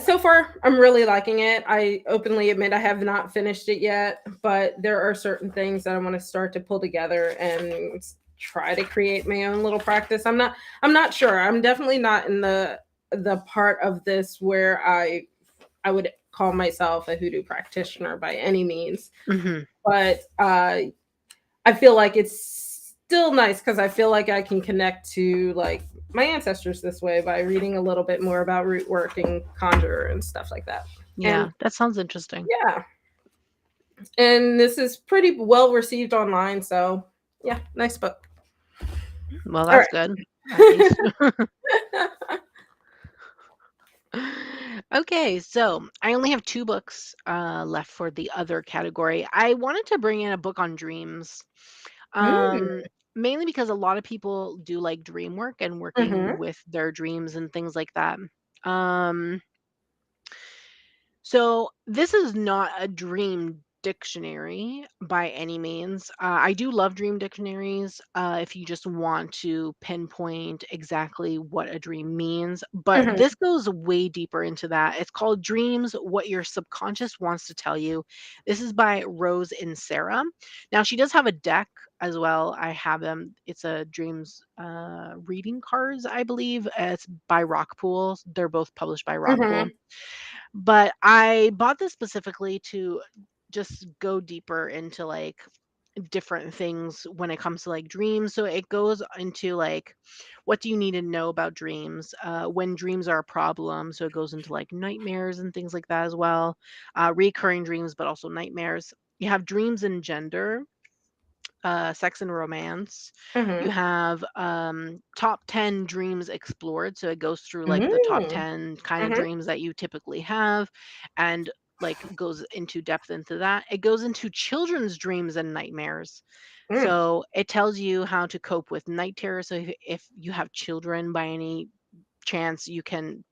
Speaker 1: so far I'm really liking it. I openly admit I have not finished it yet, but there are certain things that I want to start to pull together and try to create my own little practice. I'm not sure. I'm definitely not in the part of this where I would call myself a hoodoo practitioner by any means,
Speaker 2: hmm
Speaker 1: but I feel like it's still nice because I feel like I can connect to like my ancestors this way by reading a little bit more about root work and conjure and stuff like that. And
Speaker 2: Yeah, that sounds interesting.
Speaker 1: yeah, and this is pretty well received online. So yeah, nice book.
Speaker 2: Well,
Speaker 1: All
Speaker 2: that's good, at
Speaker 1: right.
Speaker 2: least. Okay, so I only have two books left for the other category. I wanted to bring in a book on dreams,
Speaker 1: Mm,
Speaker 2: um, mainly because a lot of people do like dream work and working
Speaker 1: mhm,
Speaker 2: with their dreams and things like that. Um, So this is not a dream dictionary by any means. I do love dream dictionaries if you just want to pinpoint exactly what a dream means, but
Speaker 1: mhm,
Speaker 2: this goes way deeper into that. It's called Dreams: What Your Subconscious Wants to Tell You. This is by Rose and Sarah. Now she does have a deck as well. I have them. It's a dreams reading cards, I believe. It's by Rockpool. They're both published by Rockpool.
Speaker 1: mhm,
Speaker 2: But I bought this specifically to just go deeper into like different things when it comes to like dreams. So it goes into like what do you need to know about dreams, when dreams are a problem. So it goes into like nightmares and things like that as well, recurring dreams, but also nightmares. You have dreams and gender, sex and romance. You
Speaker 1: Mhm.
Speaker 2: have top 10 dreams explored. So it goes through like the top
Speaker 1: Mm.
Speaker 2: 10 kind of
Speaker 1: Mhm.
Speaker 2: dreams that you typically have and like goes into depth into that. It goes into children's dreams and nightmares.
Speaker 1: Mm.
Speaker 2: So it tells you how to cope with night terror. So if you have children by any chance, you can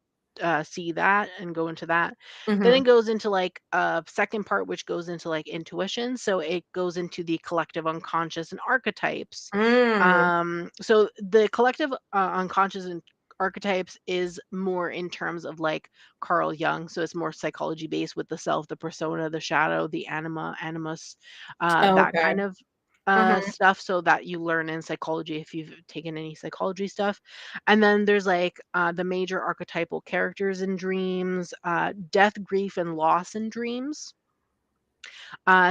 Speaker 2: see that and go into that. Then it
Speaker 1: Mhm.
Speaker 2: goes into like a second part, which goes into like intuition. So it goes into the collective unconscious and archetypes.
Speaker 1: Mm.
Speaker 2: So the collective unconscious and archetypes is more in terms of like Carl Jung. So it's more psychology based with the self, the persona, the shadow, the anima, animus, that
Speaker 1: Okay.
Speaker 2: kind of
Speaker 1: Mhm.
Speaker 2: stuff. So that you learn in psychology if you've taken any psychology stuff. And then there's like the major archetypal characters in dreams, death, grief, and loss in dreams,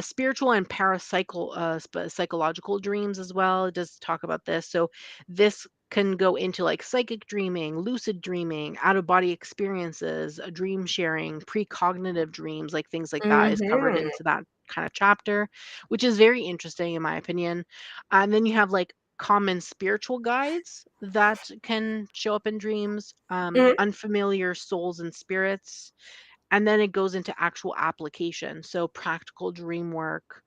Speaker 2: spiritual and psychological dreams as well. It does talk about this. So this can go into like psychic dreaming, lucid dreaming, out of body experiences, dream sharing, precognitive dreams, like things like that is covered
Speaker 1: Mhm.
Speaker 2: into that kind of chapter, which is very interesting in my opinion. And then you have like common spiritual guides that can show up in dreams,
Speaker 1: Mhm.
Speaker 2: unfamiliar souls and spirits, and then it goes into actual application. So practical dream work,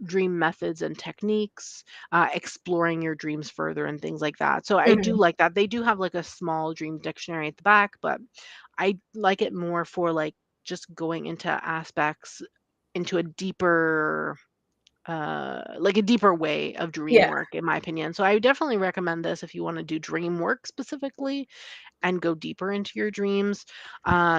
Speaker 2: dream methods and techniques, exploring your dreams further and things like that. So I do
Speaker 1: Mhm.
Speaker 2: like that. They do have like a small dream dictionary at the back, but I like it more for like just going into aspects into a deeper like a deeper way of dream
Speaker 1: Yeah.
Speaker 2: work in my opinion. So I definitely recommend this if you want to do dream work specifically and go deeper into your dreams.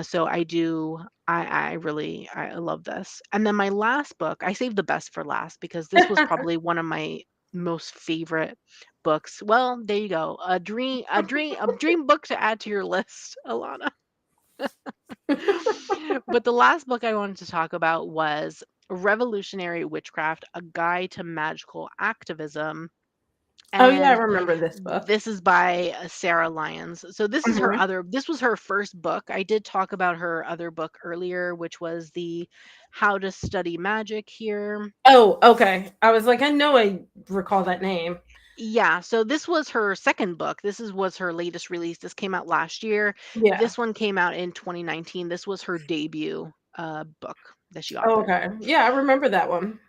Speaker 2: So I do. I really I love this. And then my last book, I saved the best for last because this was probably one of my most favorite books. Well, there you go. A dream book to add to your list, Alana. But the last book I wanted to talk about was Revolutionary Witchcraft: A Guide to Magical Activism.
Speaker 1: Oh, yeah, I
Speaker 2: And
Speaker 1: remember this book.
Speaker 2: this is by Sarah Lyons. So
Speaker 1: Mhm.
Speaker 2: this was her first book. I did talk about her other book earlier, which was the How to Study Magic here.
Speaker 1: Oh, okay. I was like, I know I recall that name.
Speaker 2: Yeah, so this was her second book. Was her latest release. This came out last year.
Speaker 1: Yeah.
Speaker 2: This one came out in 2019. This was her debut book that she
Speaker 1: Oh,
Speaker 2: authored.
Speaker 1: okay. Yeah, I remember that one.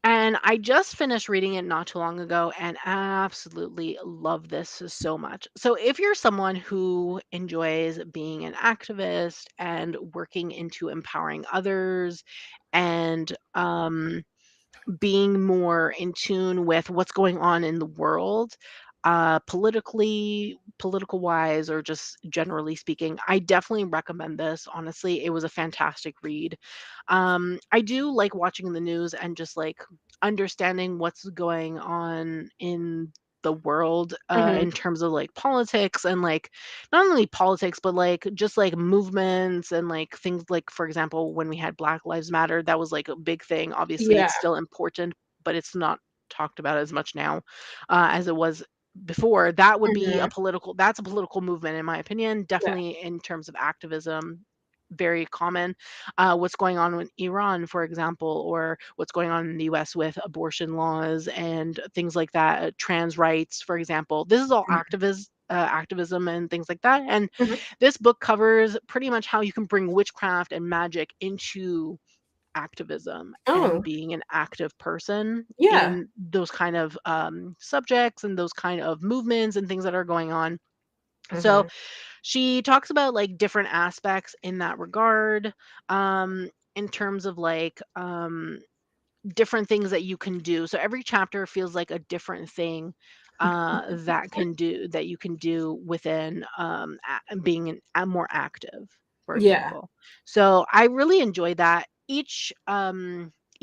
Speaker 2: And I just finished reading it not too long ago and absolutely love this so much. So, if you're someone who enjoys being an activist and working into empowering others and being more in tune with what's going on in the world, political wise, or just generally speaking, I definitely recommend this. Honestly, it was a fantastic read. I do like watching the news and just like understanding what's going on in the world
Speaker 1: Mhm.
Speaker 2: in terms of like politics and like not only politics but like just like movements and like things like for example when we had Black Lives Matter, that was like a big thing. Obviously
Speaker 1: Yeah.
Speaker 2: it's still important, but it's not talked about as much now as it was before. That would be
Speaker 1: Mhm.
Speaker 2: that's a political movement in my opinion,
Speaker 1: Yeah.
Speaker 2: definitely in terms of activism, very common. What's going on with Iran, for example, or what's going on in the US with abortion laws and things like that, trans rights, for example. This is all
Speaker 1: Mhm.
Speaker 2: activism and things like that. And
Speaker 1: Mhm.
Speaker 2: this book covers pretty much how you can bring witchcraft and magic into activism and
Speaker 1: Oh,
Speaker 2: being an active person
Speaker 1: yeah.
Speaker 2: in those kind of subjects and those kind of movements and things that are going on. So
Speaker 1: Mhm.
Speaker 2: she talks about like different aspects in that regard, in terms of like different things that you can do. So every chapter feels like a different thing that you can do within being more active, for
Speaker 1: Yeah.
Speaker 2: example. So I really enjoy that. Each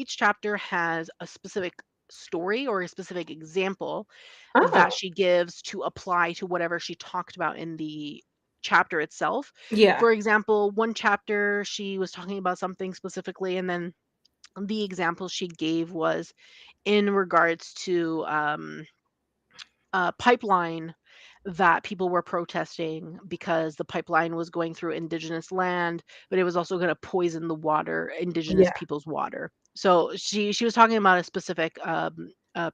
Speaker 2: chapter has a specific story or a specific example that
Speaker 1: Oh,
Speaker 2: she gives to apply to whatever she talked about in the chapter itself.
Speaker 1: yeah.
Speaker 2: For example, one chapter she was talking about something specifically, and then the examples she gave was in regards to pipeline that people were protesting because the pipeline was going through indigenous land, but it was also going to poison the water, indigenous
Speaker 1: Yeah.
Speaker 2: people's water. So she was talking about a specific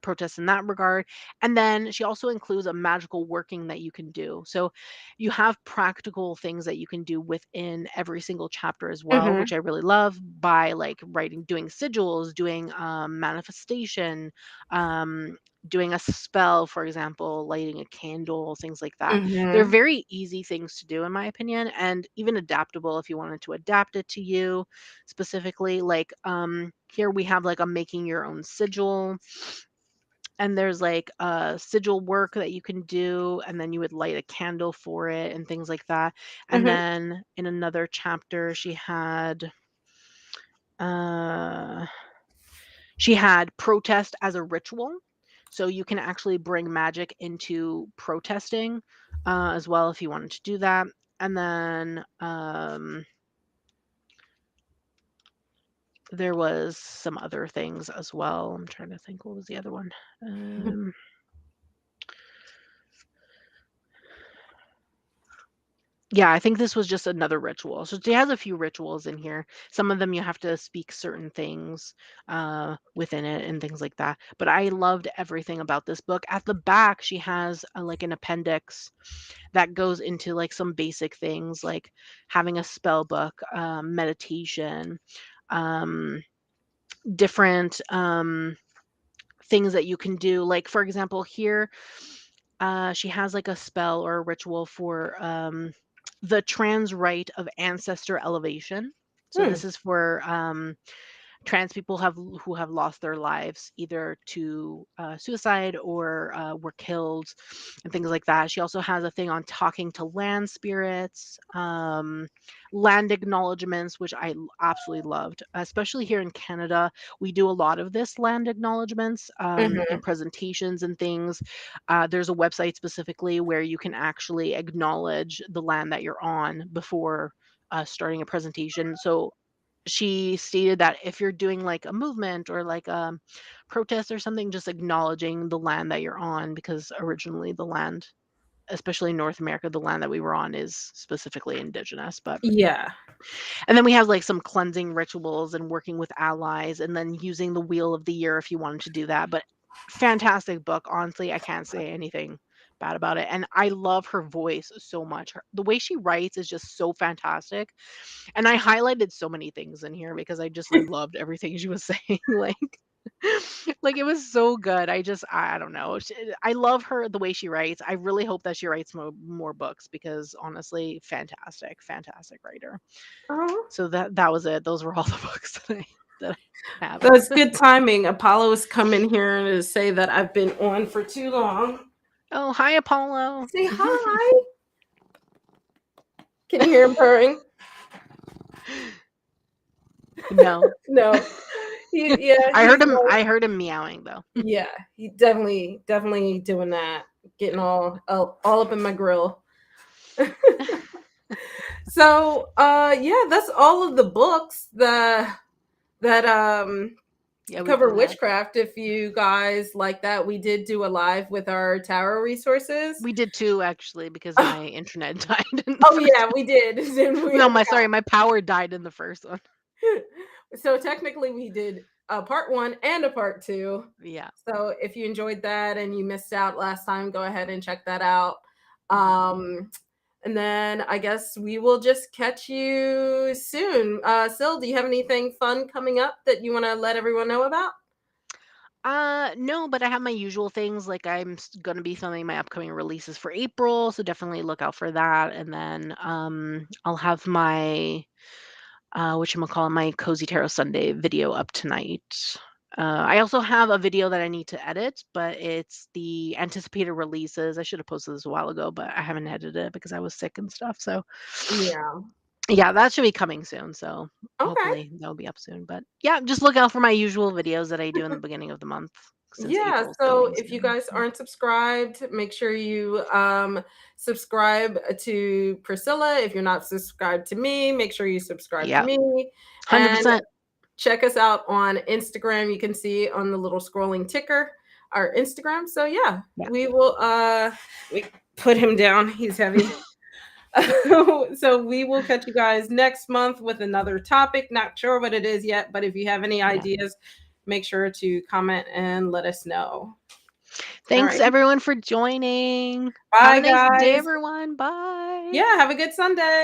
Speaker 2: protest in that regard, and then she also includes a magical working that you can do. So you have practical things that you can do within every single chapter as well,
Speaker 1: Hmm.
Speaker 2: which I really love, by like writing, doing sigils, doing manifestation, um, doing a spell, for example, lighting a candle, things like that. They're
Speaker 1: Hmm.
Speaker 2: very easy things to do, in my opinion, and even adaptable if you wanted to adapt it to you specifically. Like, here we have like a making your own sigil, and there's like sigil work that you can do, and then you would light a candle for it and things like that. And
Speaker 1: Hmm.
Speaker 2: then in another chapter, uh she had protest as a ritual. So you can actually bring magic into protesting as well if you wanted to do that. And then there was some other things as well. I'm trying to think, what was the other one? Yeah, I think this was just another ritual. So she has a few rituals in here. Some of them you have to speak certain things within it and things like that. But I loved everything about this book. At the back, she has like an appendix that goes into like some basic things like having a spell book, meditation, um, different things that you can do. Like, for example, here she has like a spell or a ritual for the trans rite of ancestor elevation. So
Speaker 1: Hmm.
Speaker 2: this is for trans people who have lost their lives either to suicide or were killed and things like that. She also has a thing on talking to land spirits, land acknowledgements, which absolutely loved, especially here in Canada. We do a lot of this land acknowledgements in
Speaker 1: Hmm.
Speaker 2: presentations and things. There's a website specifically where you can actually acknowledge the land that you're on before starting a presentation. So she stated that if you're doing like a movement or like a protest or something, just acknowledging the land that you're on, because originally the land, especially in North America, the land that we were on is specifically indigenous. But
Speaker 1: Yeah.
Speaker 2: and then we have like some cleansing rituals and working with allies, and then using the wheel of the year if you wanted to do that. But fantastic book, honestly, I can't say anything bad about it. And I love her voice so much. The way she writes is just so fantastic, and I highlighted so many things in here because I just loved everything she was saying. Like it was so good. I don't know. I love her, the way she writes. I really hope that she writes more books, because honestly, fantastic writer.
Speaker 1: Oh,
Speaker 2: So that was it. Those were all the books that I have.
Speaker 1: that's good timing. Apollo has come in here to say that I've been on for too long.
Speaker 2: Oh, hi Apollo.
Speaker 1: Say hi. Can you hear him purring?
Speaker 2: No.
Speaker 1: No. Yeah, he's
Speaker 2: I heard him meowing though.
Speaker 1: yeah, he definitely doing that, getting all up in my grill. So, yeah, that's all of the books that
Speaker 2: Yeah, we
Speaker 1: cover
Speaker 2: pulled out.
Speaker 1: witchcraft. If you guys like that, we did do a live with our tarot resources.
Speaker 2: We did too, actually, because
Speaker 1: Oh,
Speaker 2: my internet died in the first
Speaker 1: yeah, we did. Didn't
Speaker 2: one.
Speaker 1: we?
Speaker 2: No, my power died in the first one.
Speaker 1: So technically we did a part one and a part two.
Speaker 2: Yeah.
Speaker 1: So if you enjoyed that and you missed out last time, go ahead and check that out.
Speaker 2: Mhm.
Speaker 1: And then I guess we will just catch you soon. Sil, do you have anything fun coming up that you want to let everyone know about?
Speaker 2: No, but I have my usual things. Like, gonna be filming my upcoming releases for April, so definitely look out for that. And then I'll have my whatchamacallit, my Cozy Tarot Sunday video up tonight. I also have a video that I need to edit, but it's the anticipated releases. I should have posted this a while ago, but I haven't edited it because I was sick and stuff. So
Speaker 1: Yeah.
Speaker 2: yeah, that should be coming soon. So
Speaker 1: Okay.
Speaker 2: hopefully that'll be up soon. But yeah, just look out for my usual videos that I do in the beginning of the month, since
Speaker 1: Yeah,
Speaker 2: April's
Speaker 1: so
Speaker 2: coming
Speaker 1: if you
Speaker 2: soon.
Speaker 1: guys aren't subscribed, make sure you subscribe to Priscilla. If you're not subscribed to me, make sure you subscribe to
Speaker 2: Yeah,
Speaker 1: me. And
Speaker 2: 100%.
Speaker 1: check us out on Instagram. You can see on the little scrolling ticker our Instagram. So yeah. We will we put him down. He's heavy. So we will catch you guys next month with another topic. Not sure what it is yet, but if you have any ideas, make sure to comment and let us know.
Speaker 2: Thanks everyone for joining.
Speaker 1: Bye,
Speaker 2: have a nice day,
Speaker 1: guys.
Speaker 2: everyone. Bye.
Speaker 1: Yeah, have a good Sunday.